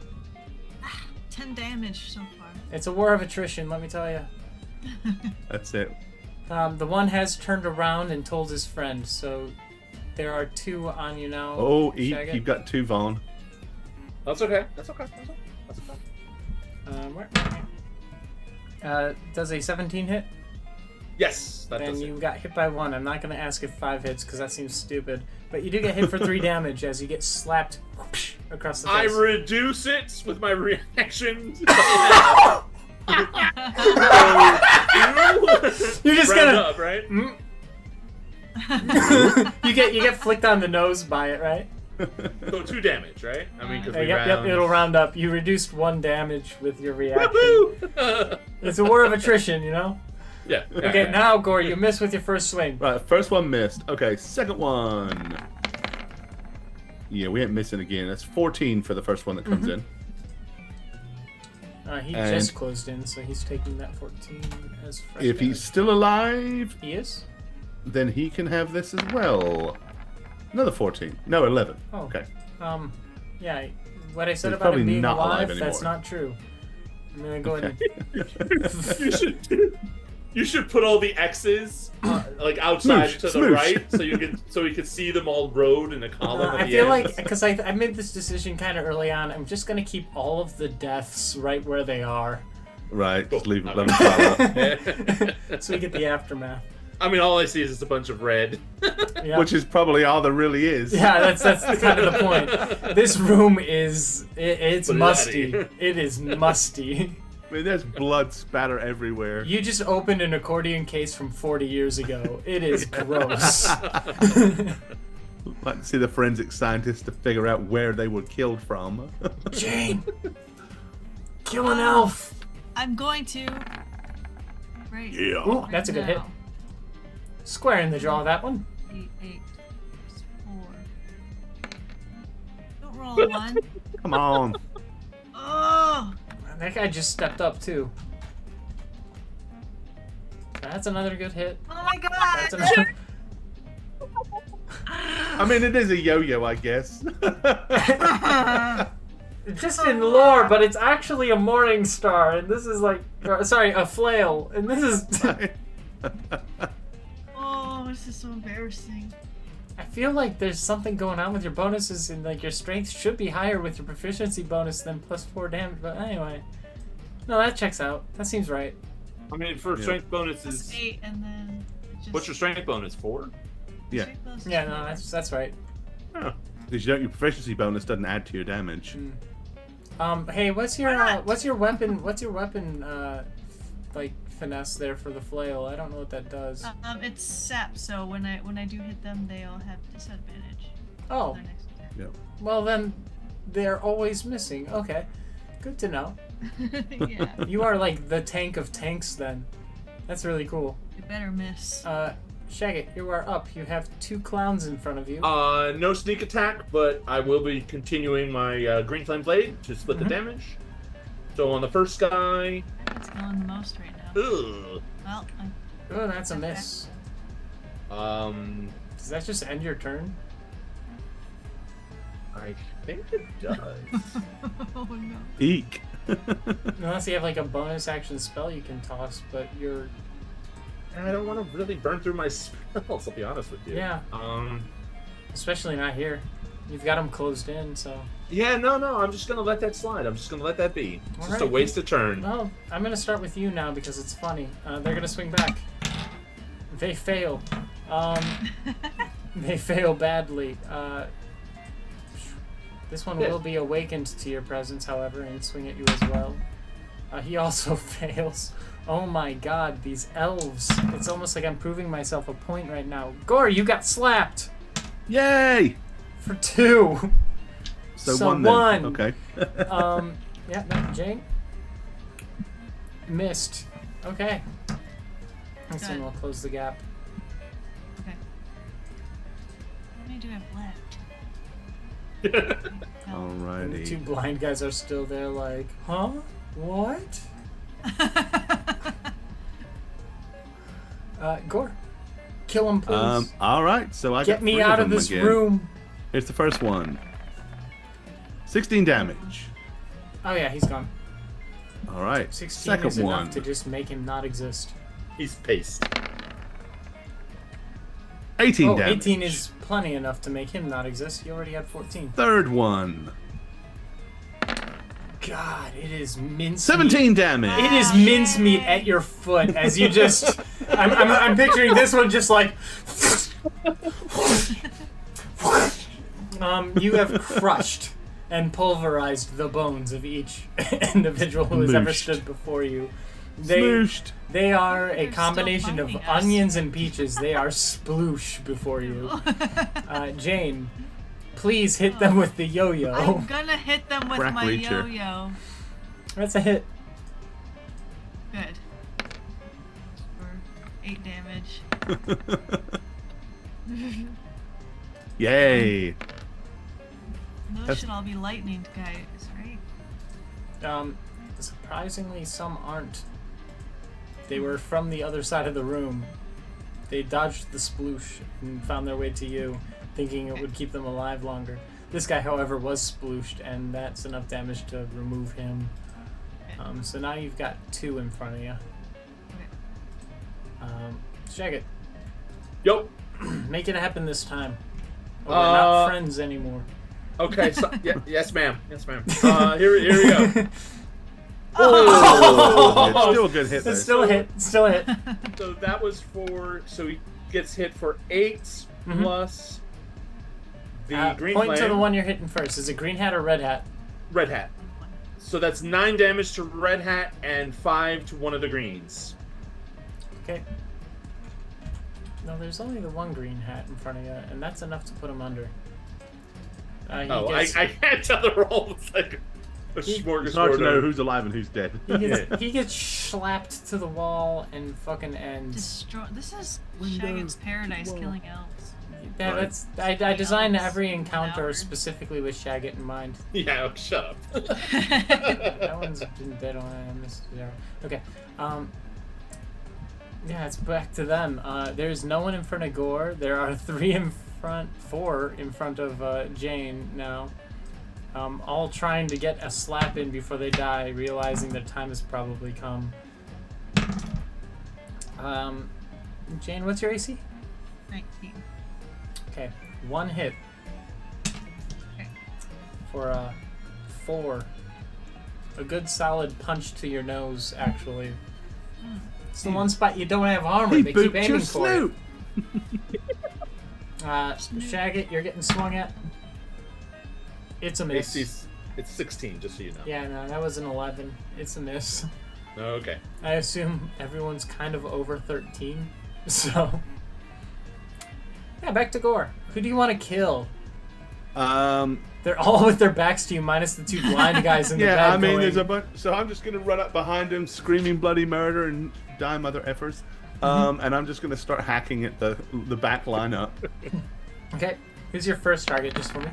10 damage so far. It's a war of attrition, let me tell you. That's it. The one has turned around and told his friend, so there are 2 on you now. Oh, Shaggy. you've got 2, Vaughn. That's okay. That's okay. That's okay. Does a 17 hit? Yes, that Then does you it. got hit by 1. I'm not going to ask if 5 hits because that seems stupid. But you do get hit for 3 damage as you get slapped across the I face. reduce it with my reaction. You're just Round gonna. up, right? you get flicked on the nose by it, right? So 2 damage, right? I mean, because we Yep, round. it'll round up. You reduced 1 damage with your reaction. Woohoo! It's a war of attrition, you know? Yeah. Okay, now, Gore, you miss with your first swing. Right. First one missed. Okay. Second one. Yeah, we ain't missing again. That's 14 for the first one that comes in. He And- just closed in, so he's taking that 14 as fresh If he's damage. still alive, He is? then he can have this as well. Another 14. No, 11. Oh. Okay. Yeah, what I said He's about probably him being not alive alive, that's anymore. not true. I'm gonna go ahead You should put all the X's like outside Smoosh, to the smoosh. right, so you can see them all rowed in a column. at I the feel end. like, because I made this decision kind of early on, I'm just gonna keep all of the deaths right where they are. Right, just leave Okay. them pile up. So we get the aftermath. I mean, all I see is just a bunch of red. Yeah. Which is probably all there really is. Yeah, that's kind of the point. This room is it's Bloody. musty. It is musty. I mean, there's blood spatter everywhere. You just opened an accordion case from 40 years ago. It is gross. Like to see the forensic scientists to figure out where they were killed from. Jane, kill an elf. I'm going to. Great. Yeah. Ooh, that's a good hit. Now. Square in the jaw, that one. 8, 4. Don't roll a 1. Come on. Oh! That guy just stepped up too. That's another good hit. Oh my That's god! another. I mean, it is a yo-yo, I guess. Just in lore, but it's actually a morning star, and this is like, sorry, a flail, and this is. Oh, this is so embarrassing. I feel like there's something going on with your bonuses, and like your strength should be higher with your proficiency bonus than +4 damage. But anyway, no, that checks out. That seems right. I mean, for strength Plus bonuses, 8, and then. Just what's your strength bonus? 4? Yeah. strength bonus is Yeah, 4. no, that's right. Because your proficiency bonus doesn't add to your damage. Hey, what's your Why not? what's your weapon? What's your weapon? Like finesse there for the flail? I don't know what that does. It's sap, so when I do hit them, they all have disadvantage. Oh, Their next attack. Yeah. well then, they're always missing. Okay, good to know. Yeah, You are like the tank of tanks then. That's really cool. you better miss. Shaggy, you are up. You have 2 clowns in front of you. No sneak attack, but I will be continuing my green flame blade to split the damage. So on the first guy, It's going the most right now. ugh, Well, Oh, that's a miss. Does that just end your turn? I think it does. oh no. Eek. Unless you have like a bonus action spell you can toss, but you're I don't want to really burn through my spells. I'll be honest with you. Yeah. Especially especially not here. You've got them closed in, so. Yeah, no. I'm just gonna let that slide. I'm just gonna let that be. It's just a Alright. waste of turn. No, I'm gonna start with you now because it's funny. They're gonna swing back. They fail. They fail badly. This one will be awakened to your presence, however, and swing at you as well. He also fails. Oh my god, these elves. It's almost like I'm proving myself a point right now. Gore, you got slapped! Yay! For 2! So one one. then. Okay. Yeah, no, Jane. Missed. Okay. This one Good. will close the gap. Okay. How many do I have left? And the 2 Alrighty. blind guys are still there like, huh? What? Gore. Kill him, please. Alright, so I Get got me 3 out of them this again. room. Here's the first one. 16 damage. Oh yeah, he's gone. Alright. 16 Second is one. enough to just make him not exist. He's paced. 18 Oh, damage. 18 is plenty enough to make him not exist. You already had 14. Third one. God, it is mincemeat. 17 damage. It is mincemeat at your foot as you just. I'm picturing this one just like. You have crushed and pulverized the bones of each individual who has ever Smooshed. stood before you. Smooshed. They are a They're still combination of finding us. onions and peaches. They are sploosh before you. Jane, please hit them with the yo-yo. I'm gonna hit them with Crack my reacher. yo-yo. That's a hit. Good. For 8 damage. Yay. Those That's- should all be lightning guys, right? Surprisingly, some aren't. They were from the other side of the room. They dodged the sploosh and found their way to you, thinking it would keep them alive longer. This guy, however, was splooshed, and that's enough damage to remove him. So now you've got 2 in front of you. Shag it. Yo. Make it happen this time. Or we're not friends anymore. Okay. So, yes, ma'am. Yes, ma'am. Here we go. Oh, it's still a good hit. It's still a hit. Still a hit. So that was so he gets hit for 8 plus the green Point flame. to the one you're hitting first. Is it green hat or red hat? Red hat. So that's 9 damage to red hat and 5 to one of the greens. Okay. No, there's only the one green hat in front of you, and that's enough to put him under. I can't tell the roll. It's like a smorgasbord. It's hard to know who's alive and who's dead. He gets slapped to the wall and fucking ends. This is Shaggin's paradise, killing elves. Yeah, that's. I designed every encounter specifically with Shagget in mind. Yeah, shut up. That one's been dead on. I missed 0. Okay. Yeah, it's back to them. There's no one in front of Gore. There are 4 in front of Jane now. All trying to get a slap in before they die, realizing their time has probably come. Jane, what's your AC? 19. Okay, 1 hit. Okay. For 4. A good solid punch to your nose, actually. It's the one spot you don't have armor. They keep aiming for it. Shagget, you're getting swung at. It's a miss. It's 16, just so you know. Yeah, no, that was an 11. It's a miss. Okay. I assume everyone's kind of over 13, so... Yeah, back to Gore. Who do you want to kill? They're all with their backs to you, minus the 2 blind guys in the bed. Yeah, I mean, going... there's a bunch. So I'm just gonna run up behind him, screaming bloody murder and die mother effers. And I'm just gonna start hacking at the back line up. Okay, who's your first target, just for me?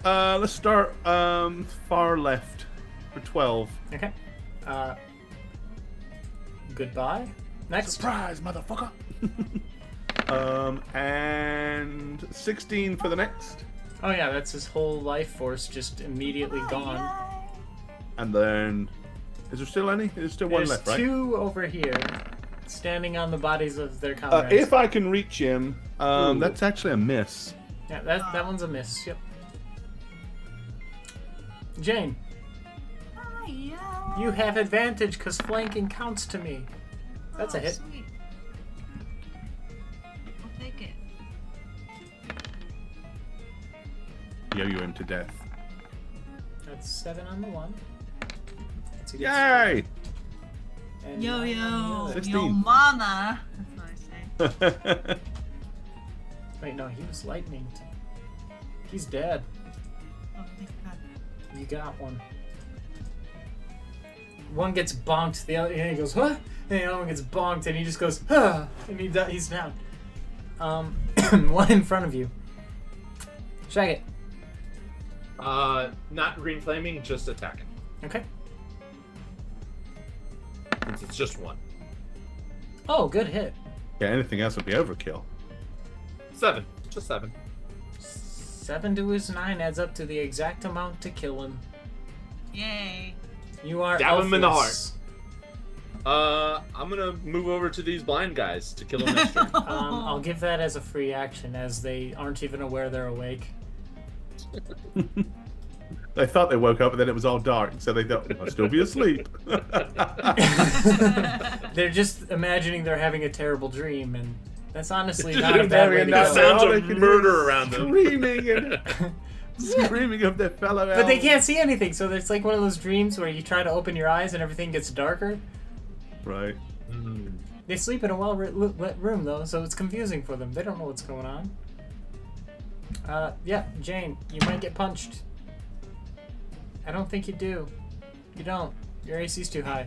Let's start far left for 12. Okay. Goodbye. Next. Surprise, motherfucker! And 16 for the next. Oh yeah, that's his whole life force just immediately gone. And then, is there still any? There's still one left, right? There's 2 over here, standing on the bodies of their comrades. If I can reach him, that's actually a miss. Yeah, that one's a miss. Yep. Jane, you have advantage because flanking counts to me. That's a hit. Sweet. I'll take it. Yo-yo him to death. That's 7 on the 1. That's a good Yay! And Yo 9 on the other. 16. yo mana. That's what I say. Wait, no, he was lightning. He's dead. Oh, thank God. You got one. One gets bonked, the other, and he goes, huh? And the other one gets bonked, and he just goes, huh? And he's down. One in front of you. Shag it. Not green flaming, just attacking. Okay. Since it's just 1. Oh, good hit. Yeah, anything else would be overkill. 7. Just 7. 7 to his 9 adds up to the exact amount to kill him. Yay. You are Stab him in the elfless. I'm gonna move over to these blind guys to kill them next turn. I'll give that as a free action, as they aren't even aware they're awake. They thought they woke up, and then it was all dark, so they thought, I'll still be asleep. They're just imagining they're having a terrible dream, and that's honestly not a bad way to The go. sounds All of they can murder hear around them. Screaming and screaming of their fellow elves. But they can't see anything, so it's like one of those dreams where you try to open your eyes and everything gets darker. Right. They sleep in a well-lit room, though, so it's confusing for them. They don't know what's going on. Yeah, Jane, you might get punched. I don't think you do. You don't. Your AC's too high.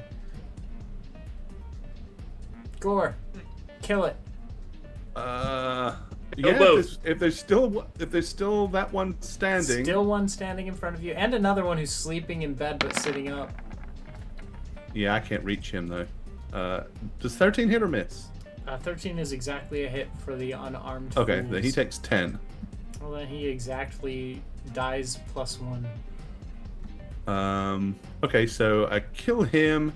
Gore, kill it. Yeah. both. If there's still that one standing. Still one standing in front of you, and another one who's sleeping in bed but sitting up. Yeah, I can't reach him though. Does 13 hit or miss? 13 is exactly a hit for the unarmed Okay, fools. then he takes 10. Well, then he exactly dies +1. Okay, so I kill him.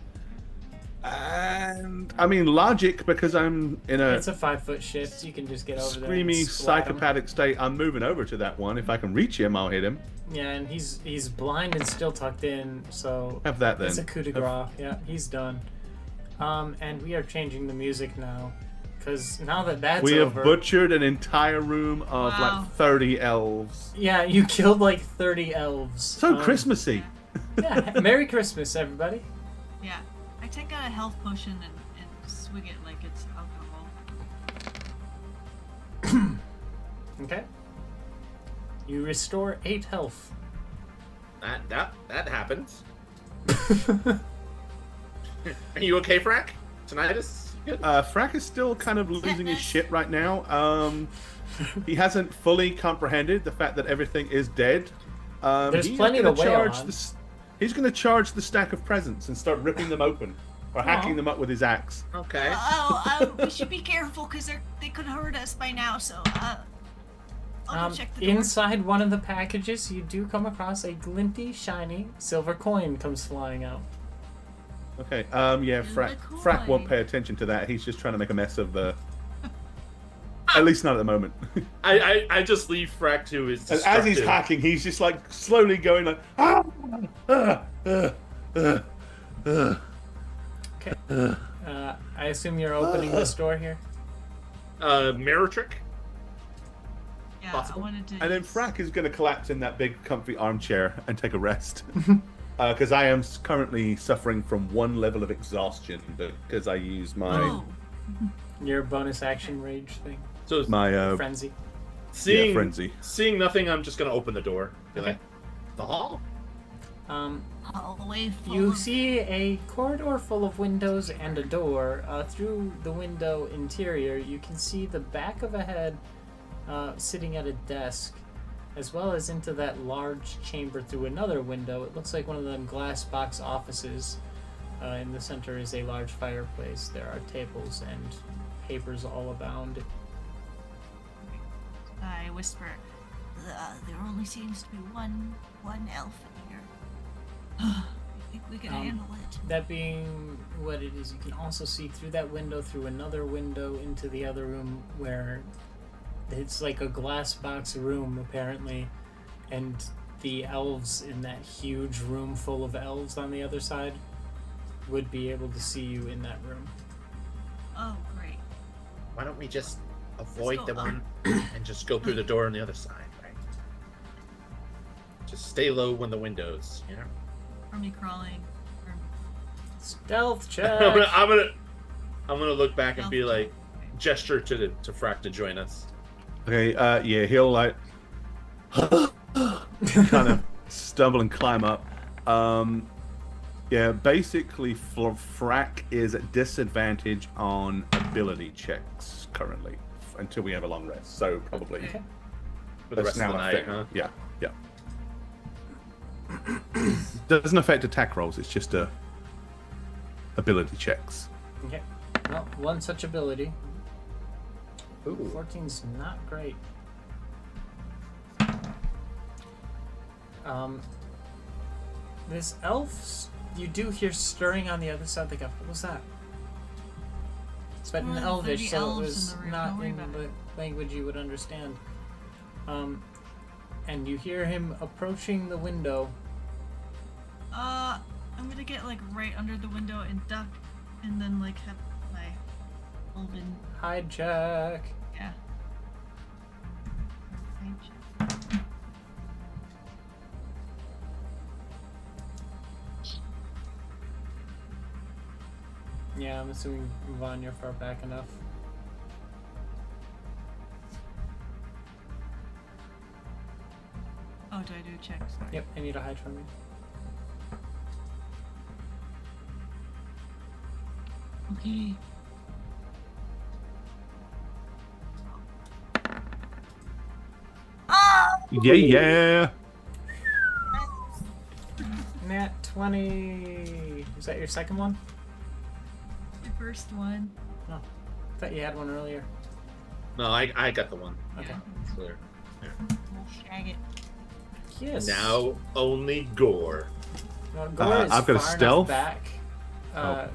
And I mean logic, because I'm in a It's a 5-foot shift. You can just get over there. screamy and splat him. psychopathic state. I'm moving over to that one. If I can reach him, I'll hit him. Yeah, and he's blind and still tucked in, so Have that then. it's a coup de grace. Yeah, he's done. And we are changing the music now, because now that that's We have over, butchered an entire room of Wow. like 30 elves. yeah, you killed like 30 elves. So Christmassy. Yeah, Merry Christmas, everybody. Yeah. I take out a health potion and swig it like it's alcohol. Okay. You restore 8 health. That happens. Are you okay, Frack? Tinnitus? Good. Frack is still kind of losing his shit right now. He hasn't fully comprehended the fact that everything is dead. There's He's plenty gonna to wail charge on. He's going to charge the stack of presents and start ripping them open or hacking Aw. them up with his axe. Okay. We should be careful because they could hurt us by now. So I'll go check the door. Inside one of the packages, you do come across a glinty, shiny silver coin comes flying out. Okay. Yeah. Frack won't coin. pay attention to that. He's just trying to make a mess of the. At least not at the moment. I just leave Frack to his. And as he's destructive- hacking, he's just like slowly going like. Okay. I assume you're opening this door here. mirror trick. Yeah, possible. I wanted to. And then Frack is going to collapse in that big, comfy armchair and take a rest. Because I am currently suffering from 1 level of exhaustion because I use my Oh. Your bonus action rage thing. So Frenzy. seeing frenzy. seeing nothing, I'm just gonna open the door. Be like, the hall. All the way full You of- see a corridor full of windows and a door. Through the window interior, you can see the back of a head sitting at a desk, as well as into that large chamber through another window. It looks like one of them glass box offices. In the center is a large fireplace. There are tables and papers all abound. I whisper, there only seems to be one elf in here. I think we can handle it. That being what it is, you can also see through that window, through another window, into the other room where it's like a glass box room, apparently, and the elves in that huge room full of elves on the other side would be able to see you in that room. Oh, great. Why don't we just avoid go the up. one and just go through the door on the other side, right? Just stay low when the windows, you know? Are me crawling? Or... Stealth check! I'm gonna look back and be like, gesture to Frack to join us. Okay, yeah, he'll like kind of stumble and climb up. Yeah, basically, Frack is at disadvantage on ability checks currently until we have a long rest. So probably Okay. For the rest of the a night, thing. huh? Yeah, yeah. Doesn't affect attack rolls. It's just ability checks. Okay. Well, one such ability. Ooh. 14's not great. This elf, you do hear stirring on the other side of the gap. What was that? It's but in Well, Elvish, 30 so it elves was in the room. not Don't worry in about the it. language you would understand. And you hear him approaching the window. I'm gonna get like right under the window and duck, and then like have my elven, Hijack. yeah. Yeah, I'm assuming Vaughn, you're far back enough. Oh, do I do checks? Yep, I need to hide from you. Okay. Yeah, yeah. Nat 20. Is that your second one? The first one. No. thought you had one earlier. No, I got the one. Okay. It's clear. We'll shag it. Yes. Now only Gore. Well, Gore is I've got a far enough stealth. back that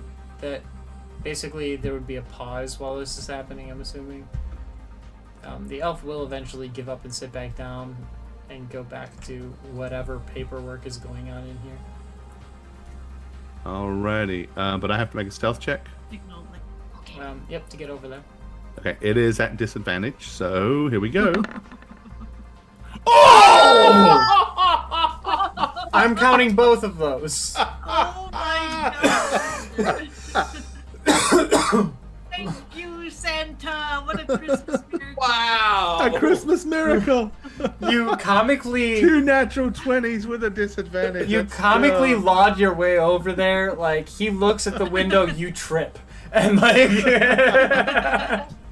basically there would be a pause while this is happening, I'm assuming. The elf will eventually give up and sit back down and go back to whatever paperwork is going on in here. Alrighty. But I have to make a stealth check. Signal, like, okay. Yep, to get over there. Okay, it is at disadvantage, so here we go. I'm counting both of those. Oh my god! Thank you, Santa! What a Christmas miracle! Wow! A Christmas miracle! You comically... 2 natural 20s with a disadvantage. You Let's comically go. laud your way over there, like, he looks at the window, you trip. And, like...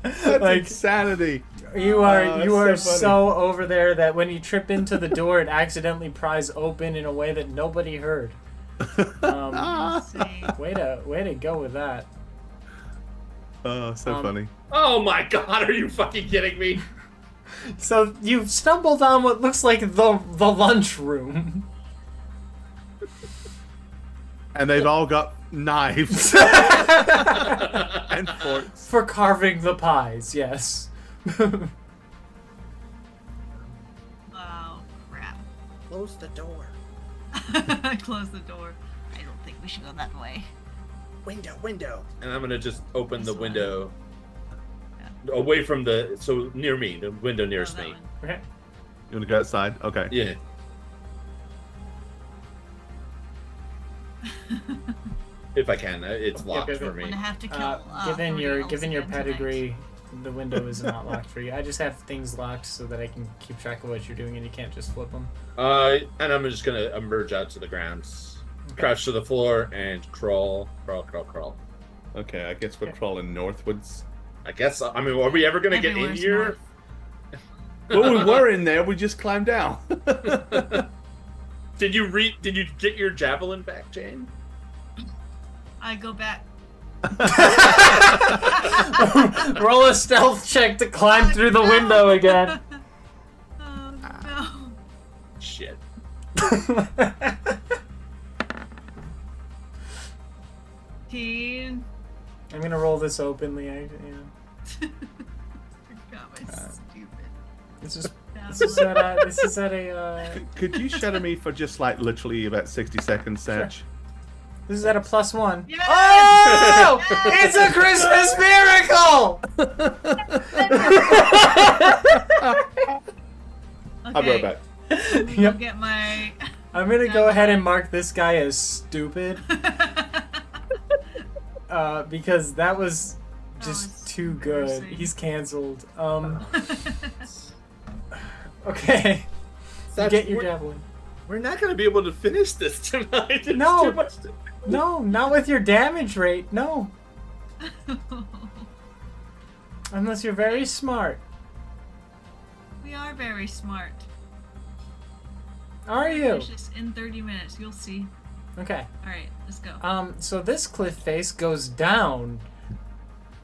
That's like, insanity. you are so funny. so over there that when you trip into the door, it accidentally pries open in a way that nobody heard. Way to go with that. Oh, so funny. Oh my god, are you fucking kidding me? So you've stumbled on what looks like the lunchroom. And they've all got knives and forks. For carving the pies, yes. Oh, crap. Close the door. Close the door. I don't think we should go that way. Window. And I'm gonna just open the This one. window away from so near me, the window nearest that me. one. Okay. You want to go outside? Okay. Yeah. If I can, it's locked for I'm me. gonna have to kill. Given 3 your elves given your again tonight. pedigree, the window is not locked for you. I just have things locked so that I can keep track of what you're doing, and you can't just flip them. And I'm just gonna emerge out to the ground, crouch to the floor, and crawl. Okay, I guess we're crawling northwards. I guess. I mean, are we ever gonna get in Everywhere's here? north. Well, we were in there. We just climbed down. Did you get your javelin back, Jane? I go back. Roll a stealth check to climb through the window again. Oh no. Shit. Teen. I'm gonna roll this openly. Yeah. Forgot my stupid. This is tablet. this is at a Could you shadow me for just like literally about 60 seconds, Satch? this is at a +1. Yes! Oh! Yes! It's a Christmas miracle! I'll go back. Yep. Get my. I'm gonna go ahead and mark this guy as stupid because that was just was too good. embarrassing. He's canceled. Okay. You get your javelin. We're not gonna be able to finish this tonight. It's No. too much to... No, not with your damage rate. No, unless you're very smart. We are very smart. Are you? Finish this in 30 minutes. You'll see. Okay. All right, let's go. So this cliff face goes down.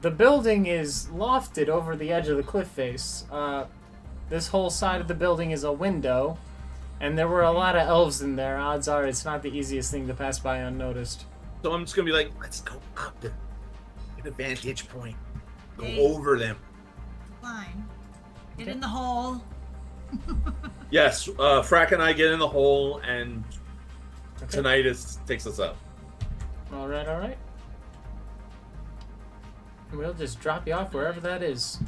The building is lofted over the edge of the cliff face. This whole side of the building is a window, and there were a lot of elves in there. Odds are it's not the easiest thing to pass by unnoticed. So I'm just gonna be like, Let's go up the get a vantage point. Go Hey. over them. Fine. Get Okay. in the hole. yes, Frack and I get in the hole, and Okay. Tinnitus takes us up. All right. And we'll just drop you off wherever that is.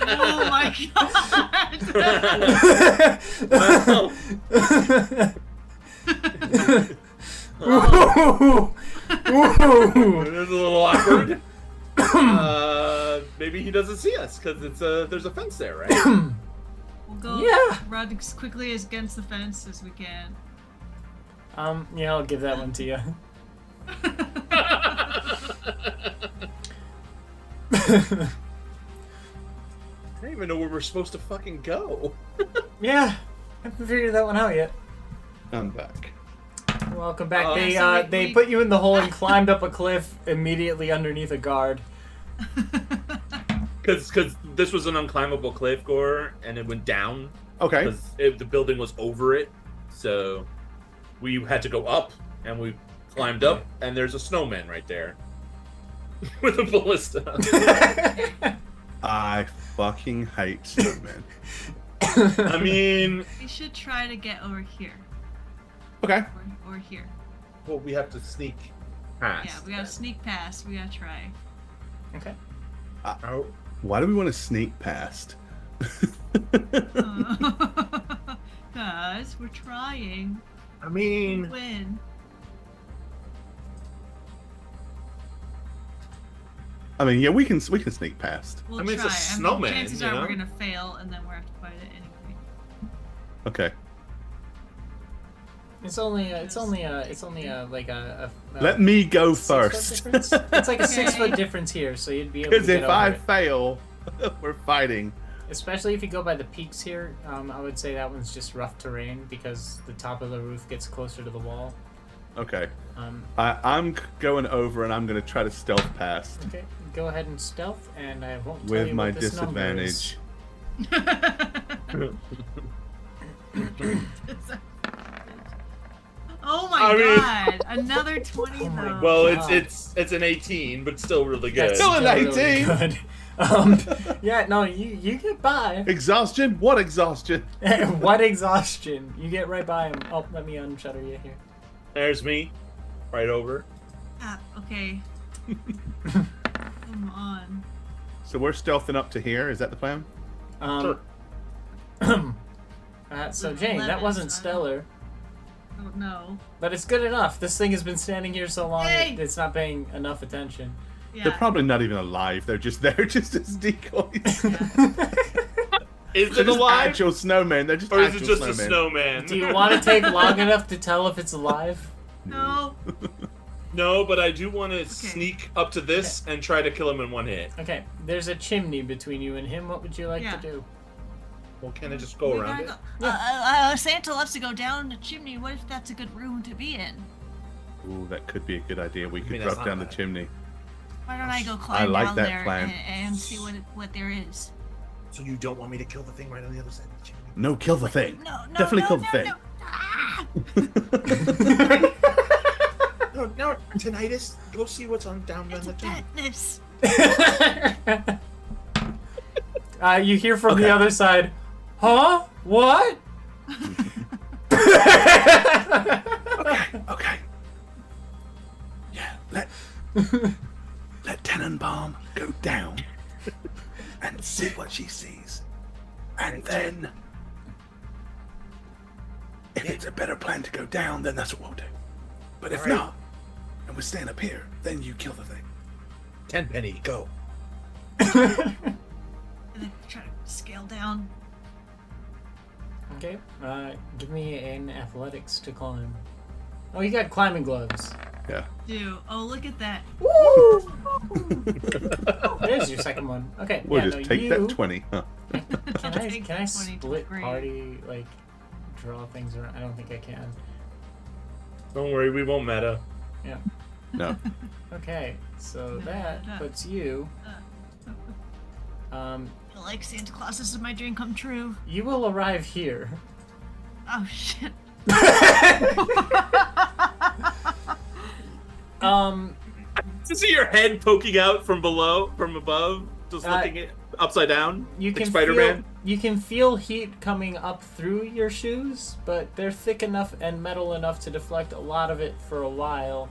Oh my god! Ooh. It's a little awkward. Maybe he doesn't see us because there's a fence there, right? We'll go Yeah. run as quickly against the fence as we can. Yeah, I'll give that one to you. I don't even know where we're supposed to fucking go. Yeah, I haven't figured that one out yet. I'm back. Welcome back. Oh. They put you in the hole and climbed up a cliff immediately underneath a guard. Because this was an unclimbable cliff, Gore, and it went down. Okay. Because the building was over it, so we had to go up, and we climbed up, and there's a snowman right there with a ballista. I fucking hate snowmen. I mean, We should try to get over here. Okay. Or here. Well, we have to sneak past. Yeah, we gotta sneak past. We gotta try. Okay. Oh, Why do we want to sneak past? Guys, we're trying. I mean, Win. I mean, yeah, we can sneak past. We'll I mean, it's try. a snowman, chances you are know? we're gonna fail, and then we'll have to fight it anyway. Okay. It's only like a Let me go 6 foot first. difference. It's like a 6 Okay. foot difference here, so you'd be able to Because get if over I it. fail, we're fighting. Especially if you go by the peaks here, I would say that one's just rough terrain because the top of the roof gets closer to the wall. Okay. Um, I'm going over and I'm going to try to stealth past okay, go ahead and stealth, and I won't tell with you my what this number is. disadvantage. Oh my I mean- god! Another 20 Oh my though. well, God. it's an 18, but still really good. That's Still an really 18. good. Yeah, no, you get by. Exhaustion? What exhaustion? What exhaustion? You get right by him. Oh, let me unshutter you here. There's me, right over. Ah, okay. Come on. So we're stealthing up to here. Is that the plan? Sure. So Jane, that 11, wasn't so I stellar, Oh no. but it's good enough. This thing has been standing here so long, Yay! it's not paying enough attention. Yeah. They're probably not even alive. They're just there just as decoys. Is They're it just alive, actual snowmen. They're just or is it actual just a snowmen. snowman? Do you want to take long enough to tell if it's alive? No. No, but I do want to sneak up to this and try to kill him in one hit. Okay, there's a chimney between you and him. What would you like Yeah. to do? well, can I just go We around gotta it? go- Santa loves to go down the chimney. What if that's a good room to be in? Ooh, that could be a good idea. We I could mean, that's drop not down the bad. chimney. Why don't I go climb like down that there plan. and see what there is? So you don't want me to kill the thing right on the other side of the chimney? No, kill the thing. No, Definitely no, kill no, the thing. no. Ah! No, tinnitus. Go see what's on down It's the chimney. tetanus. You hear from the Okay. other side, huh? What? Okay. Yeah, let Tenenbaum go down and see what she sees. And then, if it's a better plan to go down, then that's what we'll do. But if Alright. not, and we're staying up here, then you kill the thing. 10 penny, go. And then try to scale down. Okay, give me an athletics to climb. Oh, you got climbing gloves. Yeah. Oh, look at that. There's your second one. Okay, We'll yeah, just no, take you, that 20. Huh? Can I, Take can I 20 to split grade. party, like, draw things around? I don't think I can. Don't worry, we won't meta. Yeah. No. Okay, so that puts you. I feel like Santa Claus is my dream come true. You will arrive here. Oh shit. To see your head poking out from above, just looking it upside down, You like can Spider-Man. feel, you can feel heat coming up through your shoes, but they're thick enough and metal enough to deflect a lot of it for a while.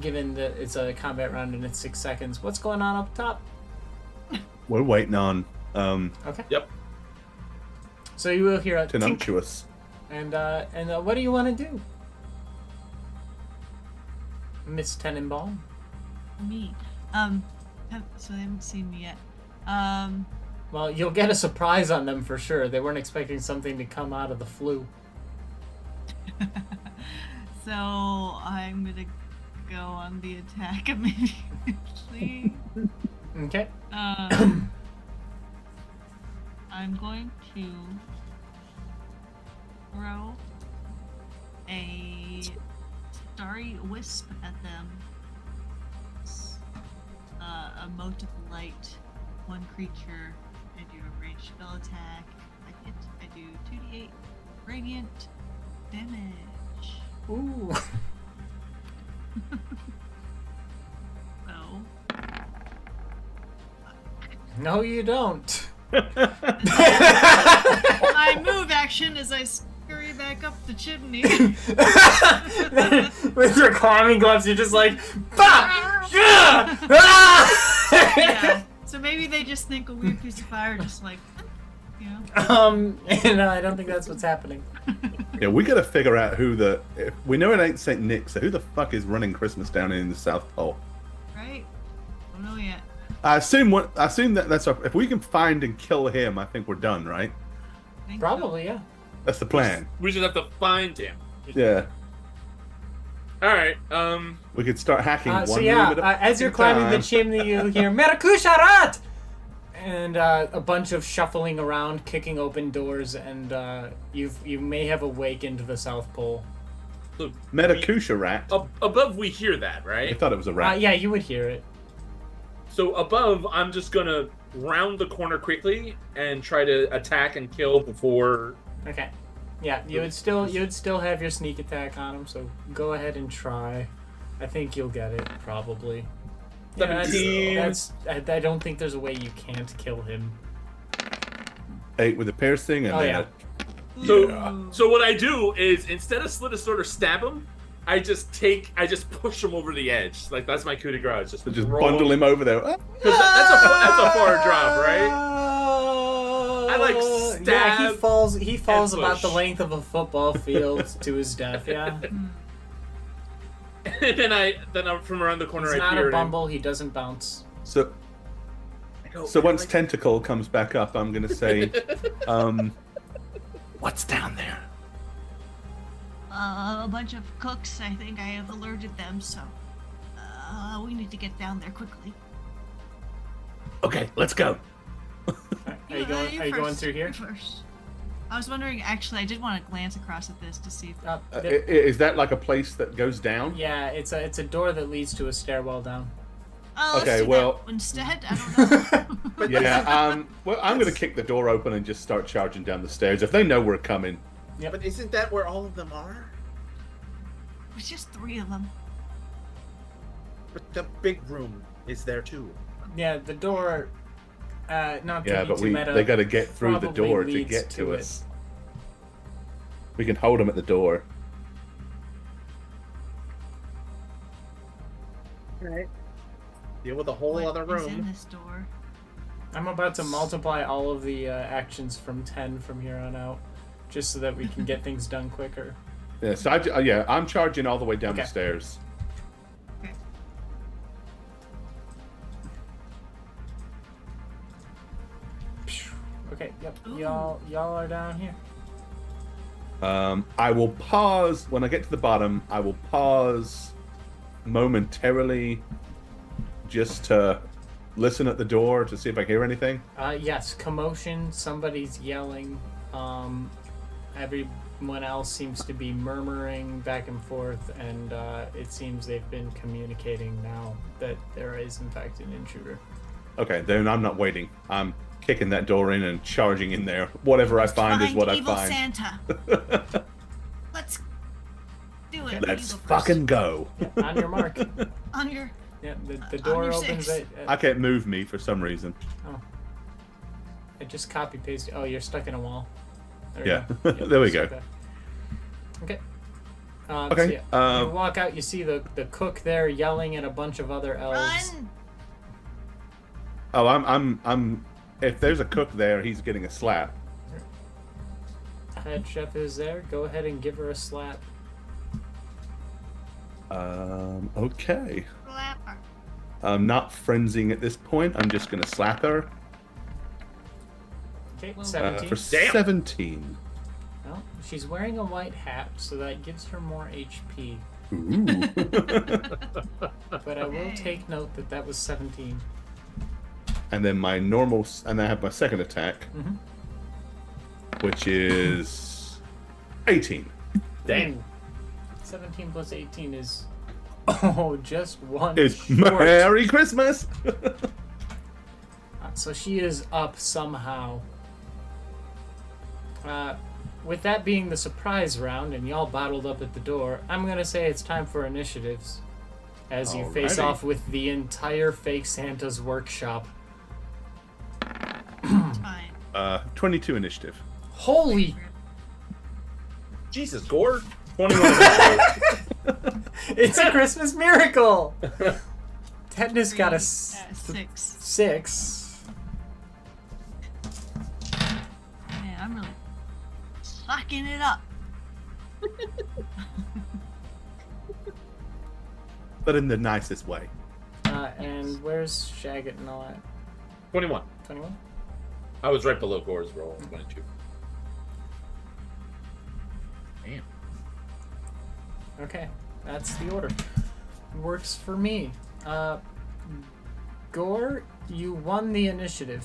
Given that it's a combat round and it's 6 seconds. What's going on up top? We're waiting on Okay. Yep. So you will hear a tink, Tenunctious. and what do you want to do, Miss Tenenbaum? Me. So they haven't seen me yet. Well, you'll get a surprise on them for sure. They weren't expecting something to come out of the flu. So I'm gonna go on the attack immediately. Okay. I'm going to throw a starry wisp at them. A mote of light, one creature. I do a ranged spell attack. I hit. I do 2d8 radiant damage. Ooh. So No, you don't. My move action as I scurry back up the chimney. With your climbing gloves, you're just like, bah! Yeah! Ah! Yeah. So maybe they just think a weird piece of fire, just like, you know. No, I don't think that's what's happening. Yeah, we gotta figure out if we know it ain't St. Nick, so who the fuck is running Christmas down in the South Pole? Right? Don't know yet. I assume that's if we can find and kill him, I think we're done, right? I think Probably, yeah. That's the plan. We just have to find him. Yeah. All right. We could start hacking one So room yeah, at a as you're climbing the chimney, you hear Merakusharat! And a bunch of shuffling around, kicking open doors, and you may have awakened the South Pole. So Metakusha rat. above, we hear that, I right? thought it was a rat. Yeah, you would hear it. So above, I'm just gonna round the corner quickly and try to attack and kill before. Okay. Yeah, you would still have your sneak attack on him, so go ahead and try. I think you'll get it, probably. Yeah, 17. I don't think there's a way you can't kill him. 8 with a piercing, and Oh, then yeah. So what I do is instead of slit a sword or stab him, I just push him over the edge. Like that's my coup de grace. Just roll bundle him over there. 'Cause that's a far drop, right? I like stab. Yeah, he falls and about the push. length of a football field to his death. Yeah. And then I'm from around the corner. He's I not peer a at him. bumble. He doesn't bounce. So once Tentacle comes back up, I'm gonna say, what's down there? a bunch of cooks. I think I have alerted them, so we need to get down there quickly. Okay, let's go. Are you going through here? You first. I was wondering. Actually, I did want to glance across at this to see if. Is that like a place that goes down? Yeah, it's a door that leads to a stairwell down. Oh, let's Okay, do well- that instead. I don't know. Yeah. Well, I'm gonna kick the door open and just start charging down the stairs. If they know we're coming. But isn't that where all of them are? It's just 3 of them. But the big room is there too. Yeah, the door. Not Yeah, to but be too meta, they got to get through the probably door to leads get to it. us. We can hold them at the door. Right. Deal with a whole What other is in room. this door? I'm about to multiply all of the actions from 10 from here on out, just so that we can get things done quicker. Yeah, so I'm charging all the way down the Okay. stairs. Okay, yep. Ooh. Y'all are down here. I will pause when I get to the bottom. I will pause momentarily just to listen at the door to see if I hear anything. Yes, commotion. Somebody's yelling. Everyone else seems to be murmuring back and forth, and it seems they've been communicating now that there is in fact an intruder. Okay, then I'm not waiting. I'm kicking that door in and charging in there. Whatever I find is what I evil find. Santa. Let's do it. Let's You go first. fucking go. Yeah, on your mark. On your. Yeah, the On door your opens. 6. I can't move me for some reason. I just copy paste. Oh, you're stuck in a wall. There we Yeah. go. There we stuck go. there. Okay. Okay, So yeah, you walk out. You see the cook there yelling at a bunch of other elves. Run! Oh, I'm. If there's a cook there, he's getting a slap. Head chef is there. Go ahead and give her a slap. Okay. Flapper. I'm not frenzying at this point. I'm just gonna slap her Okay, Well, 17. for Damn. 17. Well, she's wearing a white hat, so that gives her more HP. Ooh. But I will Okay. take note that that was 17. And then my normal, and I have my second attack, Mhm. which is 18. Damn. Ooh. 17 plus 18 is just one It's short. Merry Christmas. So she is up somehow. With that being the surprise round and y'all bottled up at the door, I'm gonna say it's time for initiatives. As you face Alrighty. off with the entire Fake Santa's workshop. Fine. 22 initiative. Holy! Jesus, Gore. 21. It's a Christmas miracle! Tetanus got a 6. 6. Man, I'm really sucking it up. But in the nicest way. And where's Shagget and all that? 21. 21? I was right below Gore's roll. 22. Damn. Okay, that's the order. Works for me. Gore, you won the initiative.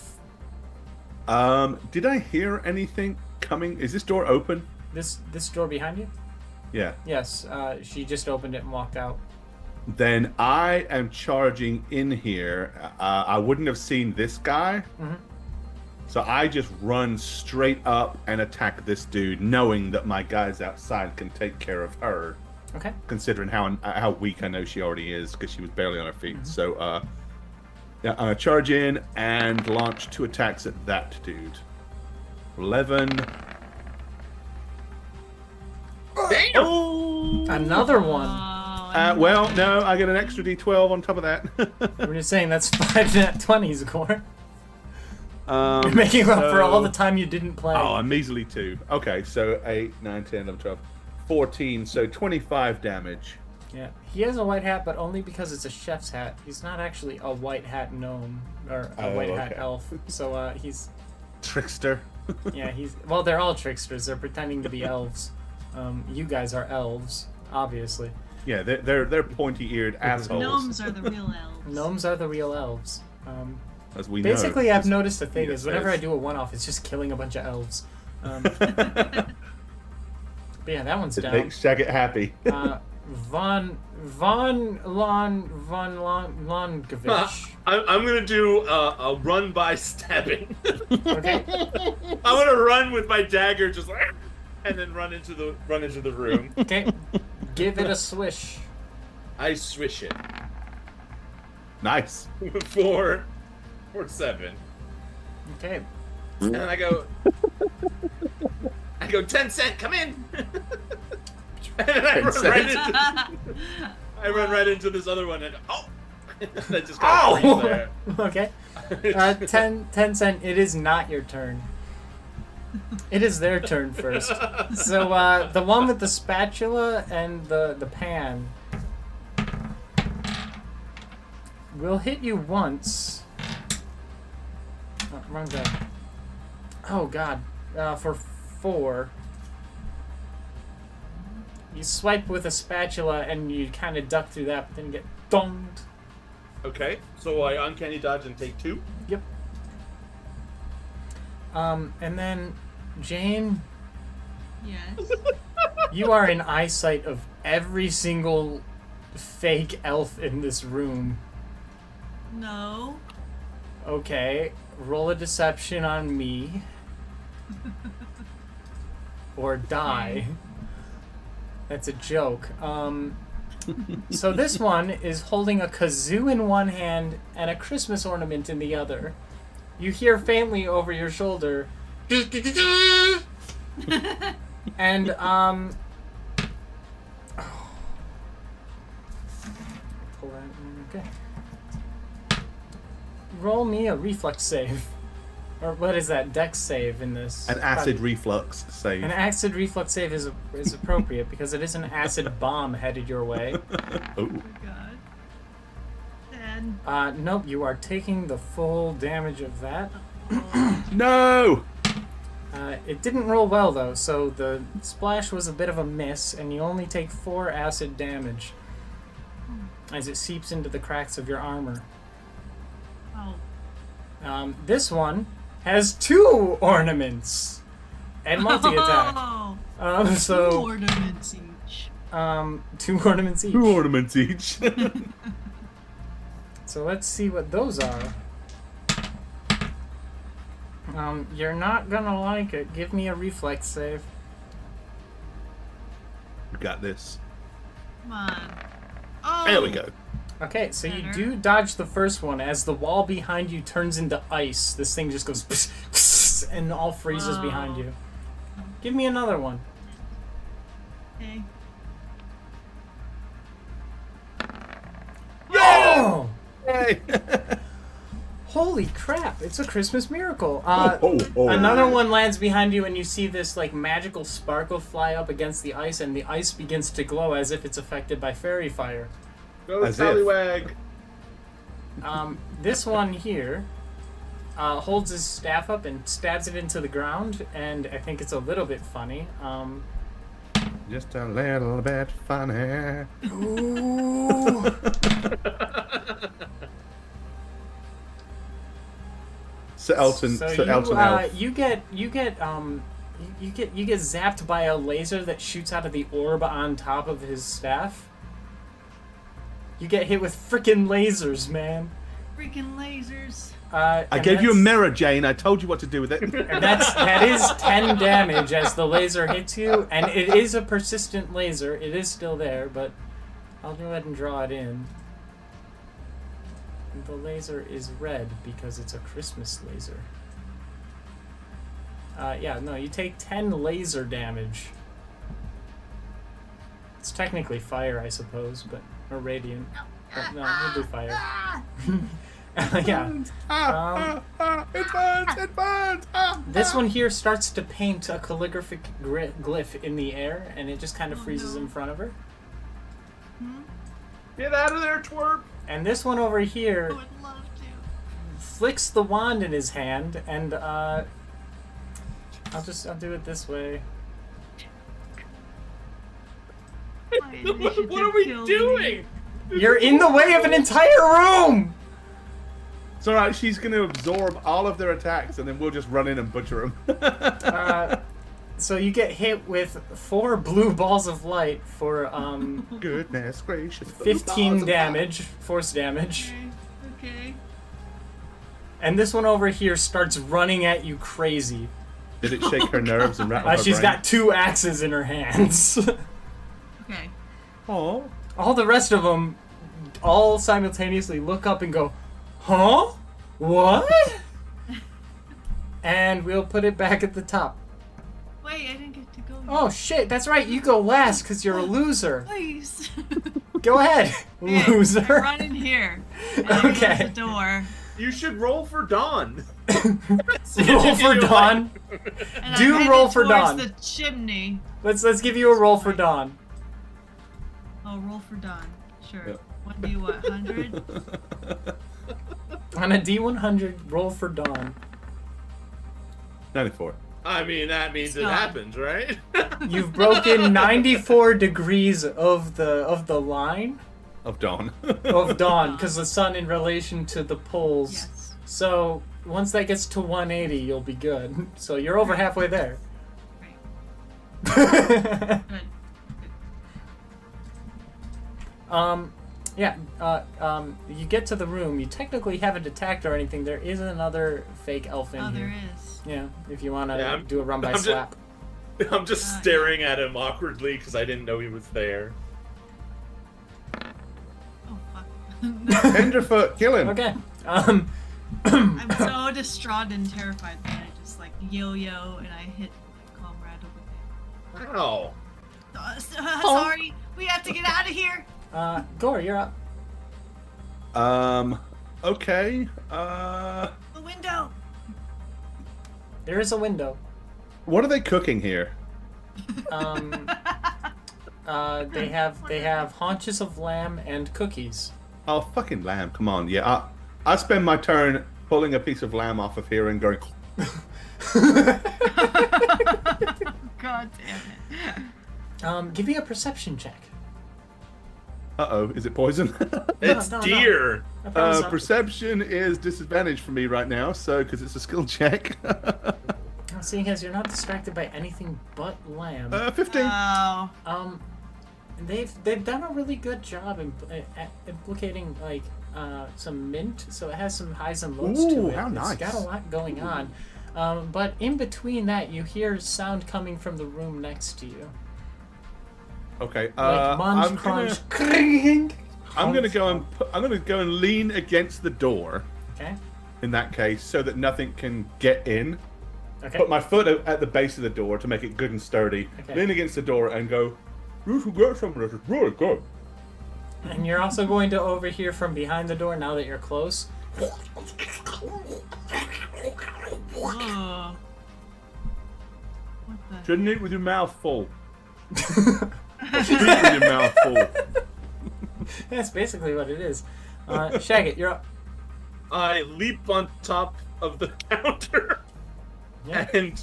Did I hear anything coming? Is this door open? This door behind you? Yeah. Yes, she just opened it and walked out. Then I am charging in here. I wouldn't have seen this guy. Mhm. So I just run straight up and attack this dude, knowing that my guys outside can take care of her. Okay. Considering how weak I know she already is, because she was barely on her feet. Mhm. So, yeah, I'm gonna charge in and launch 2 attacks at that dude. 11. Damn! Oh! Another one. Well, no, I get an extra D12 on top of that. We're just saying that's 5 nat 20s, Gore. You're You're making up for all the time you didn't play. Oh, a measly 2. Okay, so 8, 9, 10, 11, 12, 14, so 25 damage. Yeah, he has a white hat, but only because it's a chef's hat. He's not actually a white hat gnome or a white hat okay. elf. So he's Trickster. well, they're all tricksters. They're pretending to be elves. You guys are elves, obviously. Yeah, they're pointy-eared assholes. Gnomes are the real elves. Gnomes are the real elves. As we know. Basically, I've because noticed a thing is whenever I says. do a one-off, it's just killing a bunch of elves. But yeah, that one's It down. makes Shagget happy. Von Longovich. I'm gonna do a run by stabbing. Okay. I'm gonna run with my dagger, just like, and then run into the room. Okay. Give it a swish. I swish it Nice. for 7, Okay. and then I go 10 cent, come in. And I run right into this other one, and I just got freeze there. Okay. 10 cent. It is not your turn. It is their turn first. So the one with the spatula and the pan will hit you once. Oh, wrong die. Oh god. For 4. You swipe with a spatula and you kind of duck through that, but then you get donged. Okay, so I uncanny dodge and take 2. Yep. And then Jane, Yes. you are in eyesight of every single fake elf in this room. No. Okay, roll a deception on me. Or die. That's a joke. So this one is holding a kazoo in one hand and a Christmas ornament in the other. You hear faintly over your shoulder, and pull that in. Okay. Roll me a reflex save. Or what is that? Dex save in this? An acid reflux save. An acid reflex save is appropriate because it is an acid bomb headed your way. Oh. Oh god. 10. Nope, you are taking the full damage of that. No! It didn't roll well though, so the splash was a bit of a miss, and you only take 4 acid damage as it seeps into the cracks of your armor. Oh. This one has 2 ornaments and multi-attack. Oh. 2 So ornaments each. 2 ornaments each. 2 ornaments each. So let's see what those are. You're not gonna like it. Give me a reflex save. We got this. Come on. Oh. There we go. Okay, so you Better. do dodge the first one. As the wall behind you turns into ice, this thing just goes and all freezes behind you. Give me another one. Okay. Oh! Yay! Holy crap, it's a Christmas miracle. Oh. Another one lands behind you and you see this like magical sparkle fly up against the ice and the ice begins to glow as if it's affected by fairy fire. Go As if. Tallywag. This one here holds his staff up and stabs it into the ground, and I think it's a little bit funny. Just a little bit funny. Ooh. Sir Elton Elf. You get zapped by a laser that shoots out of the orb on top of his staff. You get hit with frickin' lasers, man. Freaking lasers. I gave you a mirror, Jane. I told you what to do with it. And that is 10 damage as the laser hits you, and it is a persistent laser. It is still there, but I'll go ahead and draw it in. The laser is red because it's a Christmas laser. You take 10 laser damage. It's technically fire, I suppose, or radiant. But no, we'll do fire. Yeah. It burns! This one here starts to paint a calligraphic glyph in the air, and it just kind of freezes in front of her. Get out of there, twerp! And this one over I here would love to. flicks the wand in his hand, and I'll do it this way. My What initiative are we killed doing? You're in the way of an entire room! It's alright, she's going to absorb all of their attacks and then we'll just run in and butcher them. So you get hit with 4 blue balls of light for Goodness gracious. 15 damage, force damage. Okay. And this one over here starts running at you crazy. Did it shake her nerves and rattle her She's brain? got 2 axes in her hands. Okay. Aw. All the rest of them all simultaneously look up and go, huh? What? And we'll put it back at the top. Wait, I didn't get to go. Oh shit, that's right, you go last because you're a loser. Please. Go ahead, Okay, loser. I run in here. And I Okay. close the door. You should roll for Dawn. Roll for Dawn. And Do I'm roll headed for towards Dawn. the chimney. Let's give you a roll for Dawn. Oh, roll for Dawn. Sure. Yep. 1d what? 100? On a D100, roll for Dawn. 94. I mean, that means it Dawn. happens, right? You've broken 94 degrees of the line Of dawn. of dawn because the sun in relation to the poles. Yes. So once that gets to 180, you'll be good. So you're over halfway there. Right. Good. You get to the room. You technically haven't attacked or anything. There is another fake elf in Oh, here. there is. Yeah, if you want to Yeah, I'm- do a run by I'm just- slap. I'm just staring at him awkwardly because I didn't know he was there. Oh, fuck. Tenderfoot, kill him. Okay. I'm so distraught and terrified that I just like yo-yo and I hit my comrade over there. Ow. Sorry, we have to get out of here. Gore, you're up. Okay. The window. There is a window. What are they cooking here? They have haunches of lamb and cookies. Oh, fucking lamb. Come on. Yeah, I spend my turn pulling a piece of lamb off of here and going... God damn it. Give me a perception check. Uh-oh, is it poison? It's no. deer. I promise not. Perception is disadvantage for me right now, so because it's a skill check. Seeing as you're not distracted by anything but lamb. 15. Oh. They've done a really good job at implicating like some mint, so it has some highs and lows to Ooh, it. how nice. It's got a lot going on. But in between that, you hear sound coming from the room next to you. Okay. Like munch, I'm crunch, gonna go and lean against the door. Okay. In that case, so that nothing can get in. Okay. Put my foot at the base of the door to make it good and sturdy. Okay. Lean against the door and go. You should get some of this. It's really good. And you're also going to overhear from behind the door now that you're close. Ugh. What the? Shouldn't eat with your mouth full. Eat with your mouth full. That's basically what it is. Shagget, you're up. I leap on top of the counter Yeah. and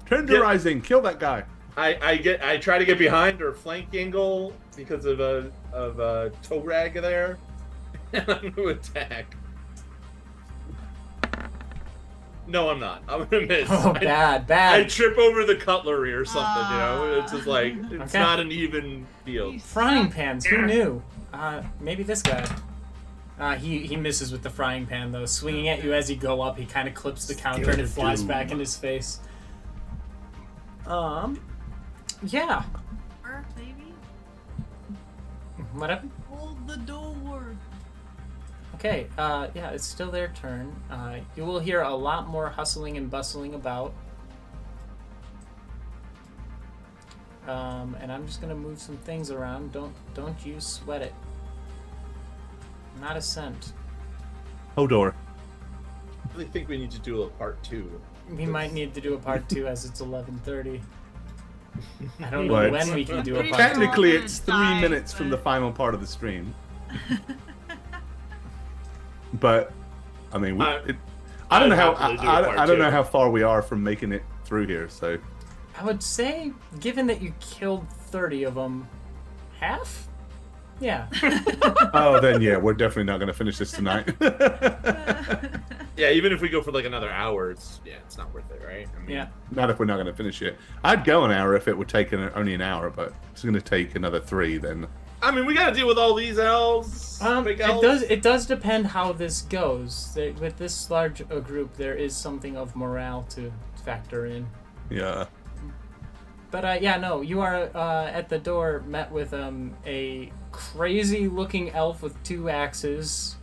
Tenderizing. Kill that guy. I try to get behind or flank angle because of a toe rag there, and I'm gonna attack. No, I'm not. I'm gonna miss. Oh, I bad. trip over the cutlery or something. You know, it's just like it's Okay. not an even deal. Frying pans, who knew? Maybe this guy. He misses with the frying pan, though. Swinging at you as you go up, he kind of clips the counter and it flies back in his face. Yeah. Door, baby. What happened? Hold the door. Okay, yeah, it's still their turn. You will hear a lot more hustling and bustling about. And I'm just gonna move some things around. Don't you sweat it. Not a cent. Hodor. I really think we need to do a part 2. We might need to do a part 2 as it's 11:30. I don't know Right. when we can do a Pretty part 2. Technically, gonna it's 3 die, minutes from the but- final part of the stream. But, I mean, I don't know how I'd happily do a part I don't know two. how far we are from making it through here. So, I would say, given that you killed 30 of them, half? Yeah. oh, then yeah, we're definitely not going to finish this tonight. Yeah, even if we go for like another hour, it's not worth it, right? I mean, Yeah. Not if we're not going to finish it. I'd go an hour if it would take only an hour, but if it's going to take another 3, then I mean, we got to deal with all these elves. Big elves. It does depend how this goes. With this large a group, there is something of morale to factor in. yeah. But yeah, no, you are at the door met with a crazy-looking elf with 2 axes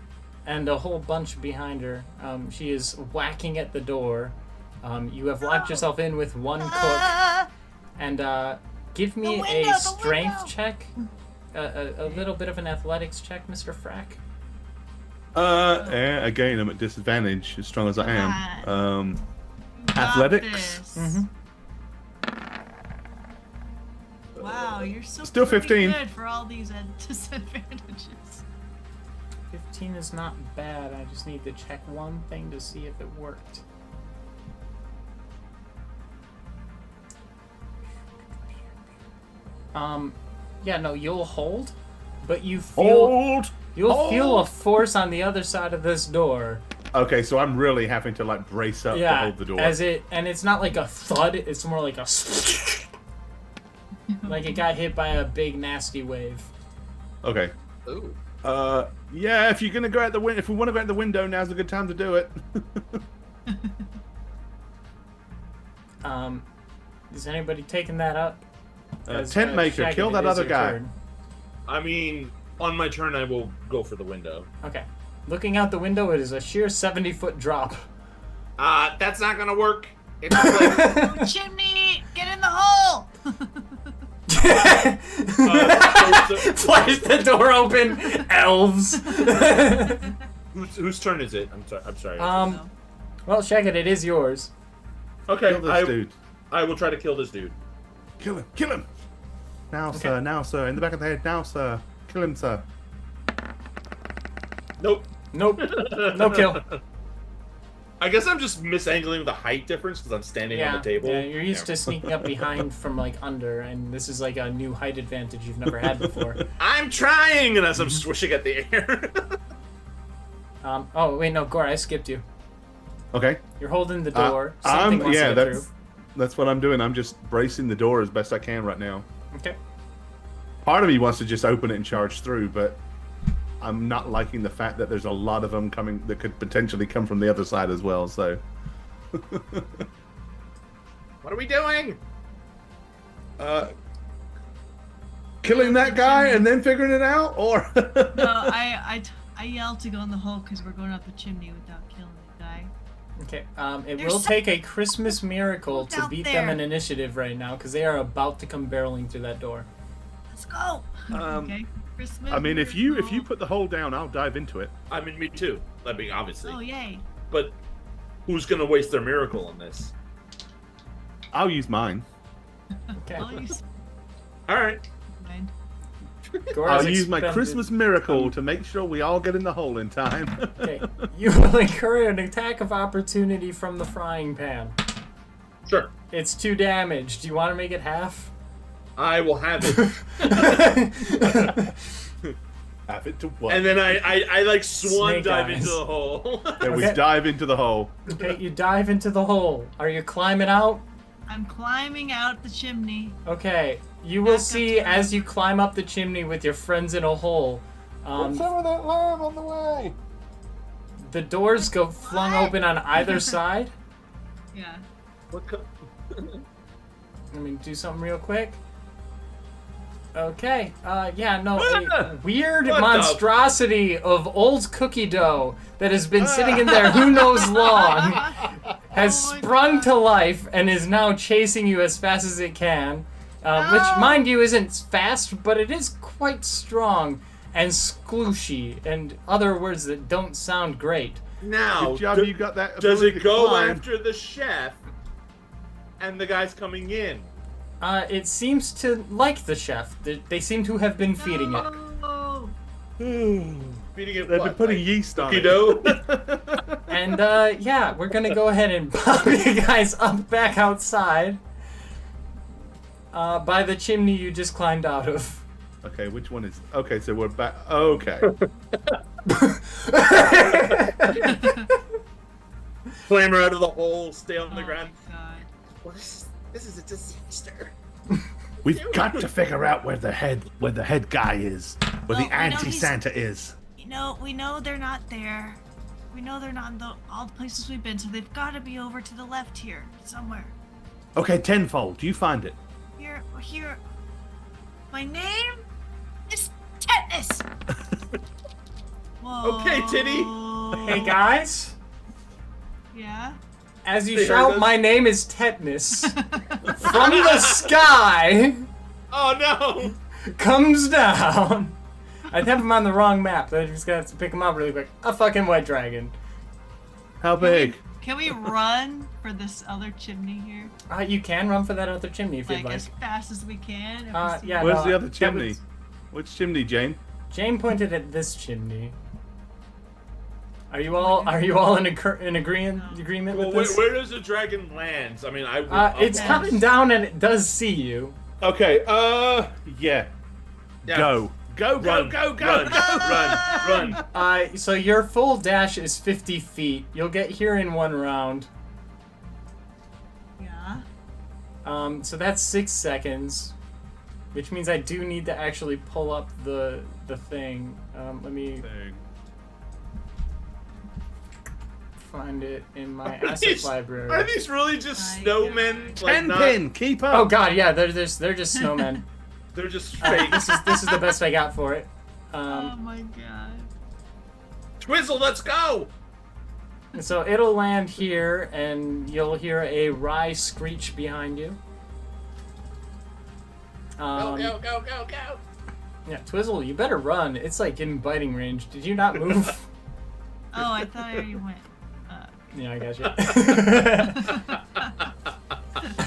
and a whole bunch behind her. She is whacking at the door. You have locked yourself in with 1 cook. And give me a strength check. A little bit of an athletics check, Mr. Frack. Again, I'm at disadvantage, as strong as I am. Got Athletics? this. Mm-hmm. Wow, you're so Still pretty 15. good for all these disadvantages. 15 is not bad. I just need to check one thing to see if it worked. Yeah, no, you'll hold, but you feel you'll feel a force on the other side of this door. Okay, so I'm really having to like brace up to Yeah, hold the door. and it's not like a thud. It's more like a like it got hit by a big nasty wave. Okay. Ooh. Yeah, if you're gonna go out the window, if we want to go out the window, now's a good time to do it. Is anybody taking that up? Tent maker, Shaggy, kill it that is other your guy. turn. I mean, on my turn, I will go for the window. Okay. Looking out the window, it is a sheer 70-foot drop. That's not gonna work. It's like, Chimney, get in the hole! Flash the door open, elves. whose turn is it? I'm sorry. Well, Shaggy, it is yours. Okay, Kill this dude. I will try to kill this dude. Kill him! Kill him! Now, Okay. sir. Now, sir. In the back of the head. Now, sir. Kill him, sir. Nope. Nope. No kill. I guess I'm just misangling the height difference because I'm standing on the table. Yeah, you're used to sneaking up behind from like under, and this is like a new height advantage you've never had before. I'm trying, and as I'm swishing at the air. Oh wait, no, Gore, I skipped you. Okay. You're holding the door. Something wants to get through. That's what I'm doing. I'm just bracing the door as best I can right now. Okay. Part of me wants to just open it and charge through, but I'm not liking the fact that there's a lot of them coming that could potentially come from the other side as well. So, What are we doing? killing that guy and then figuring it out, or No, I yelled to go in the hole because we're going up the chimney without killing the guy. Okay. It There's will some- take a Christmas miracle to out beat there. them in initiative right now because they are about to come barreling through that door. Let's go. Okay. Christmas. I mean, if you miracle. put the hole down, I'll dive into it. I mean, me too. I mean, obviously. Oh yay! But who's gonna waste their miracle on this? I'll use mine. Okay. I'll use All right. mine. Gora's I'll use my expended- Christmas miracle to make sure we all get in the hole in time. Okay. You will incur an attack of opportunity from the frying pan. Sure. It's 2 damage. Do you want to make it half? I will have it. Have it to what? And then I like swan Snake dive eyes. into the hole. Then we Okay. dive into the hole. Okay, you dive into the hole. Are you climbing out? I'm climbing out the chimney. Okay. You will Back up see to the- as you climb up the chimney with your friends in a hole. of that lava on the way. The doors go flung open on either side. Yeah. What co- Let me do something real quick. Okay. Yeah, no. A weird What the- monstrosity of old cookie dough that has been sitting in there who knows long has Oh my sprung God. to life and is now chasing you as fast as it can. Which, Oh. mind you, isn't fast, but it is quite strong and sklooshy and other words that don't sound great. Now, Good job, you got that. does ability it to go climb. after the chef and the guys coming in? It seems to like the chef. They seem to have been feeding it. Oh. Feeding it They've what? been putting like yeast on cookie it. dough? And yeah, we're gonna go ahead and pop you guys up back outside by the chimney you just climbed out of. Okay, which one is? Okay, so we're back. Okay. Clamber out of the hole, stay on the Oh ground. my God. Well, this is a disaster. We've got to figure out where the head guy is, where Well, the we know anti-Santa is. We know they're not there. We know they're not in all the places we've been, so they've got to be over to the left here somewhere. Okay, tenfold. You find it. Here. My name is Tetanus. Whoa. Okay, Titty. Hey guys, Yeah. as you They heard shout, us? "My name is Tetanus," from the sky Oh no! comes down. I have him on the wrong map. I just got to pick him up really quick. A fucking white dragon. How big? Can we run for this other chimney here? You can run for that other chimney if you'd Like like. as fast as we can? If we see Yeah. Where's no, the other that chimney? was- Which chimney, Jane? Jane pointed at this chimney. Are you all in agreement Well, with this? where does the dragon land? I mean, It's Yes. coming down and it does see you. Okay. Yeah. Yeah. Go. Go. Run, Go. run, run. So your full dash is 50 feet. You'll get here in 1 round. Yeah. So that's 6 seconds, which means I do need to actually pull up the thing. Let me find it in my asset library. Are these really just My snowmen? God. Like, Ten not- pin. Keep up. Oh god, yeah, they're just snowmen. They're just fake. This is the best I got for it. Oh my God. Twizzle, let's go! So it'll land here, and you'll hear a wry screech behind you. Go. Yeah, Twizzle, you better run. It's like in biting range. Did you not move? Oh, I thought I already went. Yeah, I got you.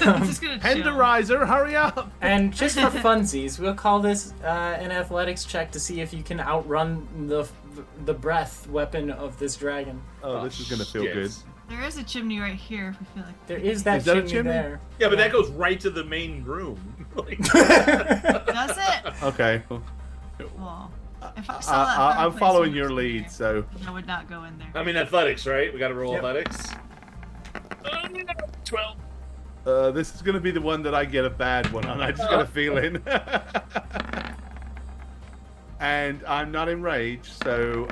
I'm just gonna chill. Penderizer, hurry up. And just for funsies, we'll call this an athletics check to see if you can outrun the breath weapon of this dragon. Oh, this is gonna feel shit. good. There is a chimney right here if we feel like. There is that Is that a chimney, chimney? there. Yeah, but that goes right to the main room. Like, Does it? Okay. Well, if I saw that I'm fireplace following over your there, lead, so I would not go in there. I mean, athletics, right? We gotta roll Yep. athletics. 12. this is gonna be the one that I get a bad one on. I just got a feeling. and I'm not enraged, so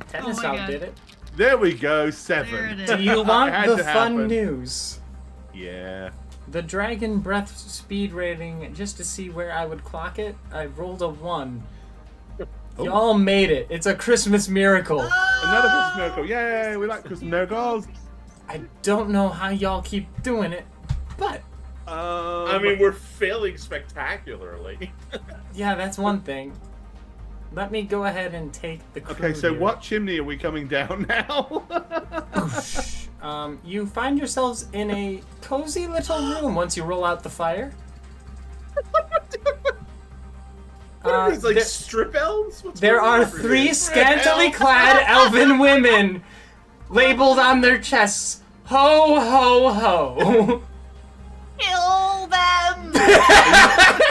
Tennis Oh my God. outdid it. there we go, There 7. it Do is. you want Had the to fun happen. news? Yeah. The Dragon Breath speed rating, just to see where I would clock it, I rolled a 1. Oh. Y'all made it. It's a Christmas miracle. Another Christmas miracle. Yay, we like Christmas miracles. I don't know how y'all keep doing it, but I mean, we're failing spectacularly. yeah, that's one thing. Let me go ahead and take the crew okay, so here. what chimney are we coming down now? You find yourselves in a cozy little room once you roll out the fire. What are these, like, there- strip elves? What's There going on are over 3 here? scantily clad elven women labeled on their chests. Ho, ho, ho. Kill them!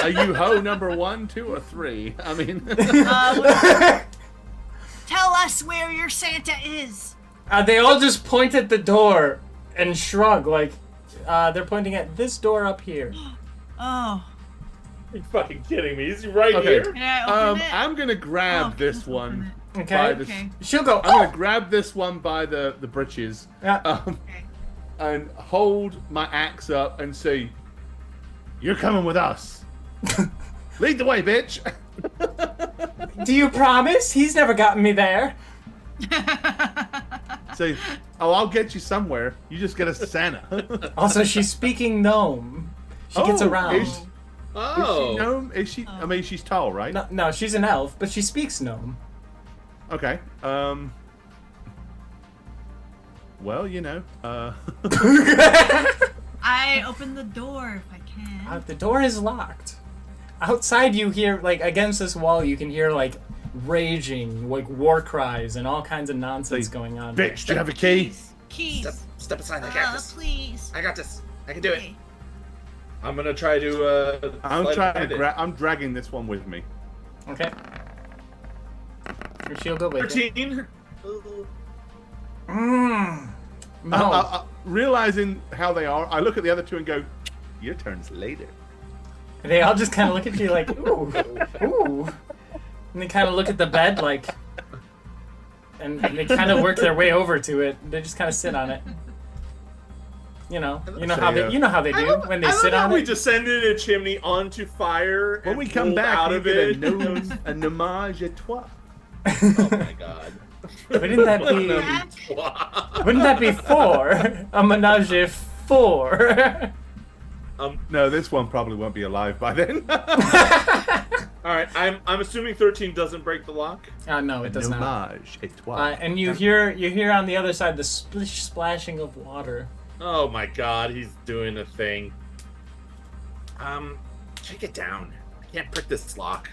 Are you ho number 1, 2, or 3? I mean, Tell us where your Santa is. They all just point at the door and shrug, like, they're pointing at this door up here. Oh. Are you fucking kidding me? Is he right Okay. here? Can I open it? I'm gonna grab Oh, this let's open one. it. Okay? By the, Okay. She'll go, I'm gonna grab this one by the britches, Yeah. Okay. and hold my axe up and say, "You're coming with us. Lead the way, bitch." Do you promise? He's never gotten me there. Say, "Oh, I'll get you somewhere. You just get us to Santa." Also, she's speaking gnome. She gets Oh, around. Is she Oh. gnome? Is she? I mean, she's tall, right? No, she's an elf, but she speaks gnome. Okay. Well, you know. I open the door if I can. The door is locked. Outside, you hear, like, against this wall, you can hear, like, raging, like, war cries and all kinds of nonsense Say, going on. Bitch, do you have a key? Keys. Step aside. I got this. Please. I got this. I can do it. Okay. I'm gonna try to, I'm slide trying behind to it. I'm dragging this one with me. Okay. She'll go with it. 13. No. Realizing how they are, I look at the other two and go, "Your turn's later." They all just kind of look at you like, ooh, ooh. And they kind of look at the bed like, and they kind of work their way over to it. They just kind of sit on it. You know how they do when they sit on We it. descended a chimney onto fire. When and we come pulled back, out you of get it. a nose, a homage à toi. Oh my god. Wouldn't that be 4? A menage a 4. No, this one probably won't be alive by then. All right, I'm assuming 13 doesn't break the lock. No, it does not. Homage à toi. And you hear on the other side the splish splashing of water. Oh my god, he's doing a thing. Take it down. I can't prick this lock.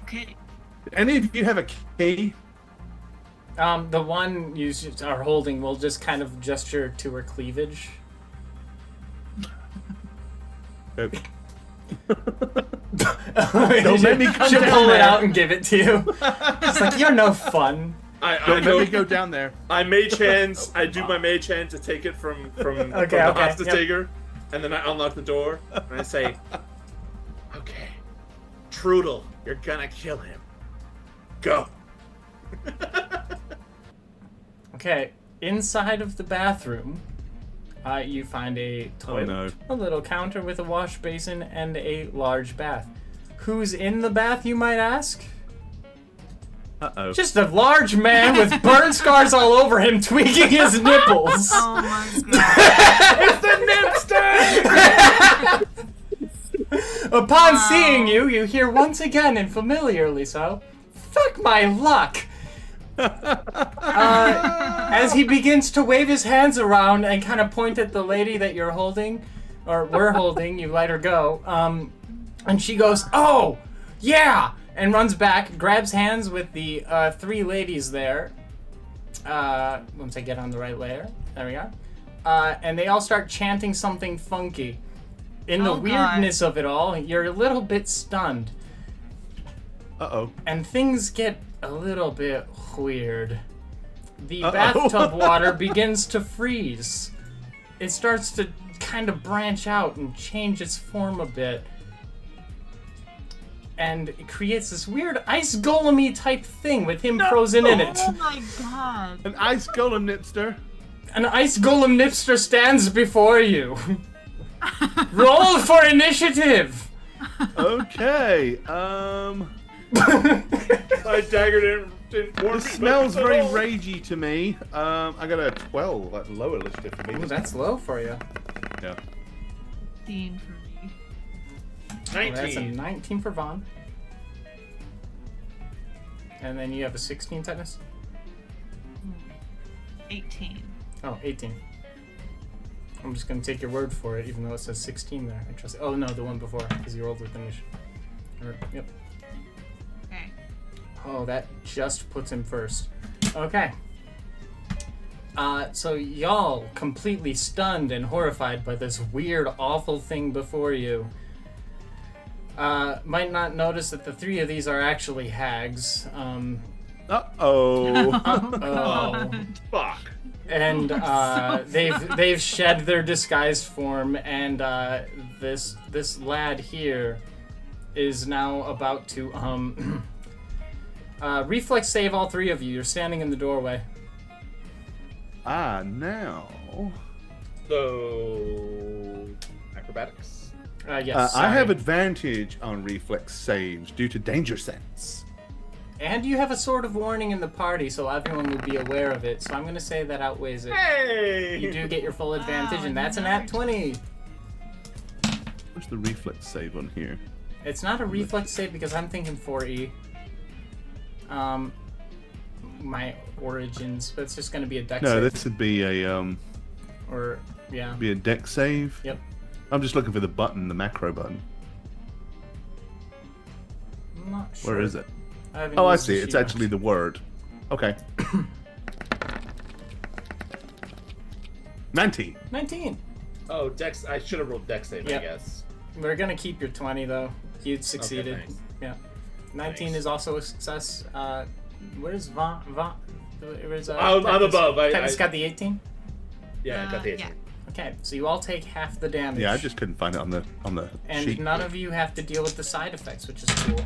Okay. Any of you have a key? The one you are holding will just kind of gesture to her cleavage. Okay. Don't let me come She'll down pull it there. out and give it to you. It's like, you're no fun. Don't let me go down there. I mage hands. I do my mage hand to take it from the hostage yep. taker, and then I unlock the door and I say, "Okay, Trudel, you're gonna kill him. Go." Okay, inside of the bathroom, you find a toilet, no. a little counter with a wash basin, and a large bath. Who's in the bath, you might ask? Uh-oh. Just a large man with burn scars all over him, tweaking his nipples. Oh my god. Upon seeing you, you hear once again, and familiarly so, "Fuck my luck!" As he begins to wave his hands around and kind of point at the lady that you're holding, or we're holding, you let her go, and she goes, "Oh, yeah!" and runs back, grabs hands with the 3 ladies there. Once I get on the right layer, there we go. And they all start chanting something funky. In the Oh, God. weirdness of it all, you're a little bit stunned. Uh-oh. And things get a little bit weird. The Uh-oh. bathtub water begins to freeze. It starts to kind of branch out and change its form a bit. and it creates this weird ice golem-y type thing with him frozen in it. Oh my god. An ice golem nipster. An ice golem nipster stands before you. Roll for initiative. Okay. My dagger didn't warn me. This smells very ragey to me. I got a 12, like lower initiative for me. Ooh, that's low for you. Yeah. 15 for me. Well, that's a 19. 19 for Vaughn. And then you have a 16 tetanus? 18. Oh, 18. I'm just going to take your word for it, even though it says 16 there. I trust it. Oh, no, the one before, because you rolled with initiative. Yep. Okay. Oh, that just puts him first. Okay. So y'all, completely stunned and horrified by this weird, awful thing before you, might not notice that the three of these are actually hags. Uh-oh. Uh-oh. Fuck. And they've shed their disguised form, and this lad here is now about to reflex save all three of you. You're standing in the doorway. Now. So, acrobatics. Yes. I have sorry. advantage on reflex saves due to danger sense. And you have a sword of warning in the party, so everyone will be aware of it. So I'm going to say that outweighs it. Hey! You do get your full advantage, Wow, and that's an another at 20. What's the reflex save on here? It's not a reflex save because I'm thinking 4E. My origins, but it's just going to be a dex No, save. this would be a Or, yeah. deck save. Yep. I'm just looking for the button, the macro button. I'm not sure. Where is it? I haven't Oh, I used the see. It's sheet actually the word. Okay. 19. 19. Oh, Dex. I should have rolled Dex save, Yep. I guess. We're going to keep your 20, though. You succeeded. thanks. Yeah. 19 Thanks. is also a success. Where's Vaughn? Where's, I'm Tetanus? above. Tetanus got the 18? Yeah, I got the 18. Yeah. Okay, so you all take half the damage. Yeah, I just couldn't find it on the And sheet. none of you have to deal with the side effects, which is cool.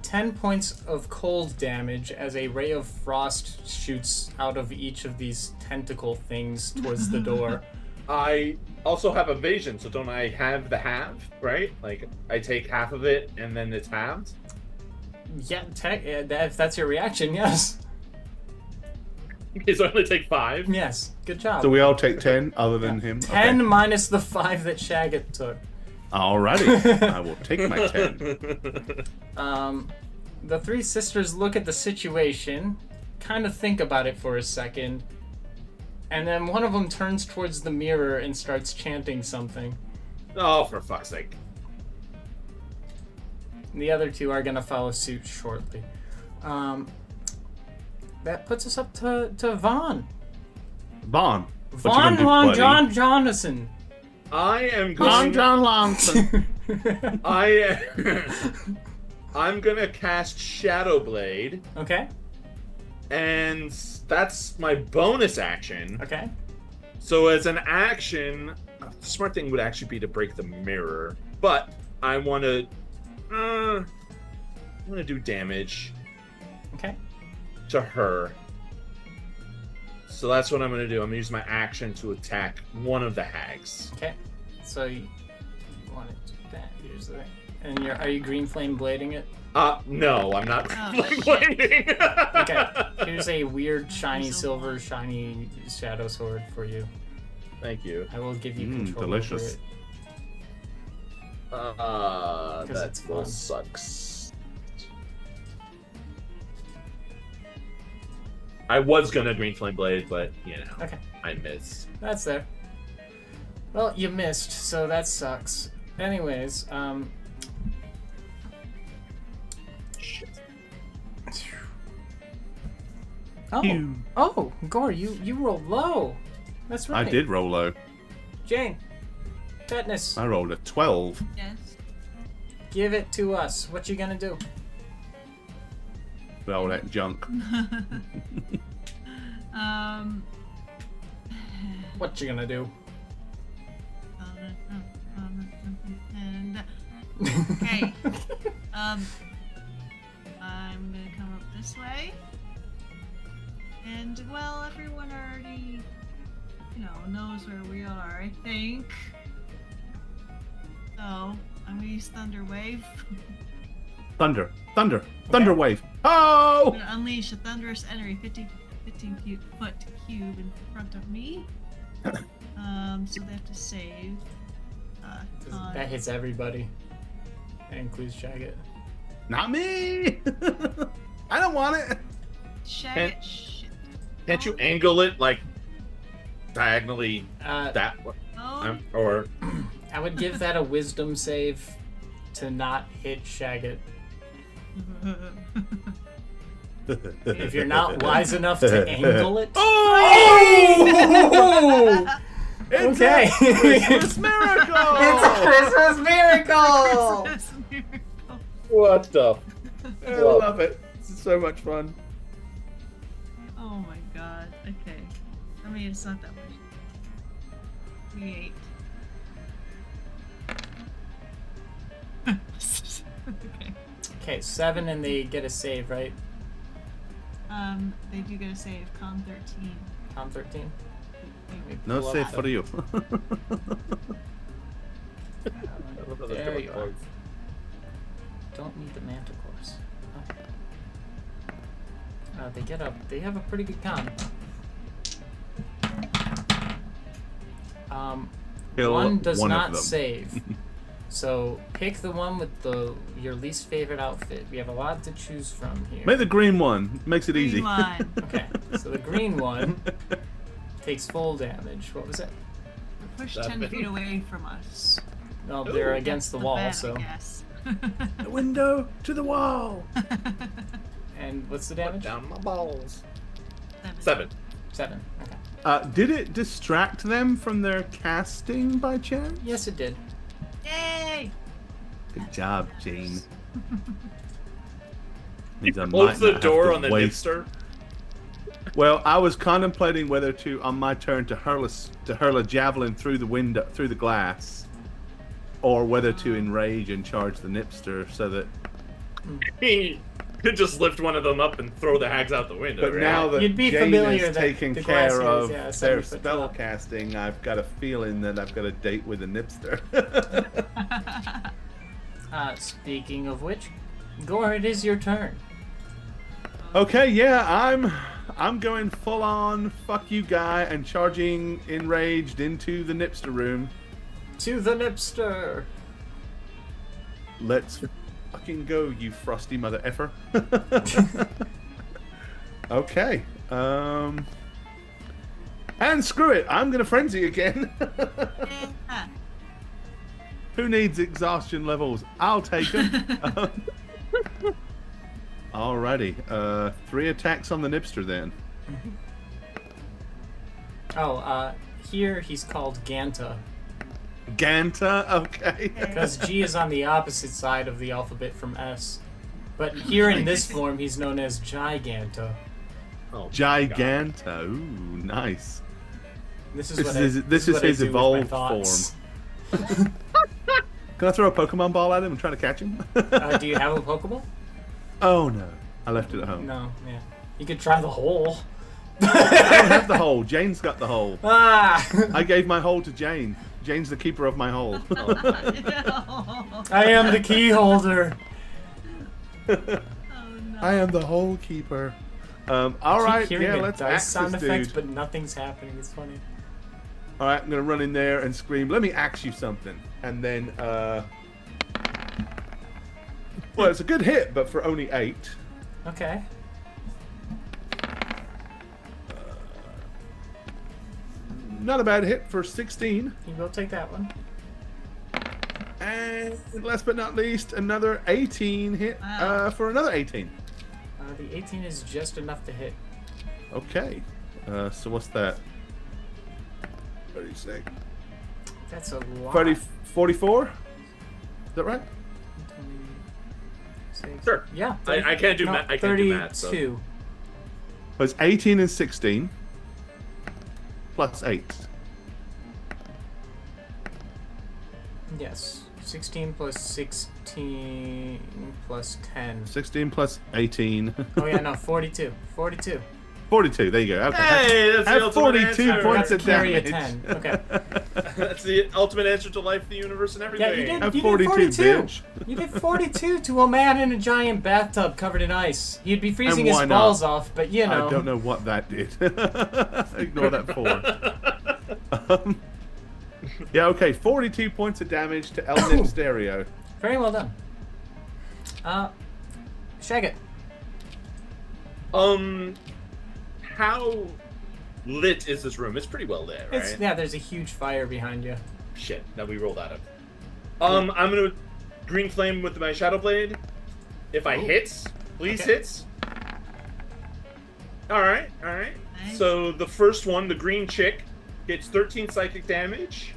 10 points of cold damage as a ray of frost shoots out of each of these tentacle things towards the door. I also have evasion, so don't I have the halve, right? Like, I take half of it, and then it's halved? Yeah, if that's your reaction, yes. Okay, so I only take 5? Yes, good job. So we all take 10 other than him? 10 Okay. minus the 5 that Shaggot took. Alrighty. I will take my 10. The three sisters look at the situation, kind of think about it for a second, and then one of them turns towards the mirror and starts chanting something. Oh, for fuck's sake. And the other two are going to follow suit shortly. That puts us up to Vaughn. Vaughn. Vaughn Long John Jonathan. I am Long going... John Longson. I'm gonna cast Shadow Blade, Okay, and that's my bonus action. okay. So as an action, the smart thing would actually be to break the mirror, but I want to do damage Okay. to her. So that's what I'm going to do. I'm going to use my action to attack one of the hags. Okay. So you want to do that. Here's the thing. And are you green flame blading it? No, I'm not. Oh, shit. Blading. Okay. Here's a weird shiny silver shiny shadow sword for you. Thank you. I will give you Mm, control delicious. over it. That it's will fun. sucks. I was gonna green flame blade, but you know, Okay. I missed. That's there. Well, you missed, so that sucks. Anyways, Shit. Oh, Gore, you rolled low. That's right. I did roll low. Jane, tetanus, I rolled a 12. Yes. give it to us. What you gonna do? All that junk. What you gonna do? Okay. I'm gonna come up this way. And well, everyone already, knows where we are, I think. So I'm gonna use Thunder Wave. Thunder Okay. wave. I'm Oh! gonna unleash a thunderous energy 15 foot cube in front of me. So they have to save. That hits everybody. That includes Shagget. Not me! I don't want it. Shagget, shit. Can't you angle it like diagonally that way? Oh, Or I would give that a wisdom save to not hit Shagget. If you're not wise enough to angle it. Oh! It's Okay. a Christmas miracle! It's a Christmas miracle! Christmas miracle. what the? I love it. This is so much fun. Oh my god. Okay. I mean, it's not that much. 3-8. Okay. Okay, 7 and they get a save, right? They do get a save. Con 13. Con 13. Let me No pull save up for the- you. There you are. Don't need the manticores. Okay. They have a pretty good con. Kill One does one of not them. save. So pick the one with your least favorite outfit. We have a lot to choose from here. Make the green one. Makes it easy. Green one. Okay, so the green one takes full damage. What was it? Push That 10 big. feet away from us. No, they're against the That's wall. bad, So, I guess. The window to the wall. and what's the Put damage? down my balls. 7. 7. 7. Okay. Did it distract them from their casting by chance? Yes, it did. Yay! Good job, Jane. Means I Close might the not have door to on the waste- nipster. Well, I was contemplating whether to, on my turn, to hurl a javelin through the window, through the glass, or whether to enrage and charge the nipster so that. He could just lift one of them up and throw the hags out the window. But right? now that You'd be Jane familiar is that taking the glass care is, of yeah, their 70 foot spell drop. casting, I've got a feeling that I've got a date with a nipster. Speaking of which, Gore, it is your turn. Okay, yeah, I'm going full on fuck you guy and charging enraged into the nipster room. To the nipster. Let's fucking go, you frosty mother effer. Okay. And screw it, I'm gonna frenzy again. Yeah. Who needs exhaustion levels? I'll take them. Alrighty. 3 attacks on the nipster then. Oh, here he's called Ganta. Ganta, okay. Because G is on the opposite side of the alphabet from S. But here in this form, he's known as Giganta. Oh, Giganta. Ooh, nice. This is This what is I, this this is what I his do with my evolved thoughts. Can I throw a Pokemon ball at him and try to catch him? Do you have a Pokeball? Oh no, I left it at home. No, yeah. You could try the hole. I don't have the hole. Jane's got the hole. Ah! I gave my hole to Jane. Jane's the keeper of my hole. I am the key holder. Oh no. I am the hole keeper. All I right, keep hearing yeah, a let's dice axe sound this effect, dude. but nothing's happening. It's funny. All right, I'm gonna run in there and scream, "Let me axe you something!" And then, well, it's a good hit, but for only 8. Okay. Not a bad hit for 16. You will take that one. And last but not least, another 18 hit Wow. for another 18. The 18 is just enough to hit. Okay. So what's that? 36. That's a lot. 44? Is that right? 26. Sure. Yeah. I can't do no, math. I can't do math. 32. Well, it's 18 and 16 plus 8. Yes. 16 plus 16 plus 10. 16 plus 18. Oh yeah, no, 42. 42. 42. There you go. Okay. Hey, that's the Have ultimate 42 answer. points of Carry a damage. 10. Okay. That's the ultimate answer to life, the universe, and everything. Yeah, you did. Have You 42, did 42. bitch. You did 42 to a man in a giant bathtub covered in ice. He'd be freezing And his why balls not? off, but you know. I don't know what that did. Ignore that 4. Yeah, okay. 42 points of damage to El Stereo. Very well done. Shag it. How lit is this room? It's pretty well lit, right? Yeah, there's a huge fire behind you. Shit, now we roll that up. I'm gonna green flame with my shadow blade. If I hits, please Okay. hits. Alright. Nice. So the first one, the green chick, gets 13 psychic damage.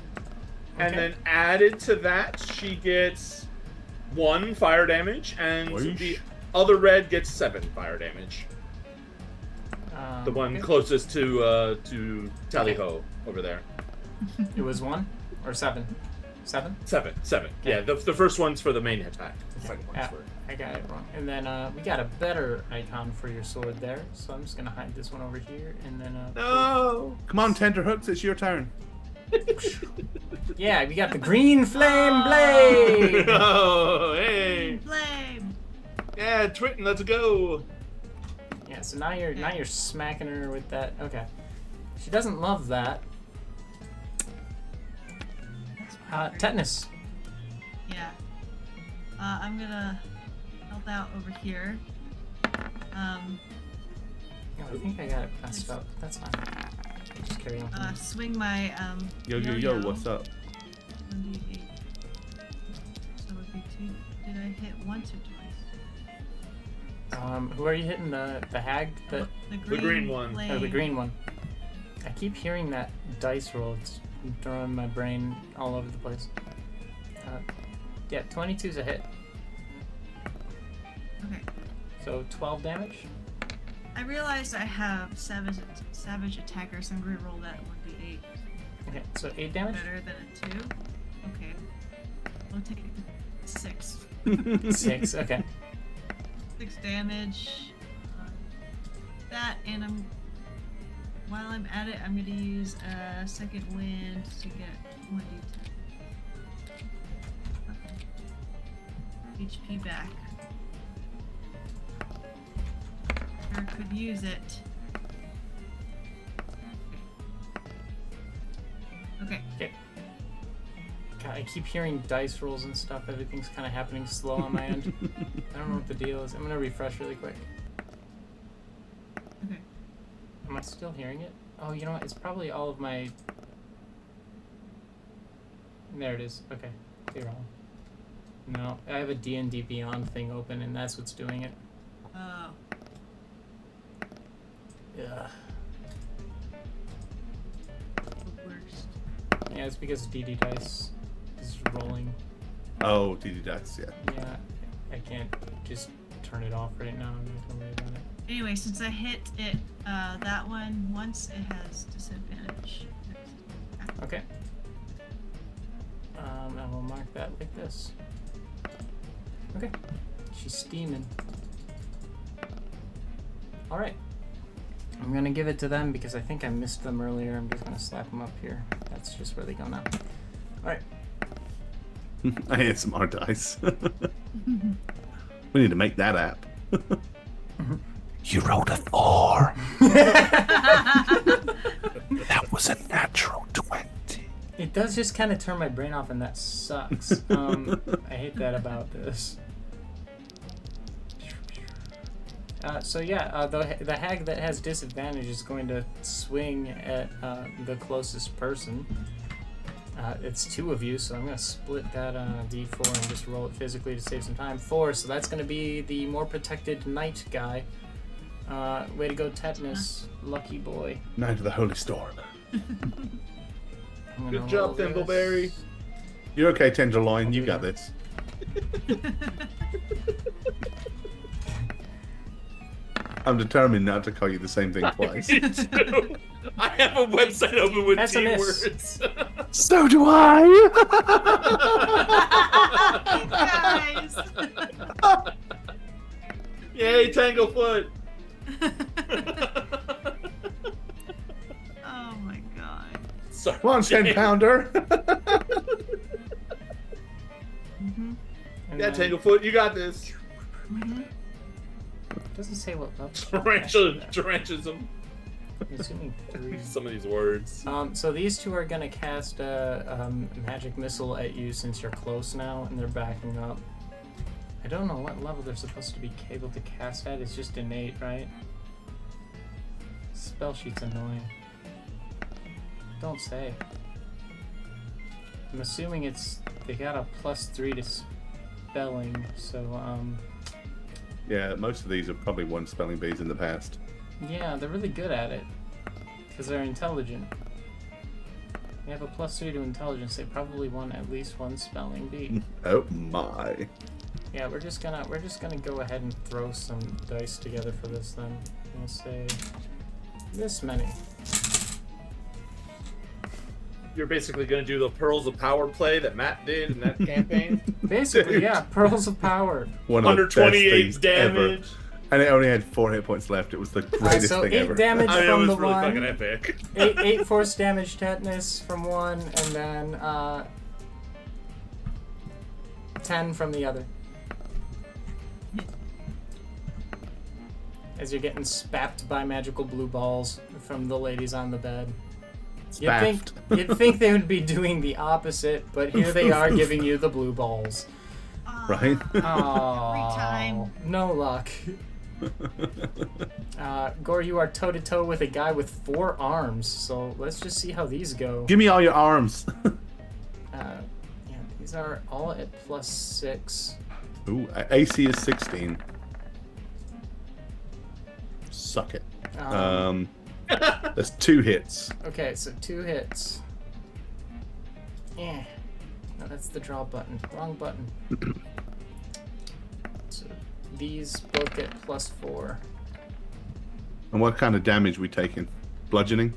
And Okay. then added to that, she gets 1 fire damage, and Whoosh. the other red gets 7 fire damage. The one Okay. closest to Tally Ho over there. It was 1 or 7? 7? 7. Yeah, the first one's for the main attack. The second one's Yeah, for... I got it wrong. And then we got a better icon for your sword there, so I'm just gonna hide this one over here, and then No! Come on, Tenterhooks, it's your turn. yeah, we got the green flame blade. Oh, hey! Flame. Yeah, Twitten, let's go! Yeah, so now you're smacking her with that. Okay, she doesn't love that. Tetanus. Yeah. I'm gonna help out over here. Oh, I think I got it messed up. That's fine. Just carry on. Swing my Yo, yo-yo. what's up? 1d8. So it would be 2. Did I hit once or twice? Who are you hitting? The hag? The green one. flame. Oh, the green one. I keep hearing that dice roll. It's throwing my brain all over the place. Yeah, 22's a hit. Okay. So 12 damage. I realized I have savage attacker, so I'm gonna roll that 1d8. Okay, so 8 damage. Better than a 2. Okay. I'll take it to 6. 6. Okay. 6 damage. That, and while I'm at it, I'm gonna use a second wind to get 1d10 HP back. Or could use it. Okay. God, I keep hearing dice rolls and stuff. Everything's kind of happening slow on my end. I don't know what the deal is. I'm gonna refresh really quick. Okay. Am I still hearing it? Oh, you know what? It's probably all of my... There it is. Okay. You're wrong. No, I have a D&D Beyond thing open, and that's what's doing it. Oh. Yeah. The worst. Yeah, it's because DD Dice is rolling. Oh, DD Dice, yeah. Yeah, I can't just turn it off right now. I'm not gonna worry about it. Anyway, since I hit it, that one once, it has disadvantage. Okay. I will mark that like this. Okay. She's steaming. Alright. I'm gonna give it to them because I think I missed them earlier. I'm just gonna slap them up here. That's just where they go now. Alright. I had some more dice. We need to make that app. You rolled a 4. That was a natural 20. It does just kind of turn my brain off, and that sucks. I hate that about this. So yeah, the hag that has disadvantage is going to swing at the closest person. It's 2 of you, so I'm going to split that d4 and just roll it physically to save some time. 4, so that's going to be the more protected knight guy. Way to go, Tetanus. Lucky boy. Knight of the Holy Storm. I'm gonna Good job, roll this. Thimbleberry. You're okay, Tenderloin. You got this. I'm determined not to call you the same thing twice. I have a website open with That's a T miss. words. So do I. Guys. Yay, Tanglefoot! Oh my god. Sorry. Come on, 10-pounder. Mm-hmm. And Yeah, then- Tanglefoot, you got this. Mm-hmm. Doesn't say what level. Tarantism. I'm assuming 3. Some of these words. So these two are gonna cast a magic missile at you since you're close now, and they're backing up. I don't know what level they're supposed to be able to cast at. It's just innate, right? Spell sheet's annoying. Don't say. I'm assuming they got a +3 to spelling, so Yeah, most of these are probably one spelling bees in the past. yeah, they're really good at it because they're intelligent. They have a +3 to intelligence. They probably won at least one spelling bee. Oh my. Yeah, we're just gonna go ahead and throw some dice together for this then. I'm gonna say this many. You're basically going to do the Pearls of Power play that Matt did in that campaign. Basically, yeah, pearls of power. One of the best 128 things ever. damage. And it only had 4 hit points left. It was the greatest So thing 8 ever. damage I mean, it from was the really one. fucking epic. 8 force damage tetanus from one, and then 10 from the other. As you're getting spapped by magical blue balls from the ladies on the bed. Spaffed. You'd think they would be doing the opposite, but here they are giving you the blue balls. Right? Oh, time. no luck. Gore, you are toe-to-toe with a guy with 4 arms, so let's just see how these go. Give me all your arms. Yeah, these are all at +6. Ooh, AC is 16. Suck it. There's 2 hits. Okay, so 2 hits. Yeah. No, that's the draw button. Wrong button. So these both get +4. And what kind of damage we taking? Bludgeoning?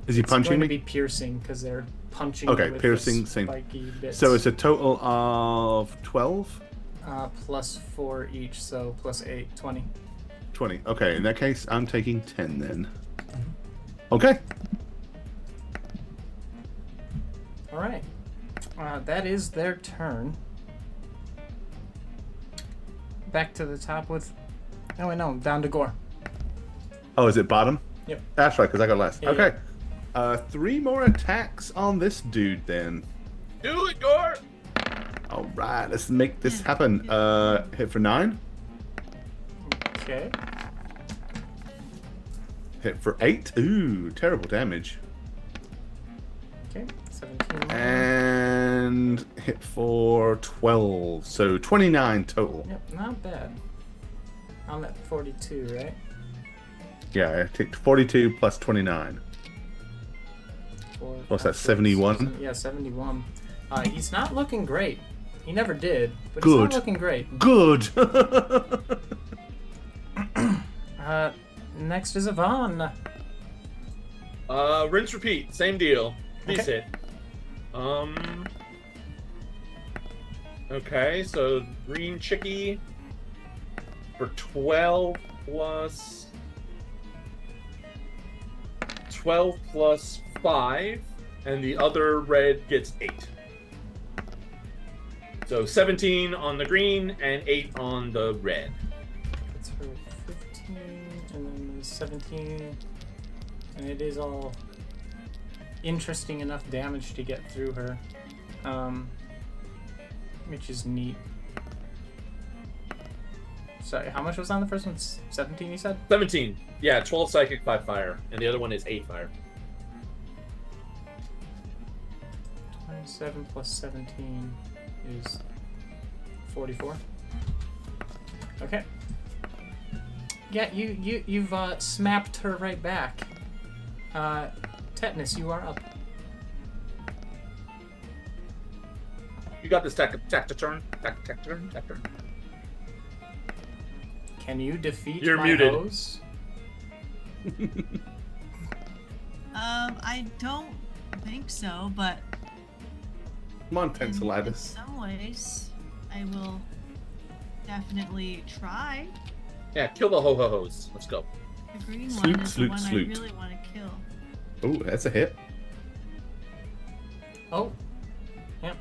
Is he punching It's going me? to be piercing because they're punching. Okay, you with piercing, the same. spiky bits. So it's a total of 12? +4 each, so +8, 20. 20. Okay, in that case, I'm taking 10 then. Okay. All right. That is their turn. Back to the top with... Oh, wait, no. Down to Gore. Oh, is it bottom? Yep. That's right, because I got last. Yeah, Okay. 3 more attacks on this dude then. Do it, Gore! All right, let's make this happen. Hit for 9. Okay. Hit for 8. Ooh, terrible damage. Okay. 17. And hit for 12. So 29 total. Yep, not bad. I'm at 42, right? Yeah, I take 42 plus 29. What's that, 71? Yeah, 71. He's not looking great. He never did, but Good. he's not looking great. Good. Next is Yvonne. Rinse, repeat. Same deal. Please Okay. hit. Okay, so green chickie for 12 plus 5, and the other red gets 8. So 17 on the green and 8 on the red. It's for 15, and then the 17, and it is all interesting enough damage to get through her, which is neat. Sorry, how much was on the first one? 17, you said? 17. Yeah, 12 psychic, 5 fire, and the other one is 8 fire. 27 plus 17 is 44. Okay. Yeah, you've smapped her right back. Tetanus, you are up. You got this turn. Turn. Can you defeat You're my muted. hose? I don't I think so, but Come on, in Tensilitis. some ways, I will definitely try. Yeah, kill the ho-ho-hos. Let's go. The green Sloot, one is sloot, the one sloot. I really want to kill. Oh, that's a hit. Oh. Yep.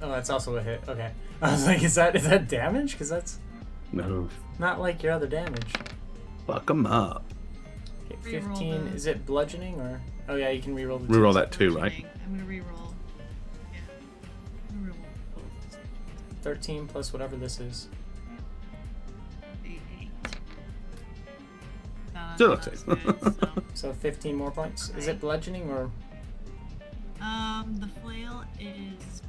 Oh, that's also a hit. Okay. I was like, is that damage? Because that's No. not like your other damage. Fuck them up. Okay, Reroll 15. the- Is it bludgeoning or? Oh yeah, you can reroll the. Reroll twos. that too, right? Bludgeoning. I'm gonna reroll. Yeah. I'm gonna reroll both. 13 plus whatever this is. 8. Still That's okay. good, so. So 15 more points. Is it bludgeoning or? The flail is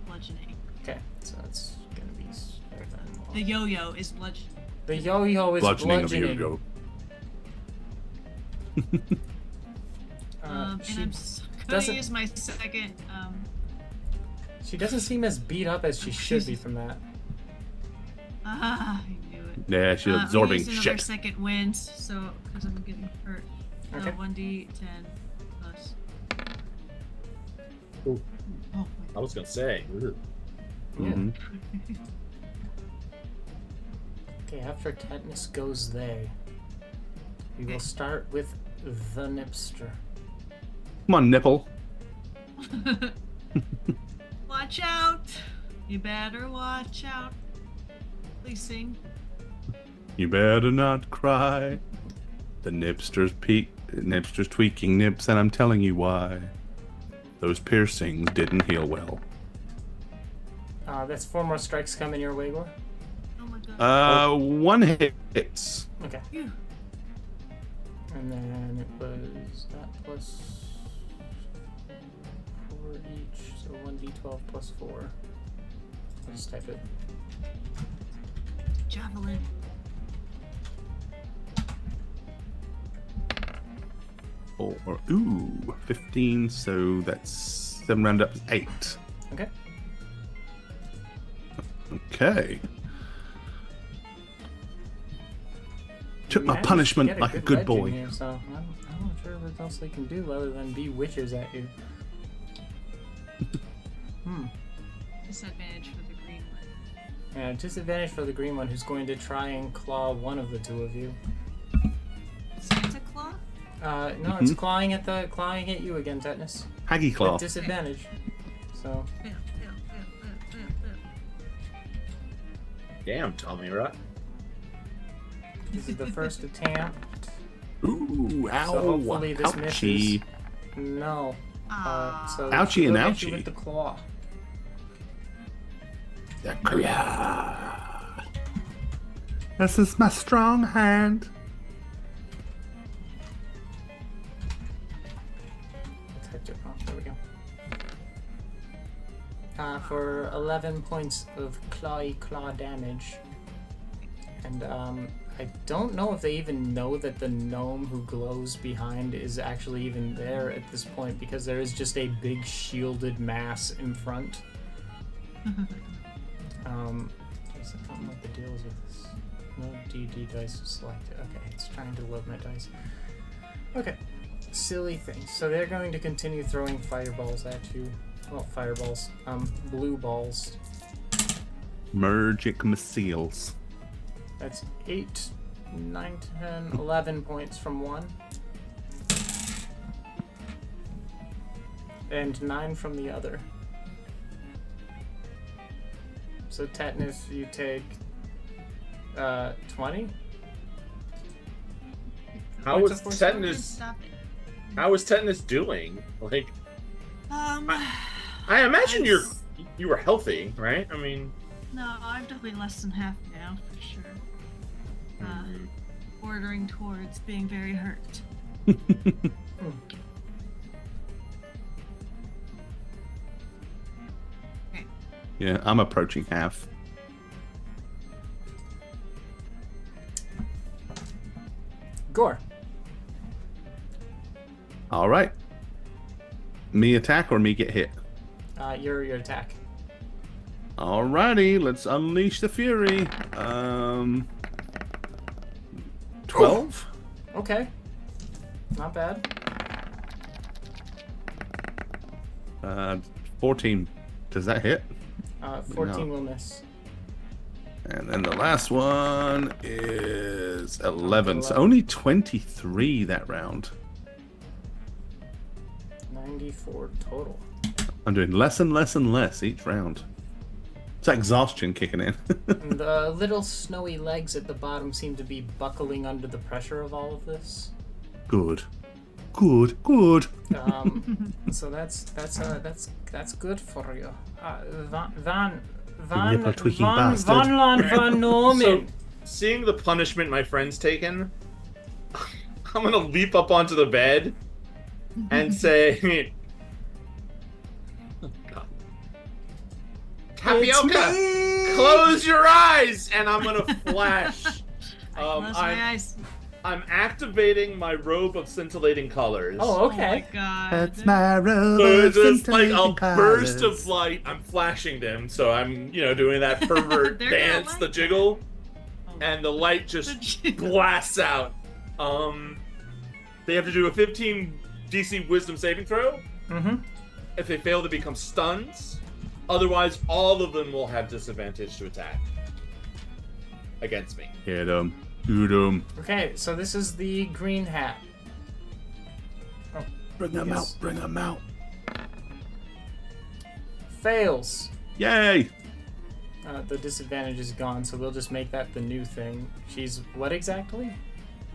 bludgeoning. Okay, so that's gonna be better than The yo-yo is bludgeoning. the yo-yo is Bludgeoning of bludgeoning. you, And she I'm gonna doesn't- use my second. She doesn't seem as beat up as she should be from that. I knew it. Yeah, she's I'm absorbing using another shit. second wind, so because I'm getting hurt. So Okay. 1d10 plus. Ooh. Oh I was gonna say. Ugh. Mhm. Okay, after tetanus goes they. We will start with the nipster. Come on, nipple. my. Watch out! You better watch out. Please sing. You better not cry. The nipster's tweaking nips, and I'm telling you why. Those piercings didn't heal well. That's 4 more strikes coming your way, Gore. Oh my god. One hits. Okay. Phew. And then it was that plus 4 each, so 1d12 plus 4. I'll just type it. Javelin. Or 15, so that's 7 round up to 8. Okay. Okay. Took my Managed to punishment get like a good good ledge in boy. Here, so I'm not sure what else they can do other than be witches at you. Disadvantage for the green one. Yeah, disadvantage for the green one who's going to try and claw one of the two of you. Santa Claw? No, it's clawing at you again, tetanus. Haggy claw. With disadvantage. So Fail. Damn, Tommy, right? this is the first attempt. Ooh, ow. So hopefully this Ouchie. misses. No. So Ouchie she'll and hit you ouchie. with the claw. The claw. This is my strong hand. I typed it wrong. There we go. For 11 points of claw damage. And I don't know if they even know that the gnome who glows behind is actually even there at this point because there is just a big shielded mass in front. I don't know what the deal is with this. No DD dice selected. Okay, it's trying to load my dice. Okay, silly things. So they're going to continue throwing fireballs at you. Well, fireballs. Blue balls. Magic missiles. That's 8, 9, 10, 11 points from one. And 9 from the other. So tetanus, you take 20? How Points was of force tetanus? Stop it. How was tetanus doing? Like, I I imagine was- you were healthy, right? I mean, No, I'm definitely less than half now, for sure. Bordering towards being very hurt. Okay. Yeah, I'm approaching half. Gore. All right. Me attack or me get hit? Your attack. Alrighty, let's unleash the fury. 12. Okay. Not bad. 14. Does that hit? 14 No. will miss. And then the last one is 11. So 11. only 23 that round. 94 total. I'm doing less and less and less each round. It's that exhaustion kicking in. And the little snowy legs at the bottom seem to be buckling under the pressure of all of this. Good. Good. Good. So that's good for you. nipple tweaking Van bastard. Land Van Norman. So, seeing the punishment my friend's taken, I'm gonna leap up onto the bed and say, Tapioca, close your eyes, and I'm gonna flash. Close my eyes. I'm activating my robe of scintillating colors. Oh, Oh my okay. god. That's my robe. So of it's just like a scintillating burst colours. of light. I'm flashing them, so I'm, doing that pervert They're gonna dance, like the that. jiggle, Oh. and the light just blasts out. They have to do a 15 DC Wisdom saving throw. Mm-hmm. If they fail, they become stuns. Otherwise, all of them will have disadvantage to attack against me. Get 'em. Shoot 'em. Okay, so this is the green hat. Bring them Yes. out. Bring them out. Fails. Yay! The disadvantage is gone, so we'll just make that the new thing. She's what exactly?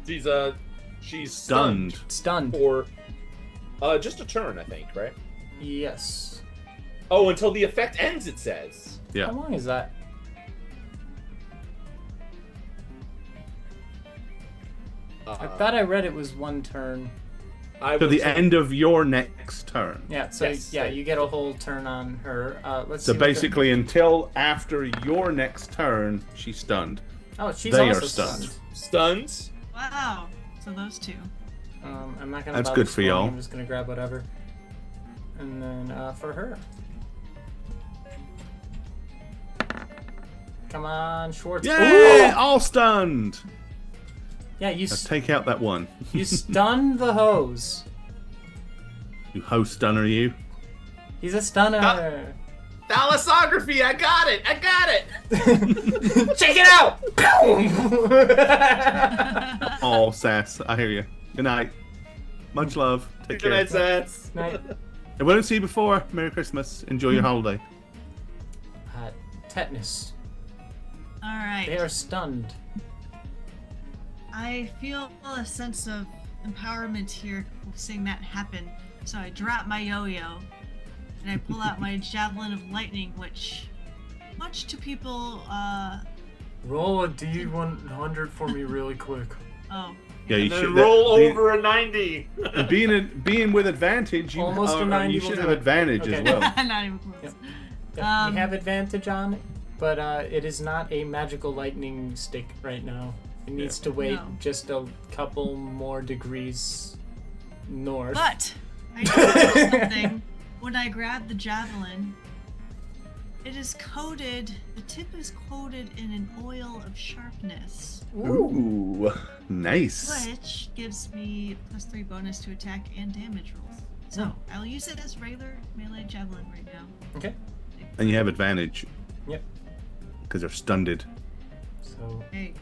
She's Stunned. Stunned. for just a turn, I think, right? Yes. Oh, until the effect ends, it says. Yeah. How long is that? I thought I read it was one turn. To the end of your next turn. Yeah, so Yes. you get a whole turn on her. Let's So see what the- basically, until after your next turn, she's stunned. Oh, she's they also are stunned. Stuns. Wow. So those two. I'm not gonna. That's bother good for scrolling, y'all. I'm just gonna grab whatever. And then for her. Come on, Schwartz. Yeah! Ooh! All stunned! Yeah, you Now take out that one. you stunned the hose. You host stunner, you. He's a stunner. Thalassography, I got it! Check it out! Oh, sass. I hear you. Good night. Much love. Take Good care. night, Sats. Night. If we don't see you before, Merry Christmas. Enjoy your holiday. Tetanus. All right. They are stunned. I feel a sense of empowerment here seeing that happen. So I drop my yo-yo and I pull out my javelin of lightning, which, much to people, Roll a D100 for me really quick. oh, Yeah, you And then should roll over a 90. Being with advantage, you, Almost a 90 you will should do have it. advantage as Okay. well. not even close. Yep. Yeah, Um, you have advantage on it, but it is not a magical lightning stick right now. It needs to wait No. just a couple more degrees north. But I noticed something when I grabbed the javelin. It is coated. The tip is coated in an oil of sharpness, Ooh, nice. which gives me +3 bonus to attack and damage rolls. So I'll use it as regular melee javelin right now. Okay. And you have advantage. Yep. Because they're stunned. So Hey,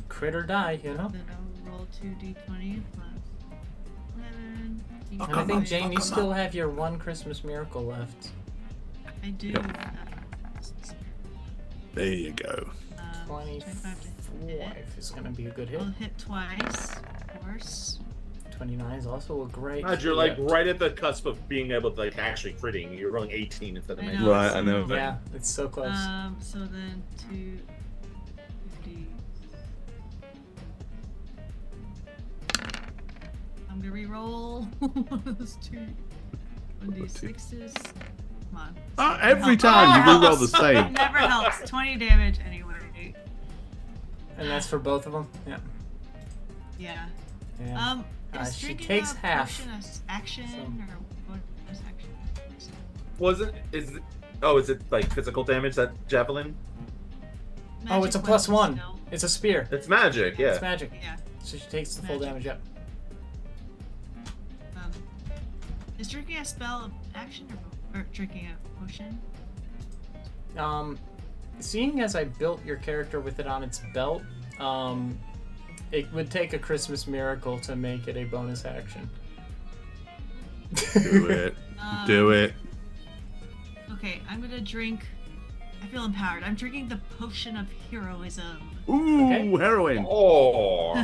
crit or die, you know. then I'll roll 2d20 plus 11. Oh, And I think on, Jane, you come still have your one Christmas miracle left. I do. Yep. There you go. 25 to hit. 25 is going to be a good hit. I'll hit twice, of course. 29 is also a great. God, you're like hit. right at the cusp of being able to like actually critting. You're rolling 18 instead of I 19. know. Right, I know. Yeah, it's so close. So then 250. I'm gonna re-roll those two 1d6s. Come on. Every time you reroll the It same. never helps. 20 damage anyway. And that's for both of them. Yeah. Yeah. Yeah. Is she drinking takes a half. potion a action So- or what is action? Is it like physical damage, that javelin? Oh, it's a magic +1. weapon spell. It's a spear. It's magic, yeah. It's magic. Yeah. So she takes the full Magic. damage up. Is drinking a spell an action or drinking a potion? Seeing as I built your character with it on its belt, it would take a Christmas miracle to make it a bonus action. Do it. Do it. Okay, I'm gonna drink. I feel empowered. I'm drinking the potion of heroism. Ooh, Okay. heroin. Oh.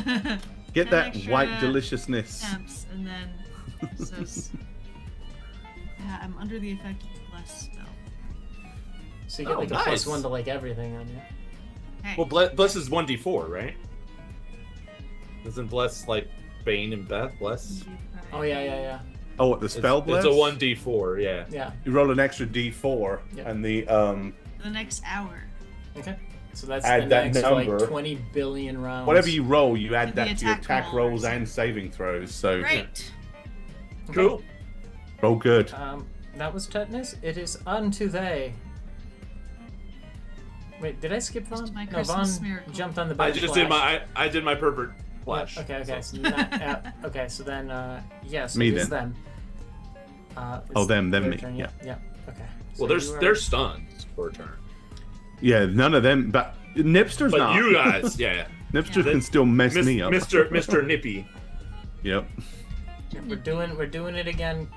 Get An that extra white deliciousness. Temps, and then yeah, I'm under the effect of bless spell. So you get Oh, like a nice. +1 to like everything on you. Hey, Well, bless is 1d4, right? Isn't bless like Bane and Beth? Bless. Oh yeah. Oh, what, the spell bless? It's a 1d4, yeah. Yeah. You roll an extra d4, Yep. and the the next hour. Okay. So that's Add the that next number. like 20 billion rounds. whatever you roll, you add To the that to your attack attack rolls rolls. and saving throws. So Great. Okay. Cool. roll good. That was tetanus. It is unto they. Wait, did I skip Just Vaughn? my No, Christmas Vaughn miracle. jumped on the bed. I and just did flashed. I did my pervert flash. Okay. so. So not, okay. So then, yes, Me it is then. them. Oh, them, their me, turn, yeah. Yeah. Okay. Well, So they're stunned for a turn. Yeah, none of them. But Nipster's But not. you guys, yeah. Nipster Yeah. can still mess me up. Mr. Nippy. Yep. We're doing it again.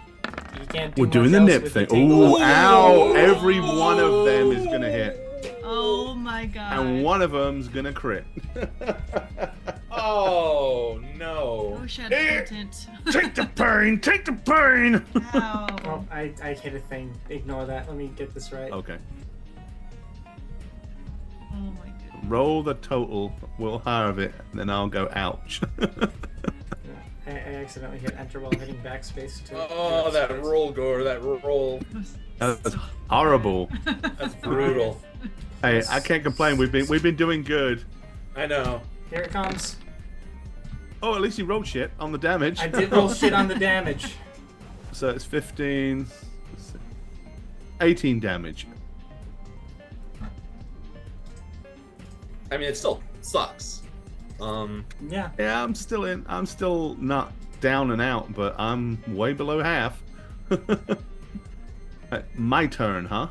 You can't do We're doing the much nip else thing. with the tingle. Ooh, ow! Every one of them is gonna hit, Oh my god. and one of them's gonna crit. Oh no. Oh shit, Eh. potent. Take the pain. Take the pain. Ow. Oh, I hit a thing. Ignore that. Let me get this right. Okay. Oh my goodness. Roll the total. We'll halve it, and then I'll go ouch. I accidentally hit enter while hitting backspace to. Oh, that roll, Gore. That roll. That's horrible. That's brutal. Hey, I can't complain. We've been doing good. I know. Here it comes. Oh, at least you rolled shit on the damage. I did roll shit on the damage. So it's 15, 18 damage. I mean, it still sucks. Yeah. Yeah, I'm still not down and out, but I'm way below half. My turn, huh?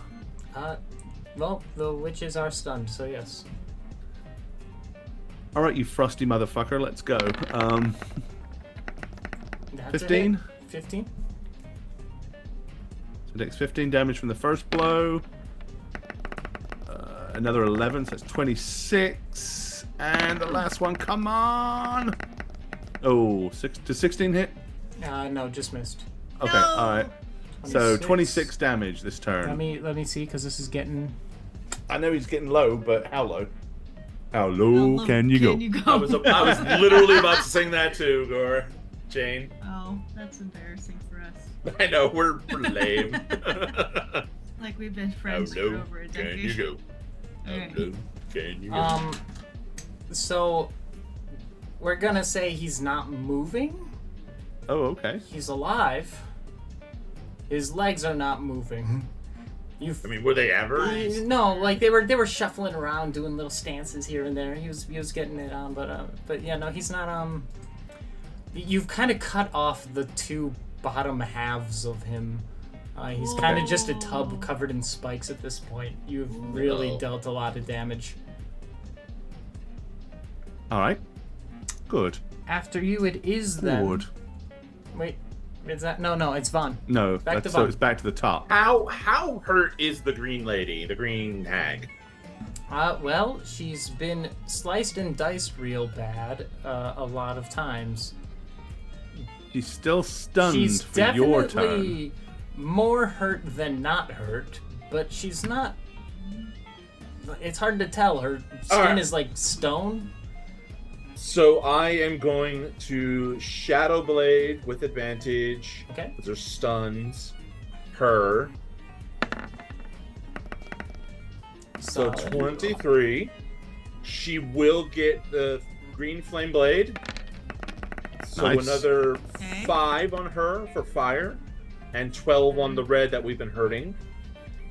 Well, the witches are stunned, so yes. All right, you frosty motherfucker, let's go. That's a 15? hit. 15? So it takes 15 damage from the first blow. Another 11, so that's 26. And the last one, come on! Oh, 16 hit? No, just missed. Okay, No! alright. So 26. 26 damage this turn. Let me see, because this is getting. I know he's getting low, but how low? How low can you go? I was literally about to sing that too, Gore. Jane. Oh, that's embarrassing for us. I know, we're lame. Like we've been How friends for low over a can decade. you go? How Alright. low can you go? So we're gonna say he's not moving. Oh, okay. He's alive. His legs are not moving. I mean, were they ever? No, like they were shuffling around, doing little stances here and there. He was getting it on, but yeah, no, he's not. You've kind of cut off the two bottom halves of him. He's kind of just a tub covered in spikes at this point. You've really No. dealt a lot of damage. All right. Good. After you, it is them. Good. Wait, is that no? It's Vaughn. No, Back to that's, so Vaughn. it's back to the top. How hurt is the green lady, the green hag? Well, she's been sliced and diced real bad a lot of times. She's still stunned She's for your turn. definitely more hurt than not hurt, but she's not. It's hard to tell. Her skin Alright. is like stone. So I am going to Shadow Blade with advantage. Okay. Because they're stunned. Her. So Solid. 23. She will get the green flame blade. So Nice. another Okay. 5 on her for fire. And 12 on the red that we've been hurting.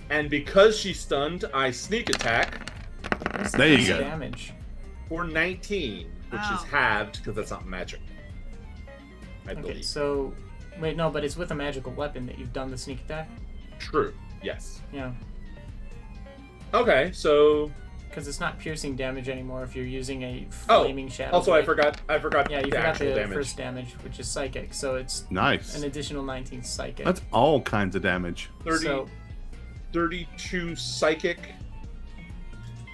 And because she's stunned, I sneak attack. There you go. Damage. For 19, which is Wow. halved because that's not magic. I Okay, believe. so wait, no, but it's with a magical weapon that you've done the sneak attack. True. Yes. Yeah, Okay, so because it's not piercing damage anymore if you're using a Oh, flaming shadow. also I blade. forgot Yeah, you the forgot actual the damage. first damage, which is psychic. So it's Nice. an additional 19 psychic. That's all kinds of damage. 30, So 32 psychic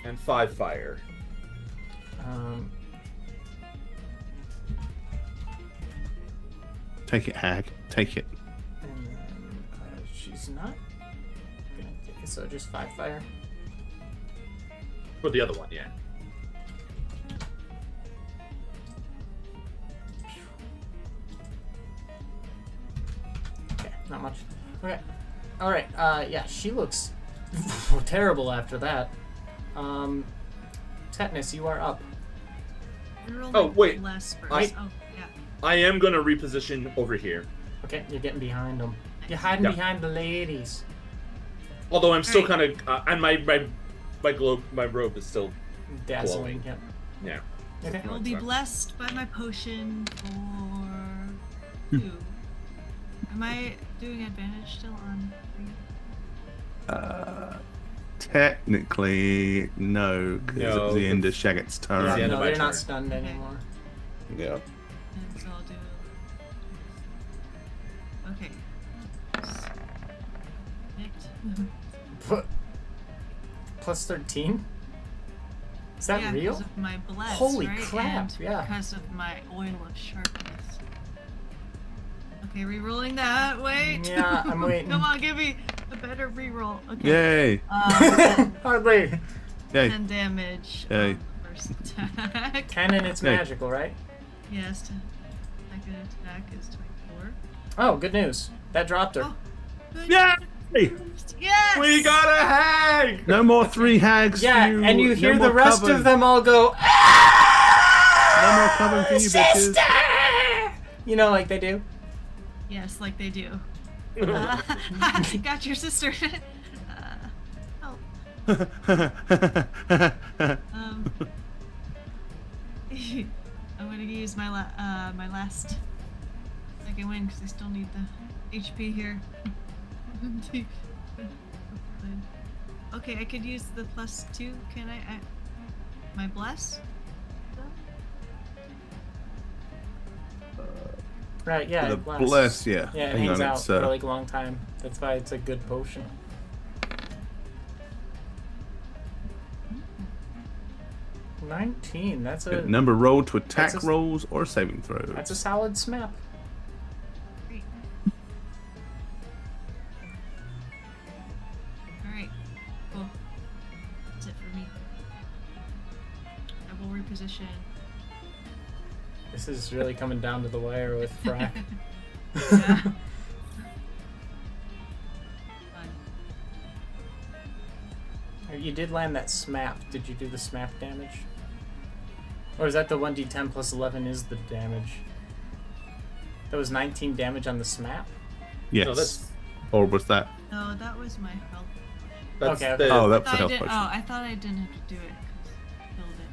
and 5 fire. um, Take it, hag. Take it. and then she's not gonna take it. So just 5 fire. For the other one, yeah. Okay, not much. Okay. All right. Yeah, she looks terrible after that. Tetanus, you are up. Reroll Oh, my wait. Bless first. I- Oh, yeah. I am going to reposition over here. Okay, you're getting behind them. You're hiding Yeah. behind the ladies. Although I'm still Alright. kind of... and my robe is still... Dazzling. Glowing. Yep. Yeah. Okay. I will be blessed by my potion for 2. Am I doing advantage still on 3? Technically, no, because No, it's the end of Shagget's Yeah, turn. the end no, of my they're not turn. stunned Okay. anymore. Yeah. And so I'll do. Okay. Hit. Plus 13? Is that yeah, real? Because of my bless, Holy right? crap, And yeah. Because of my oil of sharpness. Okay, re-rolling that. Wait. Yeah, I'm waiting. Come on, give me a better re-roll. Okay. Yay! Hardly. Yay! 10 damage. Yay. On the first attack. 10 and it's Hey. magical, right? Yes. Second attack is 24. Oh, good news. That dropped her. Oh, good. Yay! Yes. We got a hag! No more 3 hags. Yeah, for you. and you No hear more the rest coven. of them all go, No more coven for you, bitches. Sister! You know, like they do. Yes, like they do. Got your sister. Help. I'm gonna use my my last second win because I still need the HP here. Okay, I could use the +2. Can I my bless? Right, yeah. the it lasts. bless, yeah. Yeah, it Hang hangs on, out it's, for like a long time. That's why it's a good potion. Mm-hmm. 19. That's a number rolled to attack That's a- rolls or saving throws. that's a solid smap. Great. Alright. Cool. That's it for me. I will reposition. This is really coming down to the wire with Frack. Yeah. Fun. You did land that smap. Did you do the smap damage? Or is that the 1d10 plus 11 is the damage? That was 19 damage on the smap? Yes. No, that's... Or was that? No, that was my health. That's Okay, okay. the- Oh, I that was thought a I health did. potion. Oh, I thought I didn't have to do it because I killed it.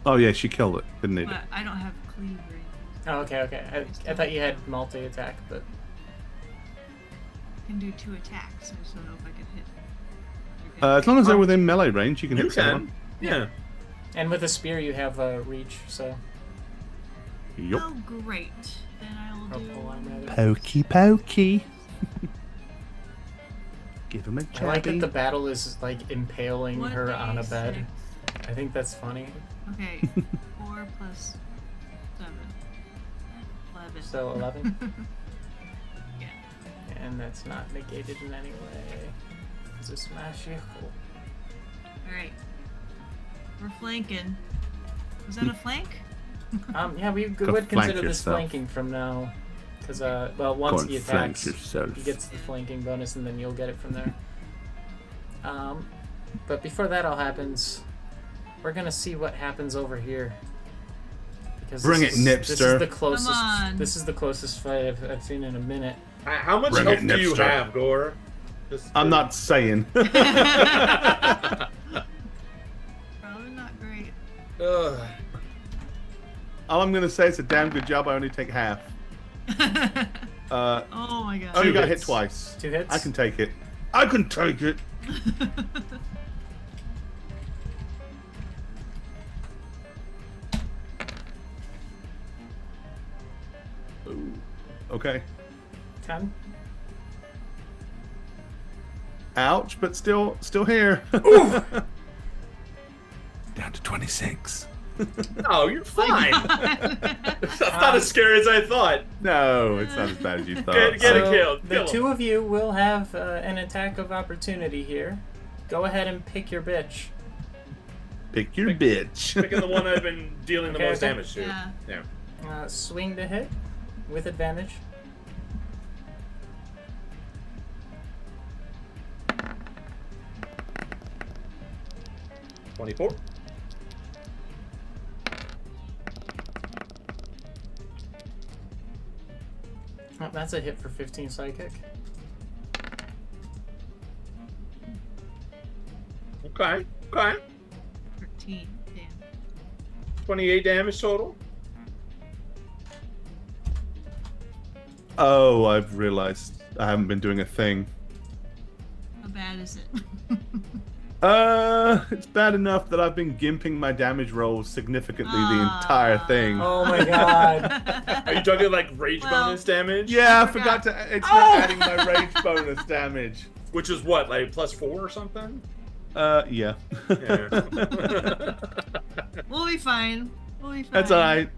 Oh yeah, she killed it. Didn't need it. But I don't have cleave or anything. Oh, okay, okay. I thought you had multi-attack, but... I can do 2 attacks. I just don't know if I can hit. As long as they're within melee range, you can You hit someone. can. Yeah. And with a spear you have reach, so... Yup. Oh, great. Then I will Or do. pull arm, rather. Pokey pokey. Give him a I like that jabby. the battle is like impaling her on a bed. 1d6. I think that's funny. Okay. 4 plus 7. 11. So 11? Yeah. And that's not negated in any way. It's a smash equal. Alright. We're flanking. Was that a flank? Yeah, we Go would flank consider this yourself. flanking from now. Because, well, Go once and he flank attacks, yourself. he gets the flanking bonus and then you'll get it from there. But before that all happens, we're going to see what happens over here. Because Bring this it, is- Nipster. This is the closest. Come on. This is the closest fight I've seen in a minute. How much Bring health it, do you Nipster. have, Gore? Just I'm not saying. Ugh. All I'm gonna say is a damn good job. I only take half. Oh my god. Only Two got hit hits. twice. 2 hits. I can take it. I can take it. Ooh. Okay. 10. Ouch, but still here. Down to 26. Oh, you're fine. That's not as scary as I thought. No, it's not as bad as you thought. Get it So killed. the Kill him. two of you will have an attack of opportunity here. Go ahead and pick your bitch. Pick your bitch. Picking the one I've been dealing the Okay, most okay. damage to. Yeah. Swing to hit with advantage. $24. Oh, that's a hit for 15 psychic. Okay. 13. Damn. 28 damage total. Oh, I've realized I haven't been doing a thing. How bad is it? It's bad enough that I've been gimping my damage rolls significantly the entire thing. Oh my god. Are you talking like rage Well- bonus damage? Yeah, I forgot. forgot to. It's not adding my rage bonus damage. Which is what, like +4 or something? Yeah. Yeah. We'll be fine. That's alright.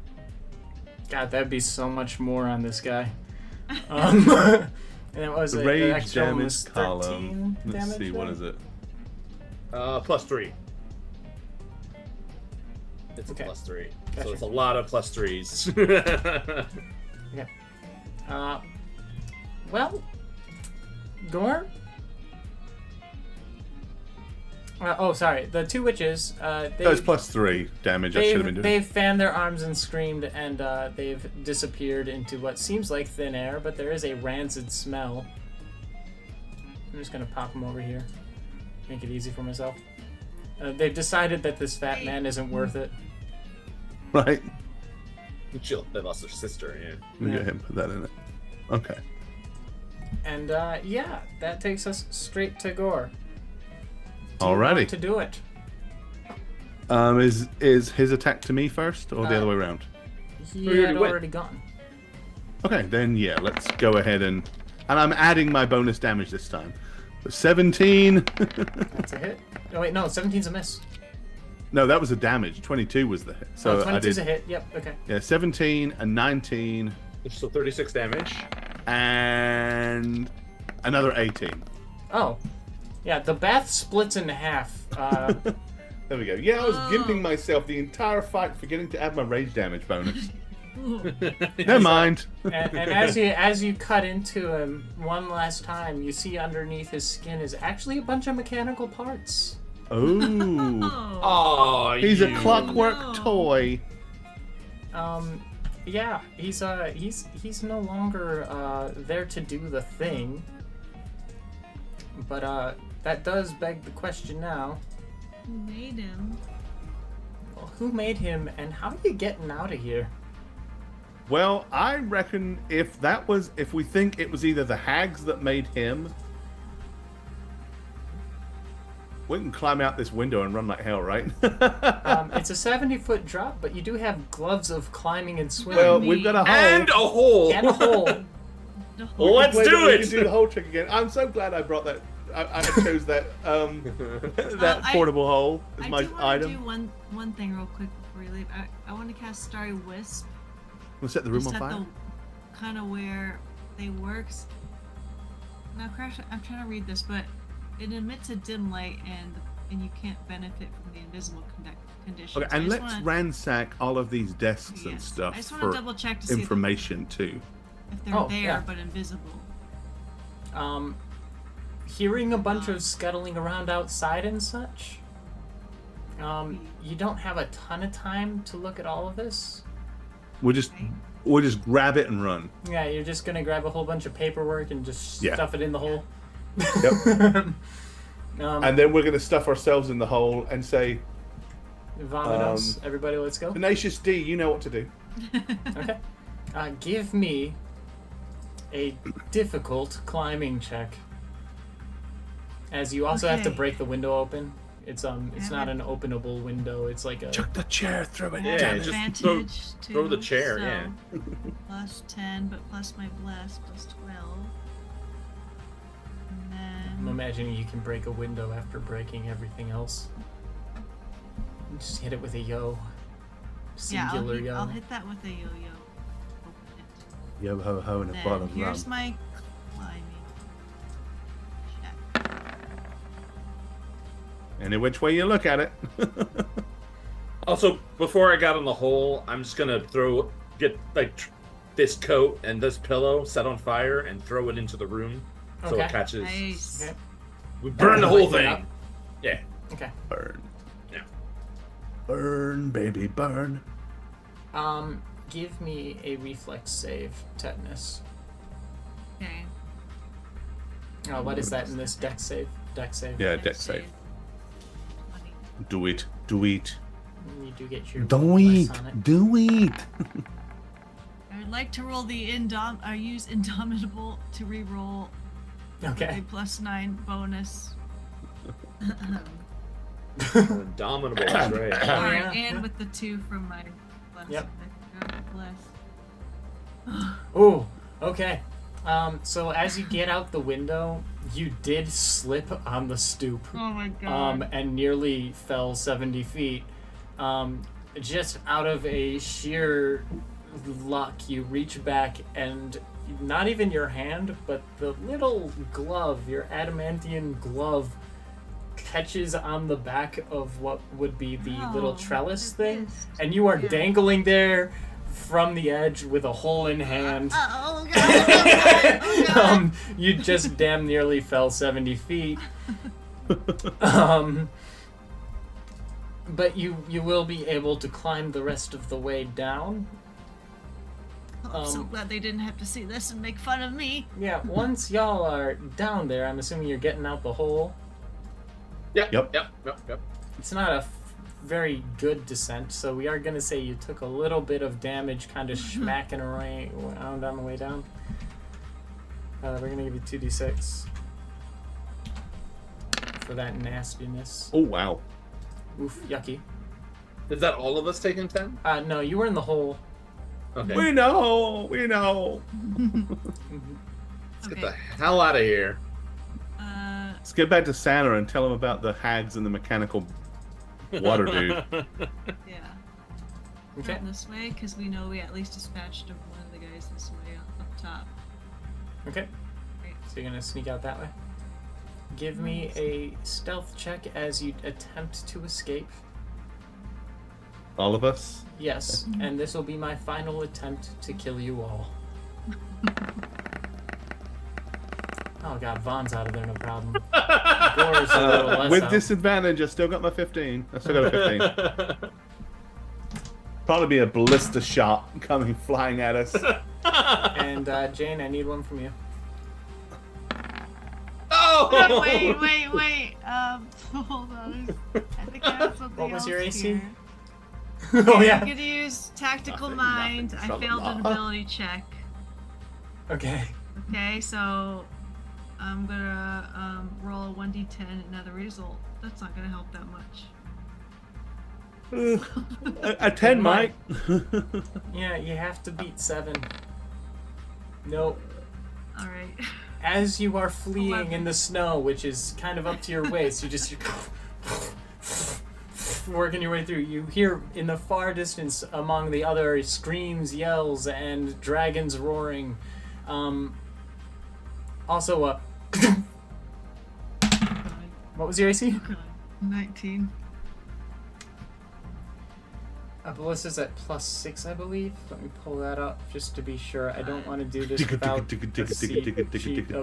God, that'd be so much more on this guy. And it was The the rage extra one damage was 13 column. Let's damage. see, what right? is it? +3. It's Okay. a +3. Gotcha. So it's a lot of +3s. Well, Gore? Sorry. The two witches, That was +3 damage. I should have been doing. they've fanned their arms and screamed, and they've disappeared into what seems like thin air, but there is a rancid smell. I'm just going to pop them over here. Make it easy for myself. They've decided that this fat man isn't worth it. Right. Chill. They lost their sister. Yeah. Let me Yeah. get him, put that in it. Okay. And yeah, that takes us straight to Gore. Do you Alrighty. want to do it? Is his attack to me first, or the other way around? He already had went. already gone. Okay, then yeah, let's go ahead and I'm adding my bonus damage this time. So 17. That's a hit. Oh wait, no, 17's a miss. No, that was a damage. 22 was the hit. So I 22's did. a hit. Yep. Okay. Yeah, 17 and 19 So 36 damage. and another 18. Oh, yeah. The bath splits in half. There we go. Yeah, I was gimping myself the entire fight, forgetting to add my rage damage bonus. Never mind. and as you cut into him one last time, you see underneath his skin is actually a bunch of mechanical parts. Ooh. Oh, He's a you. clockwork No. toy. Yeah, he's no longer there to do the thing. But that does beg the question now. Who made him? Well, who made him, and how are you getting out of here? Well, I reckon if we think it was either the hags that made him, we can climb out this window and run like hell, right? It's a 70-foot drop, but you do have gloves of climbing and swimming. Well, we've got a hole. And a hole. and a hole. Well, let's Wait, do we it. can do the whole trick again. I'm so glad I brought that. I chose that that I- portable hole as I my do want to item. do one thing real quick before you leave. I want to cast Starry Wisp. We'll set the room Just on at fire. the kind of where they works. Now, Crash, I'm trying to read this, but it emits a dim light, and you can't benefit from the invisible conditions. Okay, I and just let's wanna- ransack all of these desks and yes. stuff I just want to for double check to see information too. if they're Oh, there yeah. but invisible. Hearing a bunch of scuttling around outside and such, you don't have a ton of time to look at all of this. We'll just grab it and run. Yeah, you're just gonna grab a whole bunch of paperwork and just Yeah. stuff it in the hole. Yep. And then we're gonna stuff ourselves in the hole and say, Vamonos. Everybody, let's go. Tenacious D, you know what to do. Okay. Give me a difficult climbing check. As you also have to Okay. break the window open. It's not an openable window. It's like a. Chuck the chair through it. I have Yeah, an just advantage throw the too, chair, so yeah. plus 10, but plus my bless, plus 12. And I'm then imagining you can break a window after breaking everything else. Just hit it with a yo. yeah, Singular yo. I'll hit that with a yo-yo. Open it. Yo ho ho and a Then bottle of here's rum. my climbing check. Any which way you look at it. Also, before I got in the hole, I'm just gonna get this coat and this pillow set on fire and throw it into the room so Okay. it catches. Nice. Okay. We burn the whole Light it up. thing. Yeah. Okay. Burn. Yeah. Burn, baby, burn. Give me a reflex save, tetanus. Okay. What is that in this dex save? Dex save. Yeah, Next deck save. 20. Do it. Do it. You do get your Do bless it. on it. Do it. I would like to roll the use Indomitable to re-roll Okay. a plus 9 bonus. Indomitable, that's right. Alright, yeah. and with the 2 from my bless. Yep. I forgot the bless. Ooh, okay. So as you get out the window, you did slip on the stoop. Oh my god. And nearly fell 70 feet. Just out of a sheer luck, you reach back and not even your hand, but the little glove, your adamantium glove, catches on the back of what would be the little Oh, trellis what is thing, this? and you are Yeah. dangling there from the edge with a hole in hand. Oh god. Oh god. You just damn nearly fell 70 feet. But you will be able to climb the rest of the way down. I'm so glad they didn't have to see this and make fun of me. Yeah, once y'all are down there, I'm assuming you're getting out the hole. Yep. Yep. It's not a very good descent, so we are going to say you took a little bit of damage kind of smacking around on the way down. We're going to give you 2d6 for that nastiness. Oh, wow. Oof, yucky. Is that all of us taking 10? No, you were in the hole. Okay. We know. We know. Let's get the hell out of here. Let's get back to Santa and tell him about the hags and the mechanical water dude. Yeah. Okay. Run this way, because we know we at least dispatched of one of the guys this way up top. Okay. Great. So you're going to sneak out that way. Give me a stealth check as you attempt to escape. All of us? Yes, and this will be my final attempt to kill you all. Oh god, Vaughn's out of there, no problem. Gore's a little less With out. disadvantage, I still got my 15. I still got a 15. Probably be a blister shot coming flying at us. And Jane, I need one from you. Oh! Wait. Hold on. I think I have something What was else your AC? here. Oh I'm yeah. gonna use Tactical Nothing, Mind. nothing. I failed an ability check. Okay. Okay, so I'm gonna roll a 1d10 another result. That's not gonna help that much. A 10 might. Yeah, you have to beat 7. Nope. Alright. As you are fleeing 11. in the snow, which is kind of up to your waist, you're working your way through. You hear in the far distance, among the other screams, yells, and dragons roaring. Also, what was your AC? 19. Ballista's at +6, I believe. Let me pull that up just to be sure. I don't want to do this without a sheet of...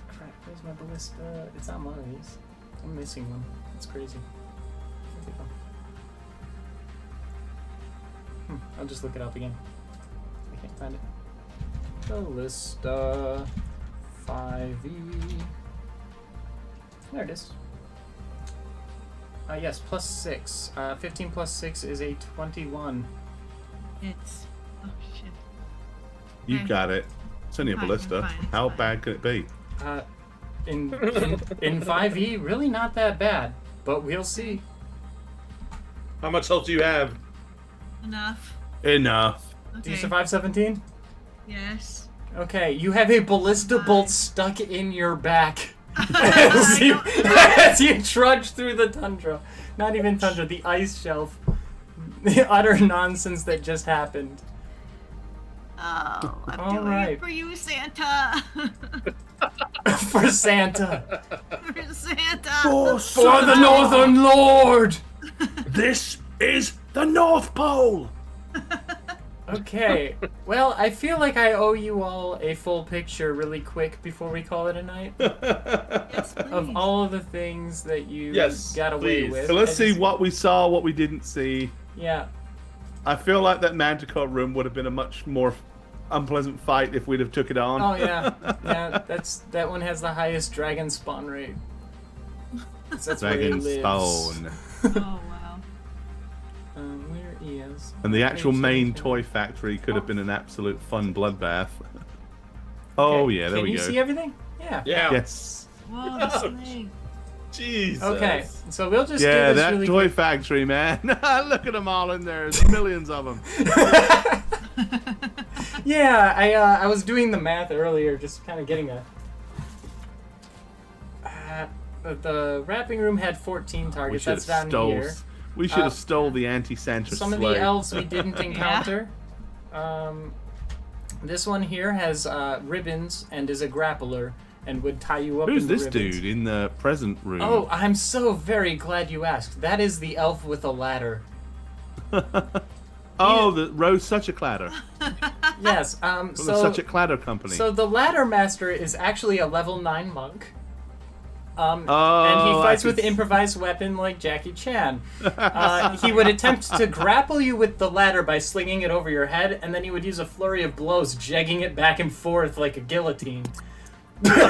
Crap, where's my ballista? It's on one of these. I'm missing one. That's crazy. Where'd it go? I'll just look it up again. I can't find it. Ballista 5e. There it is. Yes, plus 6. 15 plus 6 is a 21. It's. Oh shit. You Okay. got it. It's only a Fine, ballista. fine, How fine. bad could it be? In 5e, really not that bad, but we'll see. How much health do you have? Enough. Enough. Okay. Do you survive 17? Yes. Okay, you have a ballista bolt stuck in your back I as you trudge through the tundra. Not even tundra, the ice shelf. The utter nonsense that just happened. Oh, I'm All doing right. it for you, Santa. For Santa. For Santa. For the Northern Lord! This is the North Pole! Okay, well, I feel like I owe you all a full picture really quick before we call it a night. Yes, please. Of all of the things that you Yes, got away please. with. So let's I see just- what we saw, what we didn't see. Yeah. I feel like that Manticore room would have been a much more unpleasant fight if we'd have took it on. Oh yeah, yeah. That one has the highest dragon spawn rate. That's where Dragon it lives. Spawn. Oh wow. Where is? And the actual Page main 17. toy factory could have been an absolute fun bloodbath. Oh Okay, yeah, there Can we you go. see everything? Yeah. Yeah. Yes. Whoa, the snake. Jesus. Okay, so we'll just Yeah, do this that really toy quick. factory, man. Look at them all in there. There's millions of them. Yeah, I was doing the math earlier, just kind of getting a. The wrapping room had 14 We targets. should That's have down stole. here. We should Uh, have stole the anti-Santa Some of sleigh. the elves we didn't encounter. This one here has ribbons and is a grappler and would tie you up. Who's in the this ribbons. dude in the present room? Oh, I'm so very glad you asked. That is the elf with a ladder. Oh, the Rose Such a Clatter. Yes. From the So Such a Clatter company. so the ladder master is actually a level 9 monk. And he Oh, fights I with could- improvised weapon like Jackie Chan. He would attempt to grapple you with the ladder by slinging it over your head, and then he would use a flurry of blows, jegging it back and forth like a guillotine. Had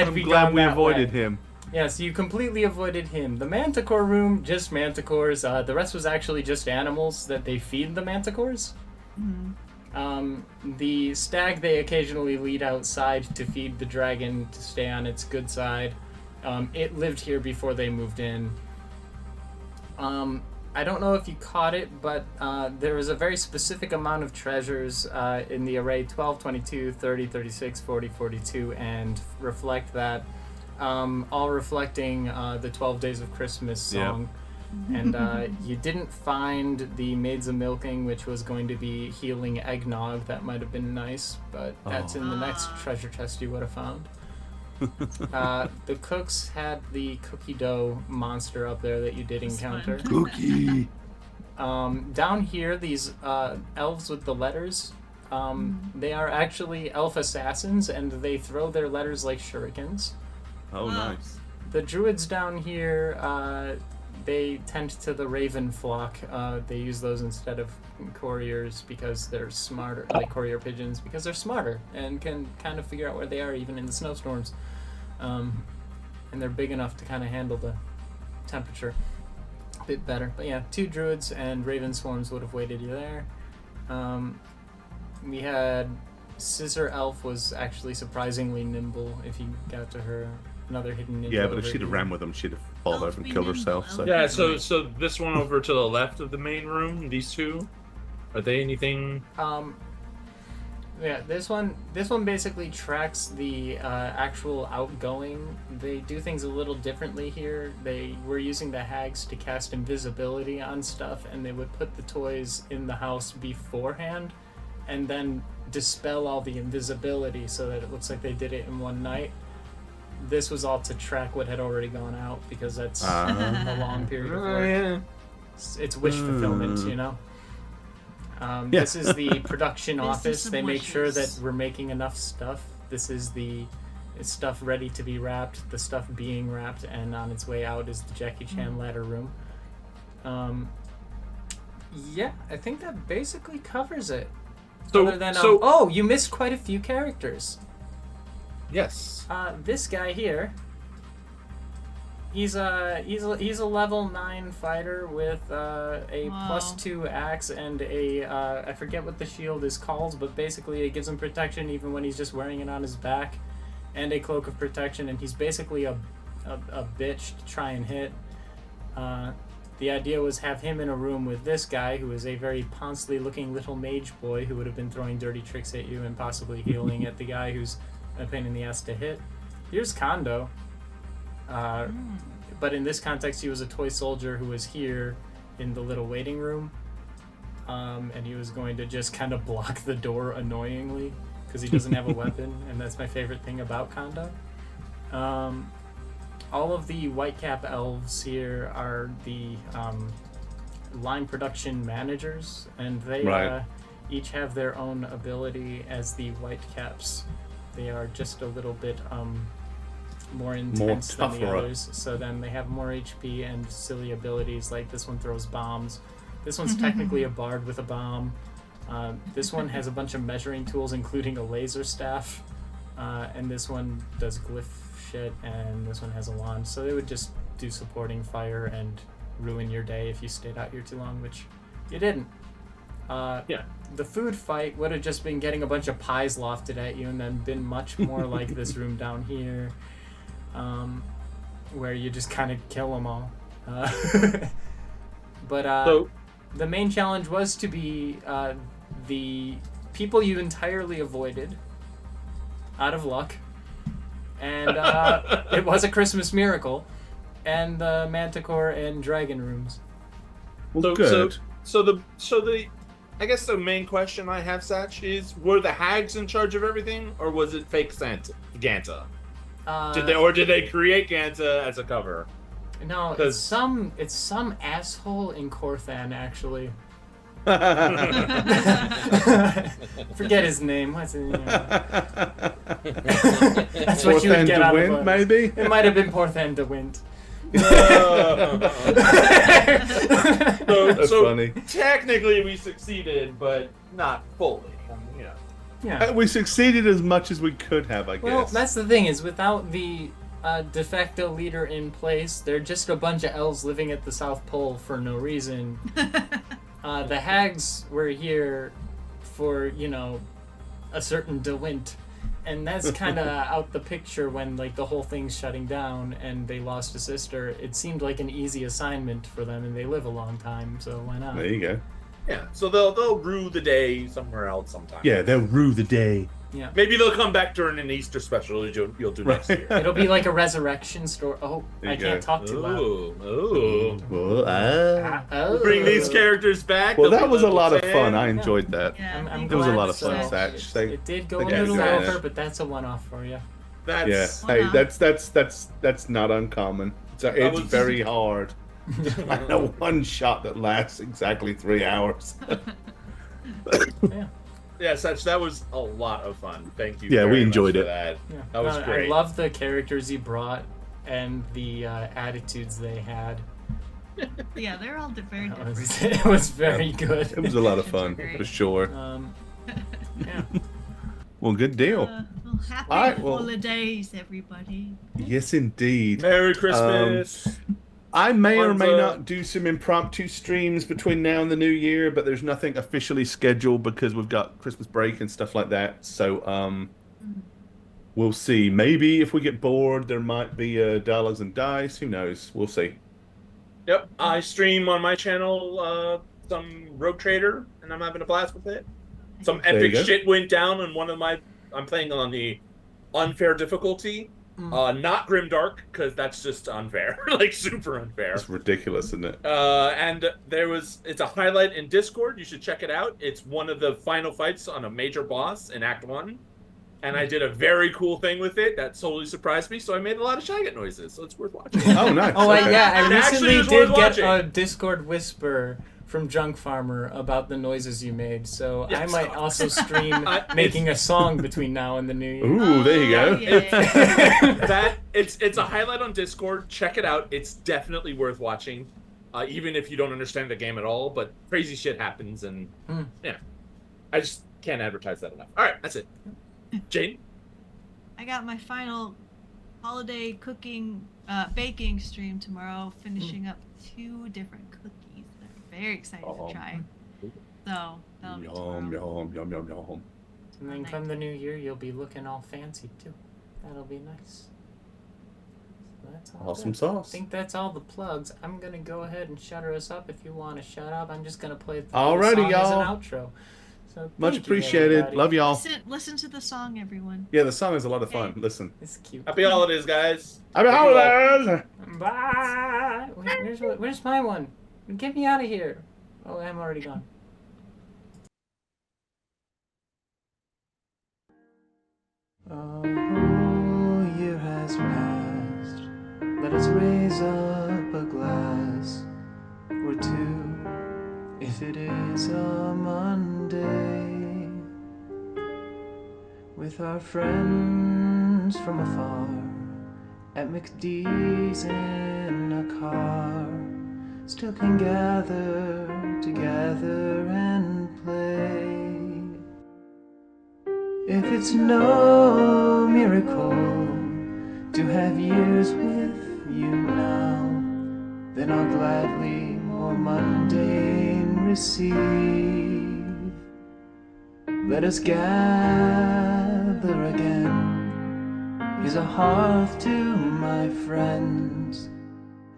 I'm we glad gone we that avoided way. him. Yes, you completely avoided him. The manticore room, just manticores. The rest was actually just animals that they feed the manticores. The stag they occasionally lead outside to feed the dragon to stay on its good side. It lived here before they moved in. I don't know if you caught it, but there was a very specific amount of treasures in the array 12, 22, 30, 36, 40, 42, and reflect that. All reflecting the 12 Days of Christmas Yeah. song. And you didn't find the Maids of Milking, which was going to be healing eggnog. That might have been nice, but that's in the next treasure chest you would have found. The cooks had the cookie dough monster up there that you did encounter. Cookie. Down here, these elves with the letters, they are actually elf assassins, and they throw their letters like shurikens. Oh, nice. The druids down here, they tend to the raven flock. They use those instead of couriers because they're smarter, like courier pigeons, because they're smarter and can kind of figure out where they are even in the snowstorms. And they're big enough to kind of handle the temperature a bit better. But yeah, 2 druids and raven swarms would have waited you there. We had Scissor Elf was actually surprisingly nimble if you got to her. Another hidden ninja. Yeah, but if over she'd have here. ran with him, she'd have fallen Elf over and be killed nimble, herself. So. elf. Yeah, so this one over to the left of the main room, these two, are they anything? Yeah, this one basically tracks the actual outgoing. They do things a little differently here. They were using the hags to cast invisibility on stuff, and they would put the toys in the house beforehand, and then dispel all the invisibility so that it looks like they did it in one night. This was all to track what had already gone out, because that's a long period of work. It's wish fulfillment, you know? This is the production Business office. of They make sure that wishes. we're making enough stuff. This is the stuff ready to be wrapped, the stuff being wrapped, and on its way out is the Jackie Chan ladder room. Yeah, I think that basically covers it. So, Other than, so oh, you missed quite a few characters. Yes. This guy here, he's a level 9 fighter with a Wow. +2 axe and a I forget what the shield is called, but basically it gives him protection even when he's just wearing it on his back, and a cloak of protection, and he's basically a bitch to try and hit. The idea was have him in a room with this guy, who is a very Ponsley looking little mage boy who would have been throwing dirty tricks at you and possibly healing at the guy who's a pain in the ass to hit. Here's Kondo. But in this context, he was a toy soldier who was here in the little waiting room. And he was going to just kind of block the door annoyingly because he doesn't have a weapon, and that's my favorite thing about Kondo. All of the Whitecap elves here are the line production managers, and they Right. Each have their own ability as the Whitecaps. They are just a little bit more intense than the tougher. others. So then they have more HP and silly abilities, like this one throws bombs. This one's technically a bard with a bomb. This one has a bunch of measuring tools, including a laser staff. And this one does glyph shit, and this one has a wand. So they would just do supporting fire and ruin your day if you stayed out here too long, which you didn't. Yeah. The food fight would have just been getting a bunch of pies lofted at you, and then been much more like this room down here, where you just kind of kill them all. But the main challenge was to be the people you entirely avoided, out of luck, and it was a Christmas miracle, and the Manticore and Dragon rooms. Well, good. So the I guess the main question I have, Satch, is were the hags in charge of everything, or was it fake Ganta? Did they create Ganta as a cover? No, it's some asshole in Corthan, actually. Forget his name. What's his name? That's what you would get out of it. Maybe? It might have been Porthan de Wind. That's so funny. Technically, we succeeded, but not fully. Yeah. We succeeded as much as we could have, I guess. Well, that's the thing, is without the de facto leader in place, they're just a bunch of elves living at the South Pole for no reason. The hags were here for, a certain DeWint, and that's kind of out the picture when, the whole thing's shutting down and they lost a sister. It seemed like an easy assignment for them, and they live a long time, so why not? There you go. Yeah, so they'll rue the day somewhere else sometime. Yeah, they'll rue the day. Yeah. Maybe they'll come back during an Easter special you'll do next year. It'll be like a resurrection story. Oh, There I you can't go. talk too loud. Ooh. Well, Oh. Bring these characters back. well, they'll that be was a level lot of 10. fun. I enjoyed that. Yeah, I'm It was a glad lot of fun, so. Satch. It did go a Yeah, little yeah. over, but that's a one-off for you. That's Yeah. Hey, Wow. that's not uncommon. It's was- very hard. I know one shot that lasts exactly 3 hours. Yeah, Satch, that was a lot of fun. Thank you. Yeah, we very much enjoyed for it. That. Yeah. That was great. I love the characters he brought and the attitudes they had. Yeah, they're all very It different. was, it was very good. It was a lot of fun, Great. for sure. Yeah. Well, good deal. Well, happy All right, well- holidays, everybody. Yes, indeed. Merry Christmas. I may or may Kwanzaa. not do some impromptu streams between now and the new year, but there's nothing officially scheduled because we've got Christmas break and stuff like that. So we'll see. Maybe if we get bored, there might be dollars and dice. Who knows? We'll see. Yep, I stream on my channel some Rogue Trader, and I'm having a blast with it. Some There you epic go. shit went down on one of my. I'm playing on the unfair difficulty, not Grimdark, because that's just unfair, like super unfair. It's ridiculous, isn't it? And it's a highlight in Discord. You should check it out. It's one of the final fights on a major boss in Act 1. And I did a very cool thing with it that totally surprised me, so I made a lot of Shaggot noises, so it's worth watching. Oh, nice. Oh, Okay. yeah, I It actually recently is did worth get watching. a Discord whisper from Junk Farmer about the noises you made, so I Yes. might also stream It's- making a song between now and the new year. Ooh, there you go. Oh, yeah. It's a highlight on Discord. Check it out. It's definitely worth watching, even if you don't understand the game at all. But crazy shit happens, and yeah, I just can't advertise that enough. All right, that's it. Jane. I got my final holiday cooking, baking stream tomorrow, finishing up 2 different cookies that I'm very excited to try. So that'll be tomorrow. Yum. And then come the new year, you'll be looking all fancy too. That'll be nice. So that's all Awesome good. sauce. I think that's all the plugs. I'm gonna go ahead and shutter us up. If you want to shut up, I'm just gonna play the Alrighty, song y'all. as an outro. So Much thank you, appreciated. everybody. Love y'all. Listen to the song, everyone. Yeah, the song is a lot of fun. Listen. It's cute. Happy holidays, guys. Happy holidays! Bye. Wait, where's my one? Get me out of here. Oh, I'm already gone. A whole year has passed. Let us raise up a glass or two, if it is a Monday, with our friends from afar at McD's in a car. Still can gather together and play. If it's no miracle to have years with you now, then I'll gladly more mundane receive. Let us gather again. Here's a hearth to my friends.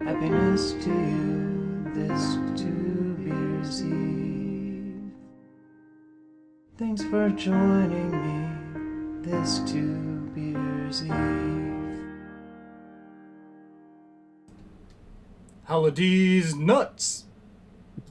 Happiness to you this 2 Beers Eve. Thanks for joining me this 2 Beers Eve. Holidays nuts!